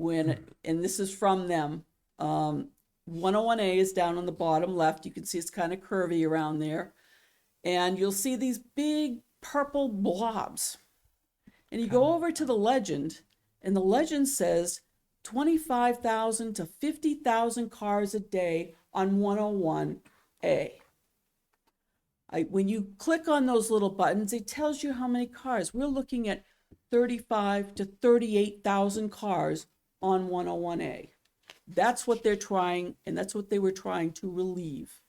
And this is from them. 101A is down on the bottom left. You can see it's kind of curvy around there. And you'll see these big purple blobs. And you go over to the legend, and the legend says 25,000 to 50,000 cars a day on 101A. When you click on those little buttons, it tells you how many cars. We're looking at 35 to 38,000 cars on 101A. That's what they're trying, and that's what they were trying to relieve.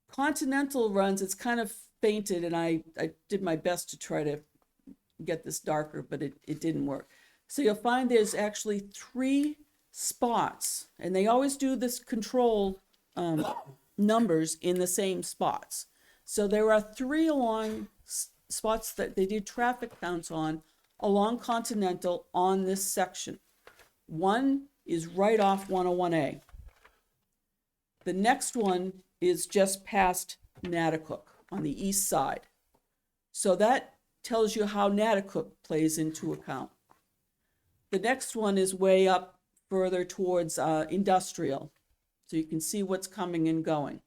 Continental runs, it's kind of fainted, and I did my best to try to get this darker, but it didn't work. So you'll find there's actually 3 spots, and they always do this control numbers in the same spots. So there are 3 along spots that they did traffic counts on along Continental on this section. One is right off 101A. The next one is just past Natticook on the east side. So that tells you how Natticook plays into account. The next one is way up further towards industrial. So you can see what's coming and going.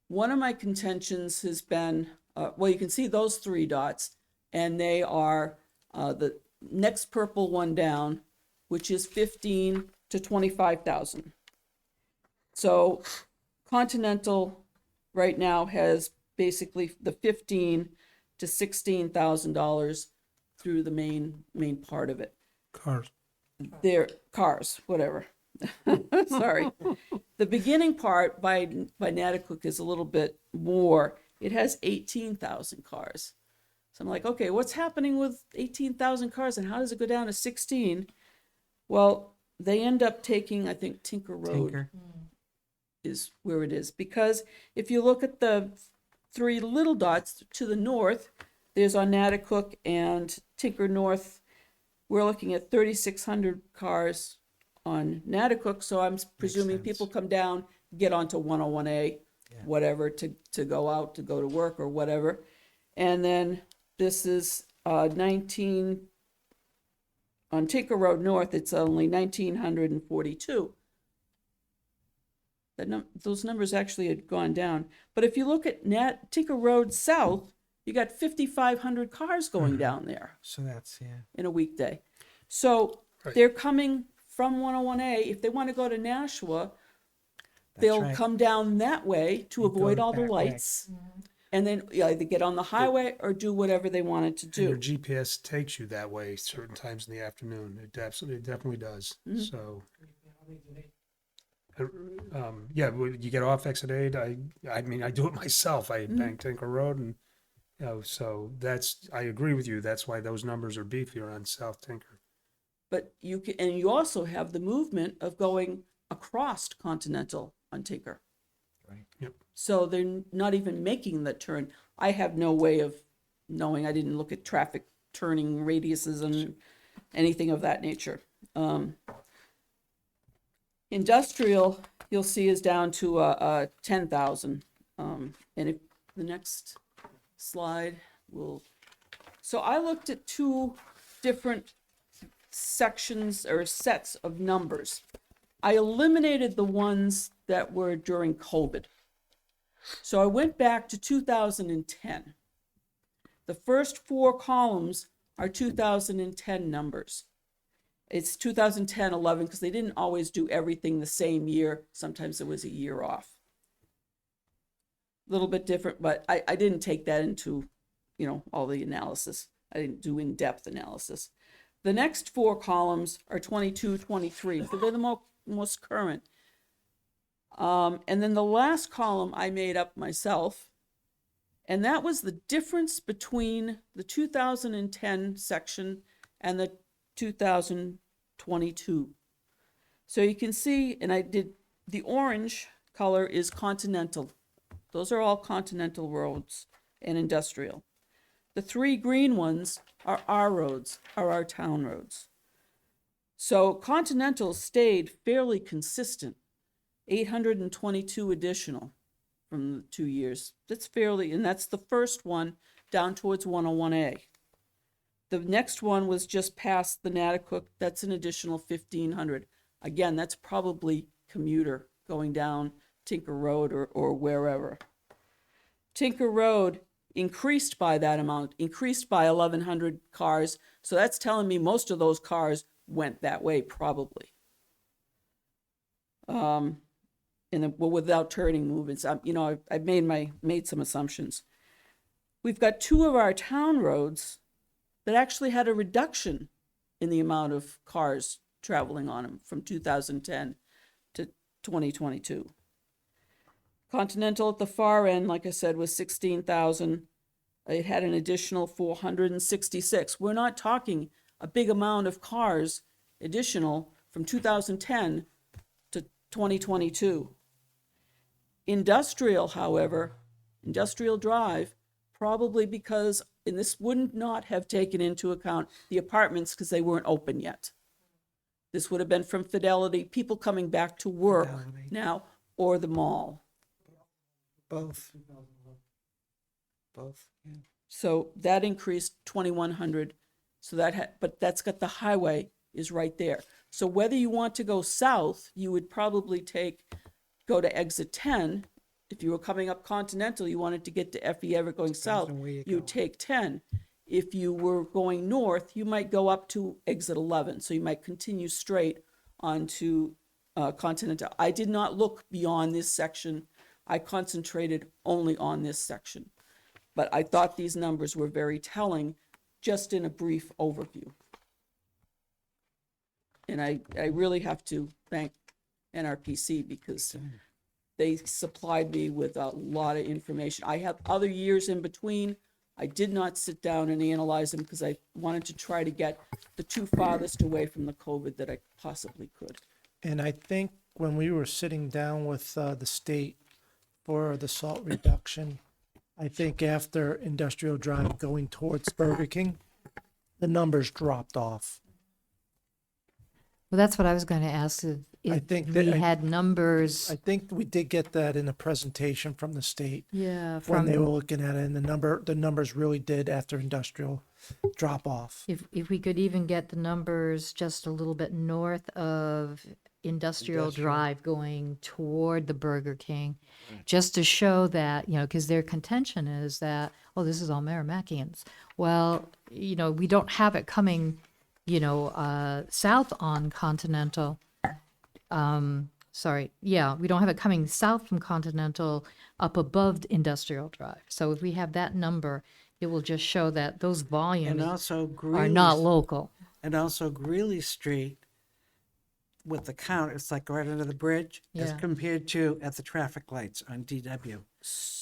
One of my contentions has been, well, you can see those 3 dots, and they are the next purple one down, which is 15 to 25,000. So Continental right now has basically the 15 to $16,000 through the main part of it. Cars. Their cars, whatever. Sorry. The beginning part by Natticook is a little bit more. It has 18,000 cars. So I'm like, okay, what's happening with 18,000 cars and how does it go down to 16? Well, they end up taking, I think, Tinker Road Tinker. is where it is. Because if you look at the 3 little dots to the north, there's on Natticook and Tinker North. We're looking at 3,600 cars on Natticook, so I'm presuming sense. people come down, get onto 101A, whatever, to go out, to go to work or whatever. And then this is 19, on Tinker Road North, it's only 1,942. Those numbers actually had gone down. But if you look at Tinker Road South, you got 5,500 cars going down there So that's, yeah. in a weekday. So Right. they're coming from 101A. If they want to go to Nashua, That's they'll right. come down that way to You avoid go all the that way. lights. And then either get on the highway or do whatever they wanted to And your do. GPS takes you that way certain times in the afternoon. It definitely does. Mhm. So, yeah, when you get off exit 8, I mean, I do it myself. I bank Tinker Road, and so I agree with you. That's why those numbers are beefier on South Tinker. But you can, and you also have the movement of going across Continental on Tinker. Right. Yep. So they're not even making the turn. I have no way of knowing. I didn't look at traffic turning radiuses and anything of that nature. Industrial, you'll see, is down to 10,000. And if the next slide will, so I looked at 2 different sections or sets of numbers. I eliminated the ones that were during COVID. So I went back to 2010. The first 4 columns are 2010 numbers. It's 2010, 11, because they didn't always do everything the same year. Sometimes it was a year off. A little bit different, but I didn't take that into, all the analysis. I didn't do in-depth analysis. The next 4 columns are 22, 23, so they're the most current. And then the last column I made up myself, and that was the difference between the 2010 section and the 2022. So you can see, and I did, the orange color is Continental. Those are all Continental roads and industrial. The 3 green ones are our roads, are our town roads. So Continental stayed fairly consistent, 822 additional from the 2 years. That's fairly, and that's the first one down towards 101A. The next one was just past the Natticook. That's an additional 1,500. Again, that's probably commuter going down Tinker Road or wherever. Tinker Road increased by that amount, increased by 1,100 cars. So that's telling me most of those cars went that way probably. Without turning movements, I've made some assumptions. We've got 2 of our town roads that actually had a reduction in the amount of cars traveling on them from 2010 to 2022. Continental at the far end, like I said, was 16,000. It had an additional 466. We're not talking a big amount of cars additional from 2010 to 2022. Industrial, however, Industrial Drive, probably because, and this wouldn't not have taken into account the apartments because they weren't open yet. This would have been from Fidelity, people coming back to work Fidelity. now, or the mall. Both. Yeah. So that increased 2,100. So but that's got the highway is right there. So whether you want to go south, you would probably go to exit 10 If you were coming up Continental, you wanted to get to FE Everett going south, on where you're you going. take 10. If you were going north, you might go up to exit 11. So you might continue straight onto Continental. I did not look beyond this section. I concentrated only on this section. But I thought these numbers were very telling just in a brief overview. And I really have to thank NRPC because they supplied me with a lot of information. I have other years in between. I did not sit down and analyze them because I wanted to try to get the two farthest away from the COVID that I possibly could. And I think when we were sitting down with the state for the salt reduction, I think after Industrial Drive going towards Burger King, the numbers dropped off. Well, that's what I was going to ask. If think we that had numbers. I think we did get that in a presentation from the state Yeah, when from they were looking at it, and the numbers really did after industrial drop off. if we could even get the numbers just a little bit north of Industrial Drive going toward the Burger King, just to show that, because their contention is that, oh, this is all Merrimacians. Well, we don't have it coming, south on Continental. Sorry, yeah, we don't have it coming south from Continental up above Industrial Drive. So if we have that number, it will just show that those And volumes also are Greeley, not local. and also Greeley Street with the count, it's like right under the bridge as Yeah. compared to at the traffic lights on DW.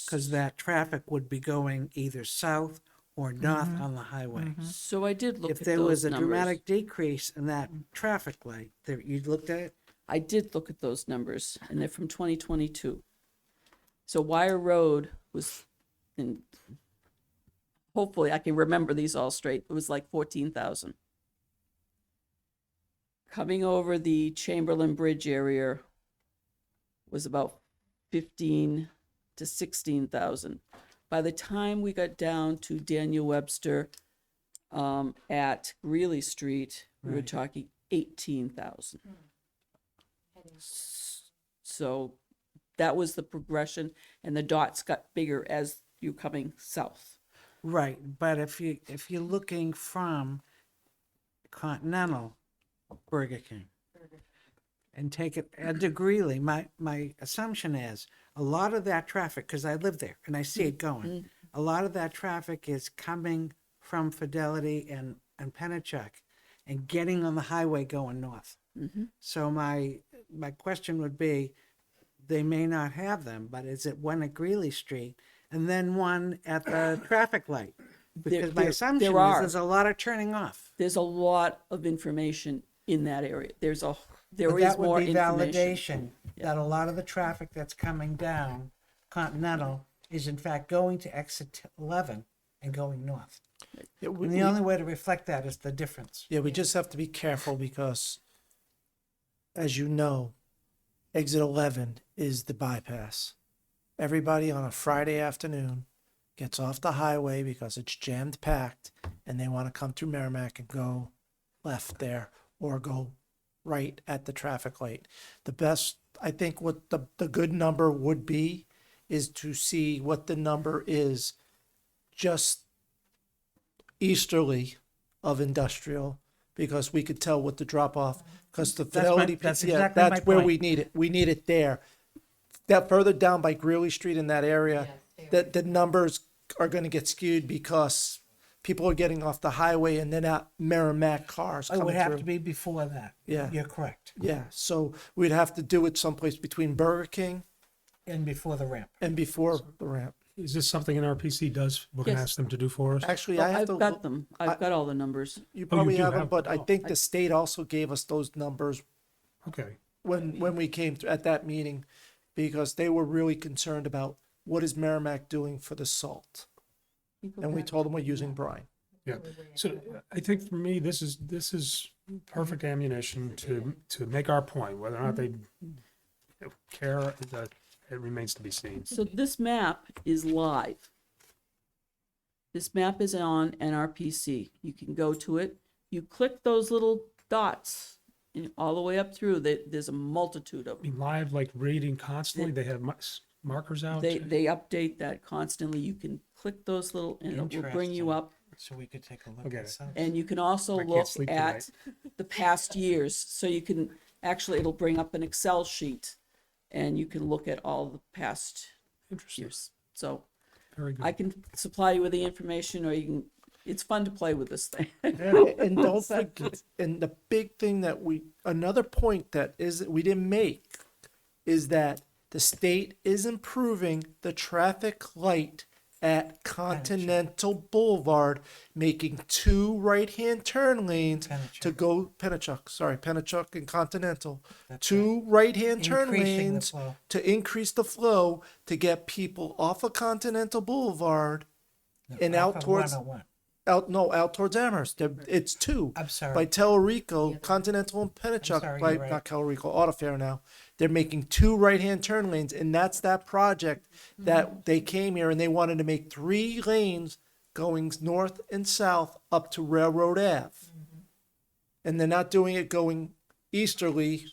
Because that traffic would be going either south or north on the highway. So I did look If at there those was a numbers. dramatic decrease in that traffic light, there, you looked at it? I did look at those numbers, and they're from 2022. So Wire Road was, in, hopefully I can remember these all straight, it was like 14,000. Coming over the Chamberlain Bridge area was about 15 to 16,000. By the time we got down to Daniel Webster at Greeley Street, we were talking 18,000. So that was the progression, and the dots got bigger as you're coming south. Right, but if you're looking from Continental Burger King and take it into Greeley, my assumption is a lot of that traffic, because I live there and I see it going, a lot of that traffic is coming from Fidelity and Pennachuck and getting on the highway going north. So my question would be, they may not have them, but is it one at Greeley Street and then one at the traffic light? Because my assumption is there's a lot of turning off. There's a lot of information in that area. There is That more would be information. validation that a lot of the traffic that's coming down Continental is in fact going to exit 11 and going north. Yeah, And the only way to reflect that is the difference. we just have to be careful because, as you know, exit 11 is the bypass. Everybody on a Friday afternoon gets off the highway because it's jammed packed and they want to come through Merrimack and go left there or go right at the traffic light. The best, I think what the good number would be is to see what the number is just easterly of industrial, because we could tell what the drop off, because the Fidelity, that's yeah, exactly my that's where we point. need it. We need it there. That further down by Greeley Street in that area, that the numbers are going to get skewed because people are getting off the highway and they're not Merrimack cars It coming would have through. to be before that. Yeah. You're correct. Yeah, so we'd have to do it someplace between Burger King And before the ramp. and before the ramp. Is this something NRPC does? We're gonna Yes. ask them to do for us? Actually, Well, I have I've to. got them. I've got all the numbers. You you probably do have them, have- but I oh, think the state also gave us those numbers Okay. when we came to, at that meeting, because they were really concerned about what is Merrimack doing for the salt, and we told them we're using brine. Yeah, so I think for me, this is perfect ammunition to make our point, whether or not they care, it remains to be seen. So this map is live. This map is on NRPC. You can go to it. You click those little dots and all the way up through. There's a multitude of I them. mean, live, like reading constantly, they have markers out? They update that constantly. You can click those little, and it will bring you Interesting. up. So we could take a look Okay. at some. And you can also I can't look sleep at the past years. So you can, actually, it'll bring up an Excel sheet and you can look at all the past Interesting. years. So Very I good. can supply you with the information, or you can, it's fun to play with this thing. And don't forget, and the big thing that another point that we didn't make is that the state is improving the traffic light at Continental Boulevard, making 2 right-hand turn lanes to go Pennachuck and Continental, That's 2 right-hand turn Increasing the lanes flow. to increase the flow to get people off of Continental Boulevard and Off out of towards 101. out towards Amherst. It's 2 I'm sorry. by Tellurico, Continental and Pennachuck, sorry, by you're right. not Tellurico, Auto Fair now. They're making 2 right-hand turn lanes, and that's that project that they came here and they wanted to make 3 lanes going north and south up to Railroad Ave. And they're not doing it going easterly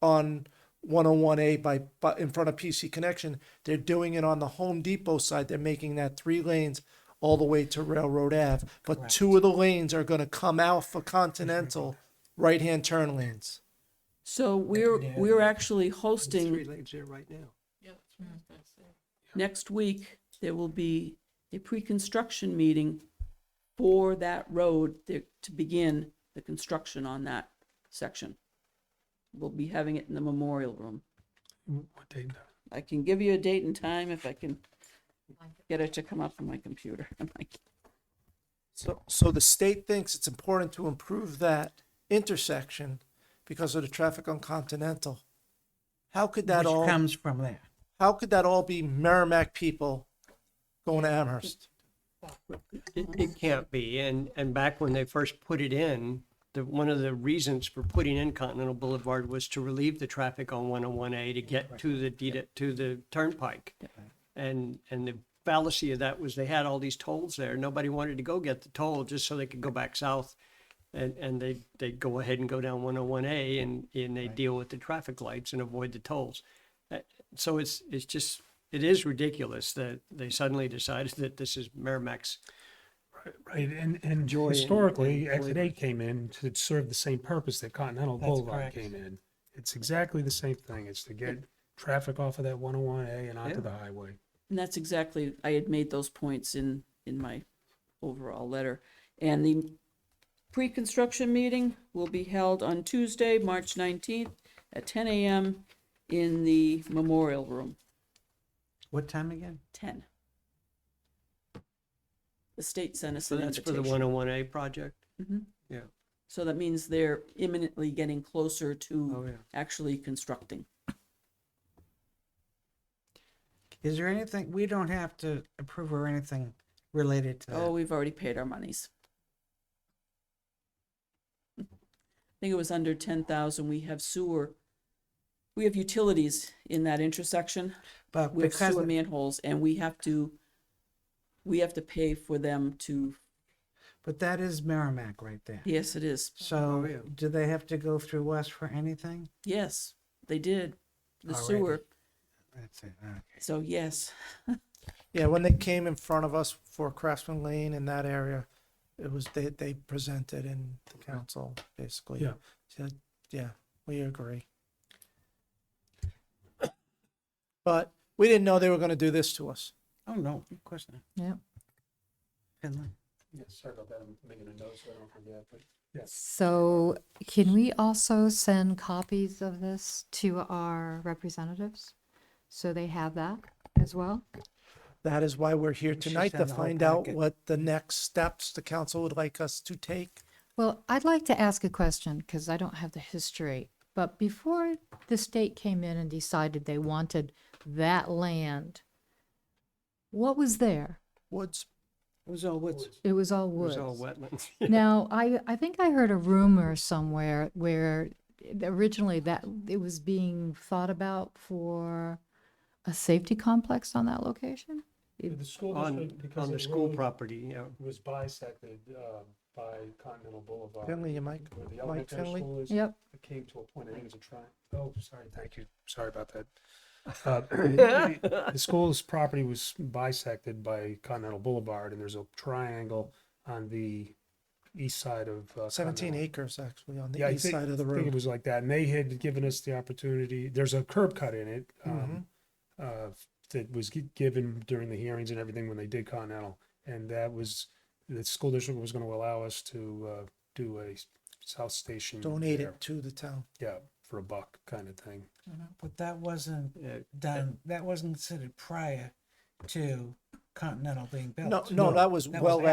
on 101A by in front of PC Connection. They're doing it on the Home Depot side. They're making that 3 lanes all the way to Railroad Ave. But Correct. 2 of the lanes are going to come out for Continental right-hand turn lanes. So we're actually hosting 3 lanes there right now. next week. There will be a pre-construction meeting for that road there to begin the construction on that section. We'll be having it in the memorial room. What date? I can give you a date and time if I can get it to come up on my computer. So the state thinks it's important to improve that intersection because of the traffic on Continental. How could that Which all comes from there. How could that all be Merrimack people going to Amherst? It can't be. And back when they first put it in, one of the reasons for putting in Continental Boulevard was to relieve the traffic on 101A to get to the turnpike. And the fallacy of that was they had all these tolls there. Nobody wanted to go get the toll just so they could go back south. And they go ahead and go down 101A and they deal with the traffic lights and avoid the tolls. So it is ridiculous that they suddenly decided that this is Merrimack's. Right, and Joy and- historically, and Exit 8 came in to serve the same purpose that Continental That's Boulevard correct. came in. It's exactly the same thing. It's to get traffic off of that 101A and onto Yeah. the highway. And that's exactly, I had made those points in my overall letter. And the pre-construction meeting will be held on Tuesday, March 19th at 10 a.m. in the memorial room, What time again? 10. The state sent us So an that's for the invitation. 101A project? Mhm. Yeah. So that means they're imminently getting closer Oh, to yeah. actually constructing. Is there anything, we don't have to approve or anything related to Oh, that? we've already paid our monies. I think it was under 10,000. We have sewer. We have utilities in that intersection. But We have because, sewer manholes, and we have to pay for them to, but that is Merrimack right there. yes, it is. So Oh, yeah. do they have to go through us for anything? Yes, they did. The Already. sewer. That's it, okay. So yes, Yeah, when they came in front of us for Craftsman Lane in that area, it was they presented in the council basically. Yeah. Said, yeah, we agree. But we didn't know they were going to do this to us. Oh, no, of course not. Yep. Finley. Yeah, sorry about that. I'm making a note so I don't forget, but yes. So can we also send copies of this to our representatives? So they have that as well? That is why we're here We should tonight to send the whole find out packet. what the next steps the council would like us to take. Well, I'd like to ask a question because I don't have the history. But before the state came in and decided they wanted that land, what was there? Woods. It was all woods. It was all It woods. was all wetlands. Now, I think I heard a rumor somewhere where originally that it was being thought about for a safety complex on that location? The school On district, because the the school road property, yeah. was bisected by Continental Boulevard. Finley, you Mike? Where the Mike elementary Finley? school is. Yep. It came to a point, I think it was a triangle. Oh, sorry, thank you. Sorry about that. The school's property was bisected by Continental Boulevard, and there's a triangle on the east side of 17 Continental. acres actually on the Yeah, east side of the I think it road. was like that, and they had given us the opportunity. There's a curb cut in it that was given during the hearings and everything when they did Continental, and that was the school district was going to allow us to do a South Station. Donate there. it to the town. Yeah, for a buck kind of thing. But that wasn't Yeah. done, that wasn't considered prior to Continental being built. No, that was That was well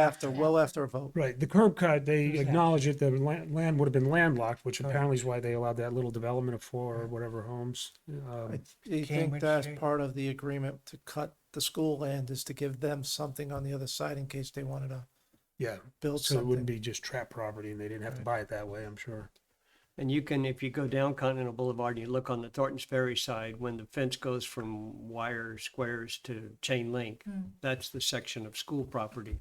after a vote. Right, the curb cut, they Exactly. acknowledged it, the land would have been landlocked, which apparently is why they allowed that little development of 4 or whatever homes. I think Cambridge that's Street. part of the agreement to cut the school land is to give them something on the other side in case they wanted to Yeah, build so it wouldn't something. be just trap property and they didn't have to buy it that way, I'm sure. And you can, if you go down Continental Boulevard and you look on the Thornton's Ferry side, when the fence goes from wire squares to chain link, that's the section of school property.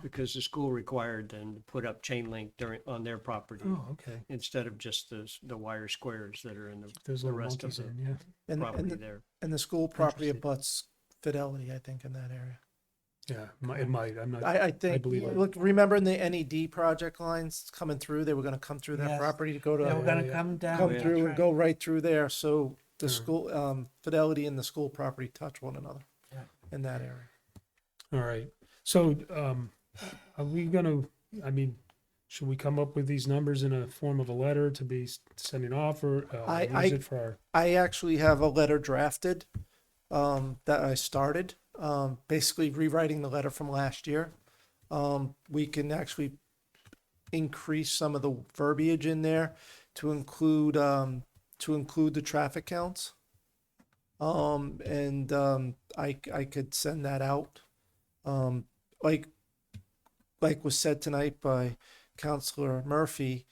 Because the school required them to put up chain link on their property Oh, okay. instead of just the wire squares that are in Those the little rest of monkeys the in, yeah. And, property and, there. and the school property Interesting. abuts Fidelity, I think, in that area. Yeah, it might, I'm not, I think, believe it. look, remember in the NED project lines coming through, they were gonna come through that Yes. property to go They were to, gonna yeah. come down. come yeah. through and That's go right through there, so the Yeah. school, Fidelity and the school property touch one another Yeah. in that area. All right, so, are we gonna, I mean, should we come up with these numbers in a form of a letter to be sending off, or use it for our? I actually have a letter drafted, that I started, basically rewriting the letter from last year. We can actually increase some of the verbiage in there to include the traffic counts. I could send that out. Like was said tonight by Counselor Murphy,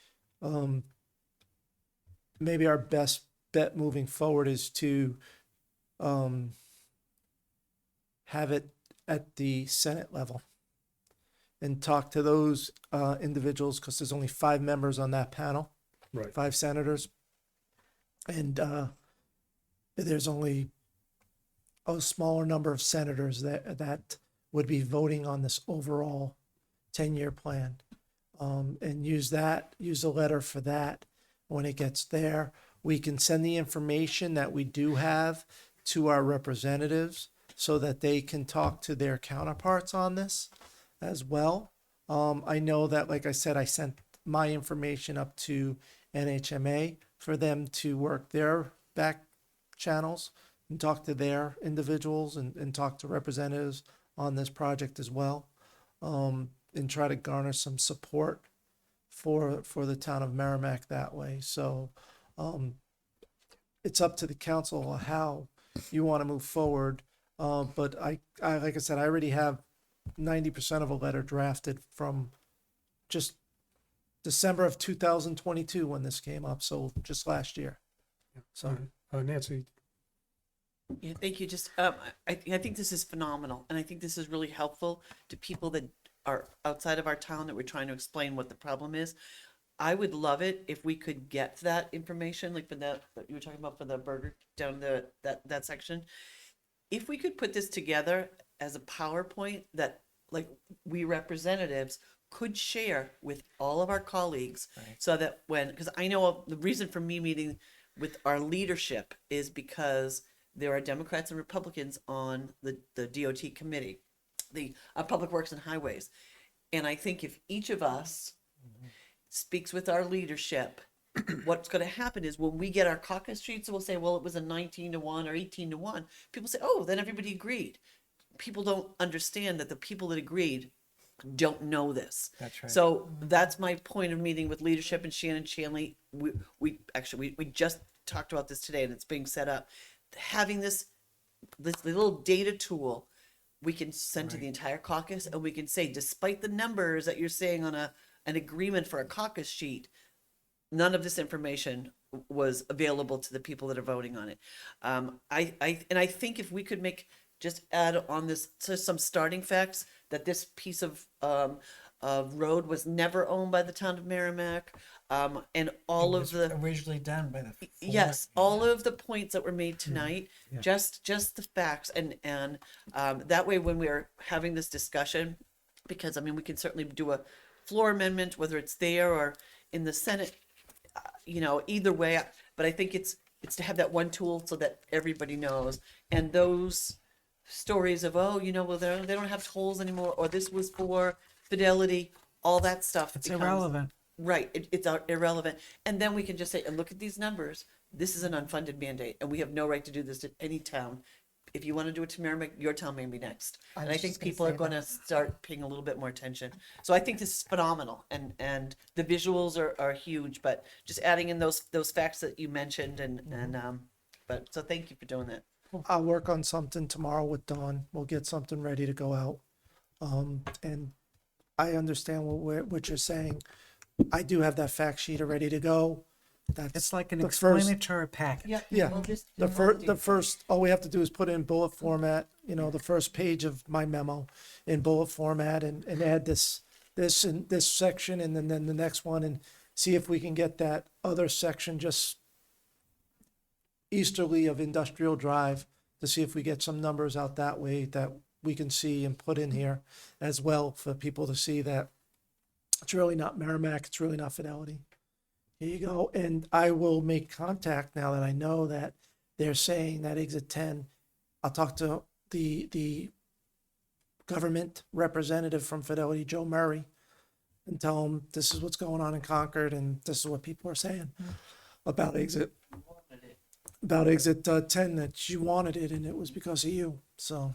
maybe our best bet moving forward is to have it at the Senate level and talk to those individuals because there's only 5 members on that panel, Right. 5 senators, and there's only a smaller number of senators that would be voting on this overall 10-year plan, and use a letter for that. When it gets there, we can send the information that we do have to our representatives so that they can talk to their counterparts on this as well. I know that, like I said, I sent my information up to NHMA for them to work their back channels and talk to their individuals and talk to representatives on this project as well, and try to garner some support for the town of Merrimack that way. So it's up to the council how you want to move forward. But I like I said, I already have 90% of a letter drafted from just December of 2022 when this came up. So just last year. So Nancy, Yeah, thank you. Just, I think this is phenomenal, and I think this is really helpful to people that are outside of our town that we're trying to explain what the problem is. I would love it if we could get that information, like for that you were talking about for the burger down that section. If we could put this together as a PowerPoint that, like, we representatives could share with all of our colleagues, so that because I know the reason for me meeting with our leadership is because there are Democrats and Republicans on the DOT committee, the Public Works and Highways. And I think if each of us speaks with our leadership, what's going to happen is when we get our caucus sheets, we'll say, well, it was a 19-1 or 18-1. People say, oh, then everybody agreed. People don't understand that the people that agreed don't know this. That's right. So that's my point of meeting with leadership and Shannon Shanley. We just talked about this today, and it's being set up. Having this little data tool we can send to the entire caucus, and we can say, despite the numbers that you're saying on an agreement for a caucus sheet, none of this information was available to the people that are voting on it. I think if we could just add on this to some starting facts, that this piece of road was never owned by the town of Merrimack. And all It of was the originally done by the. yes, all of the points that were made tonight, Yeah. just the facts, and that way when we're having this discussion, because I mean we can certainly do a floor amendment whether it's there or in the Senate, either way. But I think it's to have that one tool so that everybody knows, and those stories of well they don't have tolls anymore, or this was for Fidelity, all that stuff. It's becomes- irrelevant. Right, it's irrelevant. And then we can just say, and look at these numbers. This is an unfunded mandate, and we have no right to do this at any town. If you want to do it to Merrimack, your town may be next. And I was think just gonna people are say going to start paying a little bit more attention. So I think this is phenomenal, and the visuals are huge. But just adding in those facts that you mentioned, but so thank you for doing that. I'll work on something tomorrow with Dawn. We'll get something ready to go out. And I understand what you're saying. I do have that fact sheet ready to go. That's It's like an the first- explanatory package. Yeah, Well, just the first, all we have to do is put in bullet format, the first page of my memo in bullet format and add this and this section and then the next one and see if we can get that other section just easterly of Industrial Drive to see if we get some numbers out that way that we can see and put in here as well for people to see that it's really not Merrimack, it's really not Fidelity. Here you go. And I will make contact now that I know that they're saying that exit 10. I'll talk to the government representative from Fidelity, Joe Murray, and tell him this is what's going on in Concord and this is what people are saying about exit 10, that you wanted it and it was because of you. So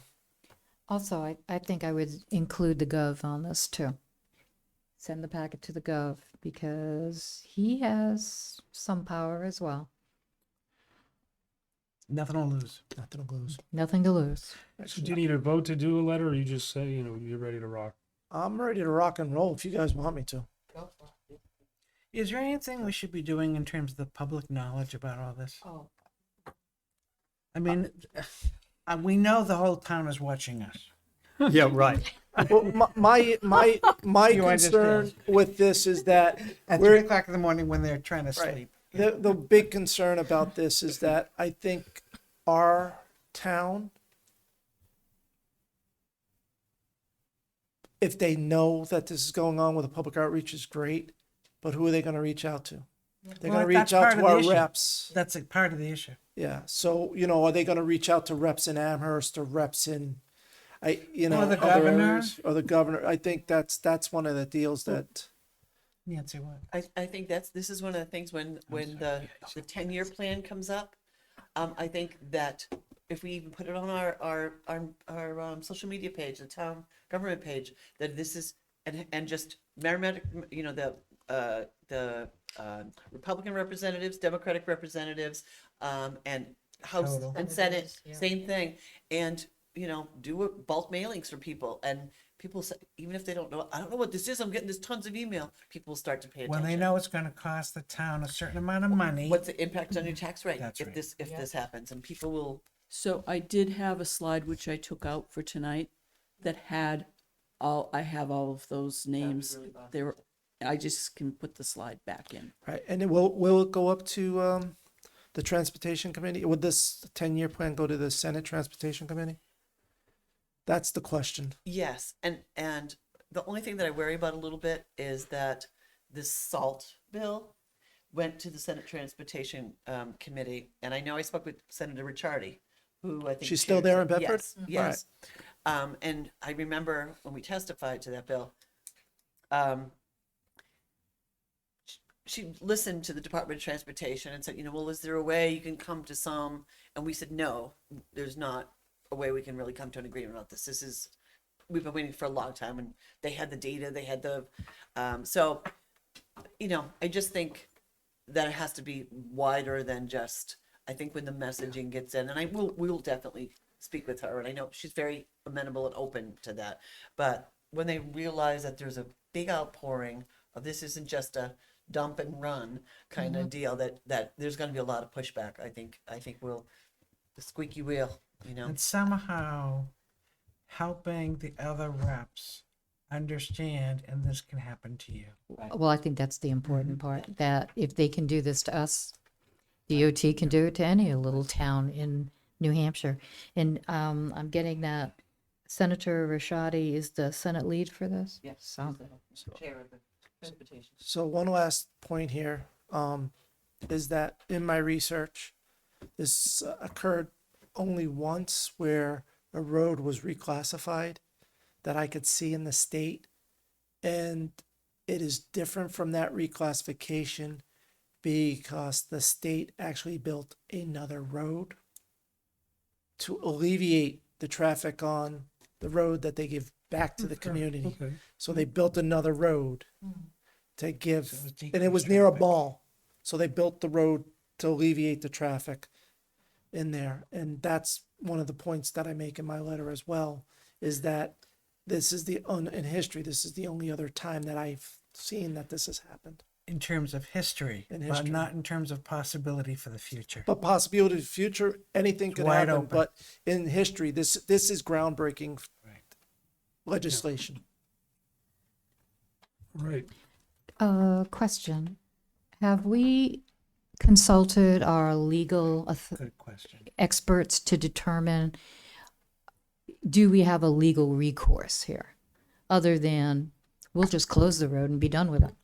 Also, I think I would include the Gov on this too. Send the packet to the Gov because he has some power as well. Nothing to lose. nothing to lose. Nothing to lose. So do you need a vote to do a letter, or you just say, you're ready to rock? I'm ready to rock and roll if you guys want me to. Is there anything we should be doing in terms of the public knowledge about all this? Oh. I mean, we know the whole town is watching us. Yeah, right. Well, my You concern understand. with this is that At we're 3:00 in the morning when they're trying to Right. sleep. the big concern about this is that I think our town, if they know that this is going on with the public outreach is great, but who are they going to reach out to? They're Well, going to that's reach out part to of the our issue. reps. That's a part of the issue. Yeah. So, are they going to reach out to reps in Amherst or reps in, Or the other governor. areas? Or the governor? I think that's one of the deals that, Nancy, what? I think this is one of the things when the 10-year plan comes up. I think that if we even put it on our social media page, the town government page, that this is and just Merrimack, the Republican representatives, Democratic representatives, and House Total. and Senate, same thing, and do bulk mailings for people and. People say, even if they don't know, I don't know what this is. I'm getting this tons of email. People will start to pay attention. When they know it's going to cost the town a certain amount of money. What's the impact on your tax rate That's if right. this happens, and people will. So I did have a slide which I took out for tonight that had I have all of those names. really awesome. They were, I just can put the slide back in. right. And will it go up to the Transportation Committee? Would this 10-year plan go to the Senate Transportation Committee? That's the question. Yes, and the only thing that I worry about a little bit is that this SALT bill went to the Senate Transportation Committee, and I know I spoke with Senator Ricciardi, who I think She's still there in chairs it. Bedford? Yes, yes. And I remember when we testified to that bill, she listened to the Department of Transportation and said, well, is there a way you can come to some? And we said, no, there's not a way we can really come to an agreement about this. We've been waiting for a long time, and they had the data, they had the, so, I just think that it has to be wider than just, I think when the messaging gets in, and we'll definitely speak with her, and I know she's very amenable and open to that, but when they realize that there's a big outpouring of this isn't just a dump and run kind of deal, that there's gonna be a lot of pushback, I think the squeaky wheel, And somehow helping the other reps understand, and this can happen to you. Well, I think that's the important part, that if they can do this to us, DOT can do it to any little town in New Hampshire. And I'm getting that Senator Rashadi is the Senate lead for this? Yes. So, Chair of the transportation. So one last point here, is that in my research, this occurred only once where a road was reclassified that I could see in the state. And it is different from that reclassification because the state actually built another road to alleviate the traffic on the road that they give back to the community. Okay. So they built another road to give, So it was and it was near a decreased traffic. mall. So they built the road to alleviate the traffic in there. And that's one of the points that I make in my letter as well, is that this is in history, this is the only other time that I've seen that this has happened. In terms of history, In but history. not in terms of possibility for the future. But possibility of the future, anything could wide happen, open. but in history, this is groundbreaking Right. legislation. Right. question. Have we consulted our legal Good question. experts to determine, do we have a legal recourse here? Other than, we'll just close the road and be done with it.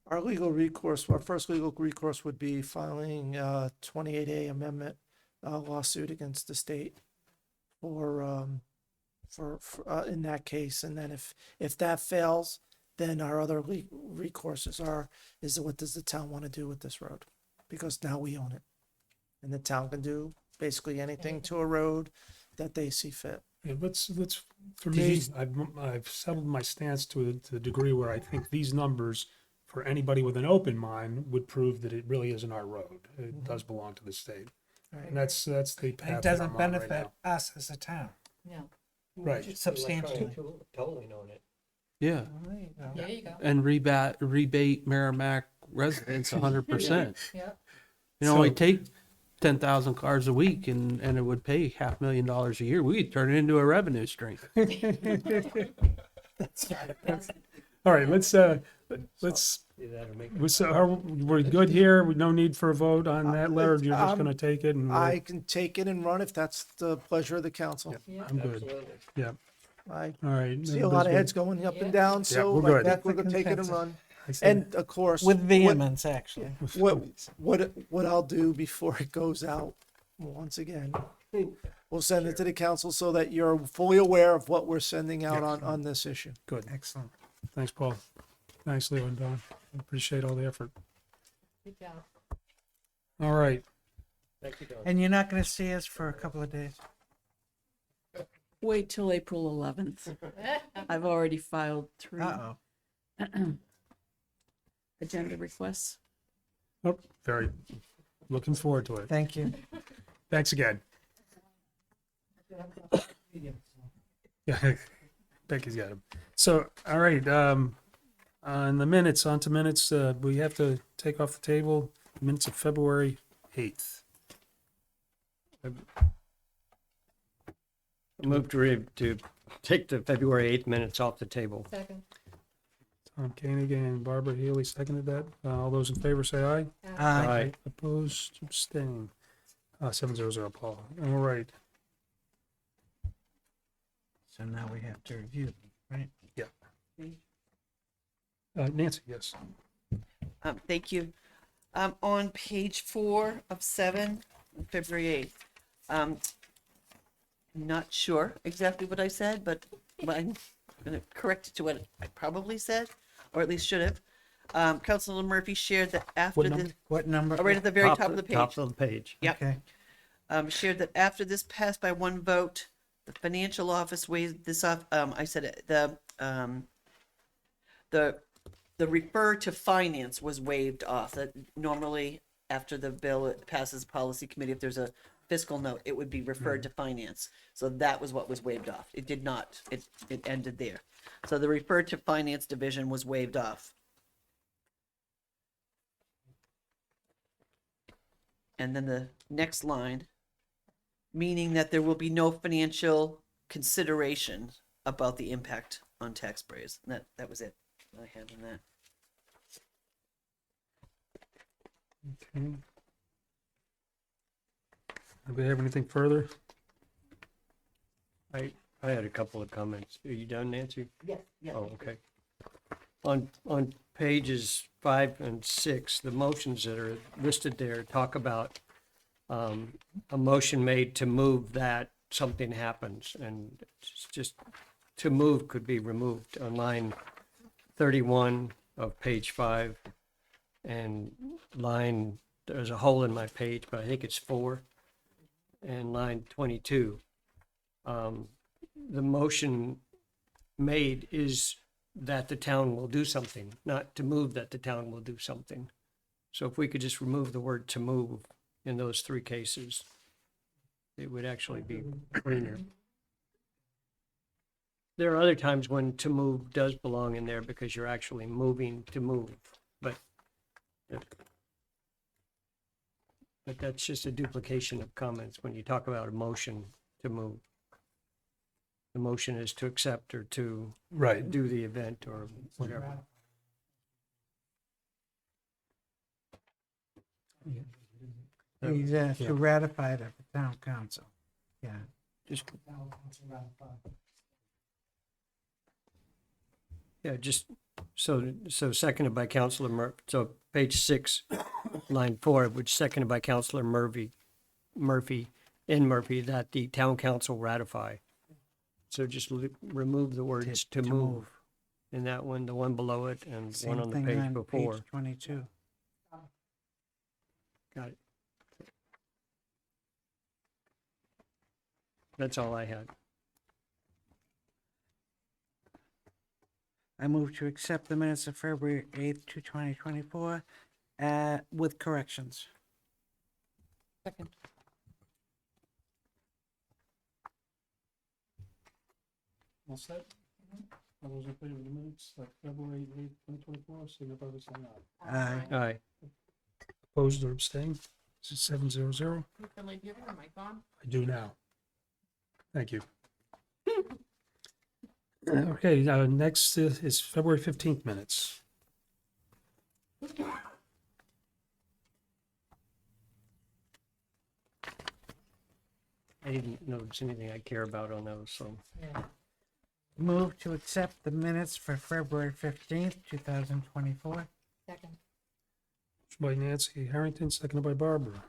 Our legal recourse, our first legal recourse would be filing a 28A amendment lawsuit against the state for in that case. And then if that fails, then our other recourses is what does the town want to do with this road? Because now we own it. And the town can do basically anything to a road that they see fit. Yeah, let's, for Did me, you- I've settled my stance to the degree where I think these numbers, for anybody with an open mind, would prove that it really isn't our road. It does belong to the state. Right. And that's the path It that doesn't I'm on right benefit now. us as a town Right. substantially. Totally own it. Yeah, There you go. and rebate Merrimack residents 100%. Yeah. You know, only So- take 10,000 cars a week and it would pay $500,000 a year. We could turn it into a revenue stream. All right, let's, so we're good here? No need for a vote on that letter? You're just gonna take it and I can take it and run if that's the pleasure of the council. I'm good. Yeah, I all right. see a lot of heads going up and down, so we're like good. that, we're That's gonna the take it and consensus. run. I said- And of course, With vehemence, actually. what I'll do before it goes out, once again, we'll send it to the council so that you're fully aware of what we're sending out on this issue. Good. Excellent. Thanks, Paul. Thanks, Leo and Don. Appreciate all the effort. All right. Thank you, Don. And you're not going to see us for a couple of days? Wait till April 11th. I've already filed 3 Uh-oh. agenda requests. Oh, very, looking forward to it. Thank you. Thanks again. Yeah, Becky's got him. So, all right, on to minutes, we have to take off the table minutes of February 8th. Move to take the February 8th minutes off the table. Second. Tom Koenig and Barbara Healy seconded that. All those in favor say aye. Aye. Opposed, abstain. 700, Paul. All right. So now we have to review them, right? Nancy, yes. Thank you. On page 4 of 7, February 8th. Not sure exactly what I said, but I'm going to correct it to what I probably said, or at least should have. Councilor Murphy shared that after What number? this, What number? right at the very top of the page. Top of the page. Yep. Okay. Shared that after this passed by one vote, the financial office waived this off. I said it, the refer to finance was waived off. That normally after the bill passes policy committee, if there's a fiscal note, it would be referred to finance. So that was what was waived off. It did not. It ended there. So the refer to finance division was waived off. And then the next line, meaning that there will be no financial consideration about the impact on tax sprays. And that was it I had on that. Okay. Anybody have anything further? I had a couple of comments. Are you done, Nancy? Yes, yeah. Oh, okay. On pages 5 and 6, the motions that are listed there talk about a motion made to move that something happens, and it's just to move could be removed on line 31 of page 5, and there's a hole in my page, but I think it's 4, and line 22. The motion made is that the town will do something, not to move that the town will do something. So if we could just remove the word to move in those 3 cases, it would actually be cleaner. There are other times when to move does belong in there because you're actually moving to move, but that's just a duplication of comments when you talk about a motion to move. The motion is to accept or to Right. do the event or whatever. He's to ratify it at the town council. Yeah. Just, yeah, just, so seconded by Counselor so page 6, line 4, which seconded by Counselor Murphy, that the town council ratify. So just remove the words to move in that one, the one below it, and Same one on the thing page on before. page 22. Got it. That's all I had. I move to accept the minutes of February 8th, 2024, with corrections. Second. All set? All those in favor of the minutes, like February 8th, 2024, signify by saying aye. Aye. Aye. Opposed or abstained? This is 700. Finley, do you have your mic on? I do now. Thank you. Okay, next is February 15th minutes. I didn't notice anything I care about on those, so. Move to accept the minutes for February 15th, 2024. Second. Motion by Nancy Harrington, seconded by Barbara.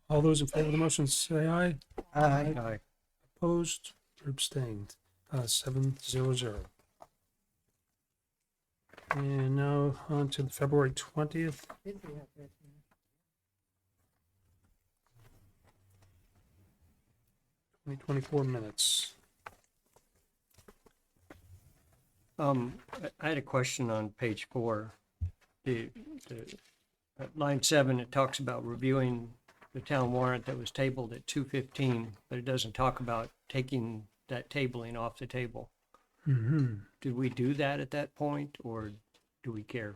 All those in favor of the motion say aye. Aye. Aye. Opposed or abstained? 700. And now on to the February 20th. 2024 minutes. I had a question on page 4. At line 7, it talks about reviewing the town warrant that was tabled at 2:15, but it doesn't talk about taking that tabling off the table. Mm-hmm. Did we do that at that point, or do we care?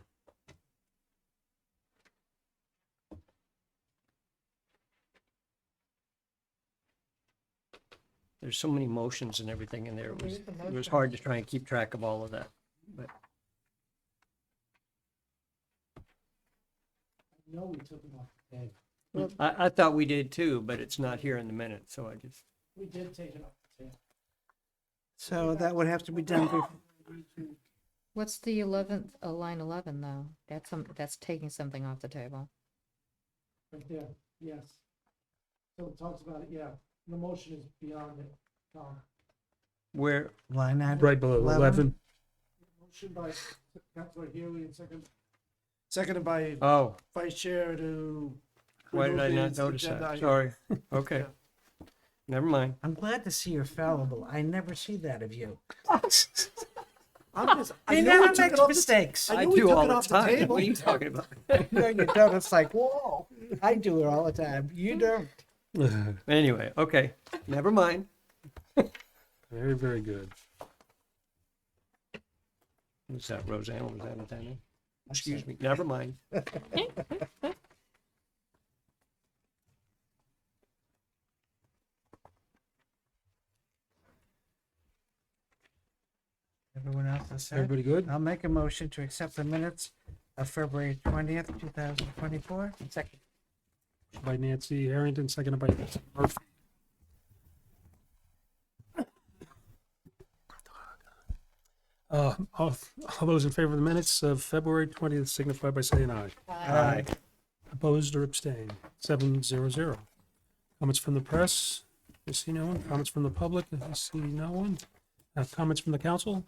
There's so many motions and everything in there. It was hard to try and keep track of all of that, but. No, we took it off the table. I thought we did too, but it's not here in the minutes, so I just, We did take it off the table. So that would have to be done before. What's the 11th, line 11 though? That's taking something off the table. Right there, yes. So it talks about it, yeah. The motion is beyond it, Tom. where, Line item. Right below 11. Motion by Councilor Healy and seconded by oh, Vice Chair to. why did I remove not the notice agenda that? item. Sorry. Okay. Never mind. I'm glad to see you're fallible. I never see that of you. I'm just, I You know we never took make it off the- mistakes. I knew we do took all it the off the time. table. What are you talking about? No, you don't. It's like, whoa. I do it all the time. You don't. Anyway, okay. Never mind. Very, very good. Was that Roseanne? Was that Nathaniel? Excuse me. Never mind. That's it. Everybody good? I'll make a motion to accept the minutes of February 20th, 2024. Second. By Nancy Harrington, seconded by Nancy Murphy. All those in favor of the minutes of February 20th signify by saying aye. Aye. Opposed or abstained? 700. Comments from the press? I see no one. Comments from the public? I see no one. Comments from the council?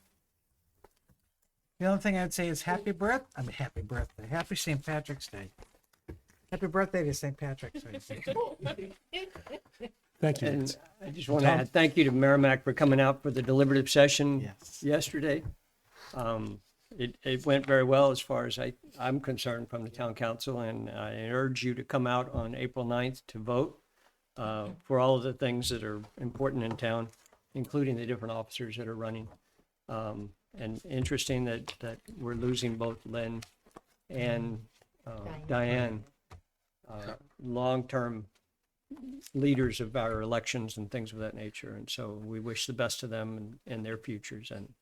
The only thing I'd say is happy birthday. Happy St. Patrick's Day. Happy birthday to St. Patrick's Day. Thank you. And I just want to add thank you to Merrimack for coming out for the deliberative session Yes. yesterday. It went very well as far as I'm concerned from the town council, and I urge you to come out on April 9th to vote for all of the things that are important in town, including the different officers that are running. And interesting that we're losing both Lynn and Diane, long-term leaders of our elections and things of that nature. And so we wish the best to them and their futures. And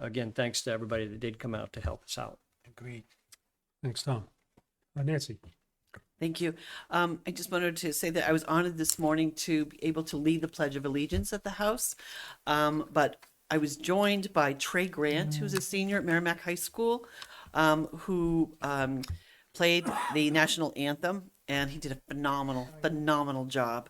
again, thanks to everybody that did come out to help us out. Agreed. Thanks, Tom. Nancy? Thank you. I just wanted to say that I was honored this morning to be able to lead the Pledge of Allegiance at the House. But I was joined by Trey Grant, who's a senior at Merrimack High School, who played the national anthem, and he did a phenomenal job.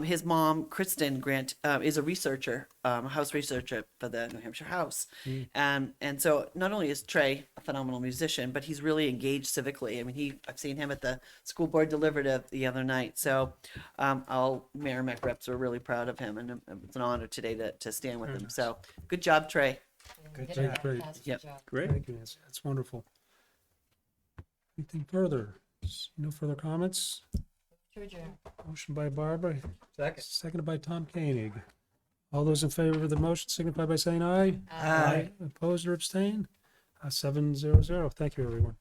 His mom, Kristen Grant, is a researcher, house researcher for the New Hampshire House. And so not only is Trey a phenomenal musician, but he's really engaged civically. I mean, I've seen him at the school board deliberative the other night. So all Merrimack reps are really proud of him, and it's an honor today to stand with him. So good job, Trey. Good Great, job. great. Yep. Great. Thank you, Nancy. That's wonderful. Anything further? No further comments? Motion by Barbara. Seconded by Tom Koenig. All those in favor of the motion signify by saying aye. Aye. Opposed or abstained? 700. Thank you, everyone.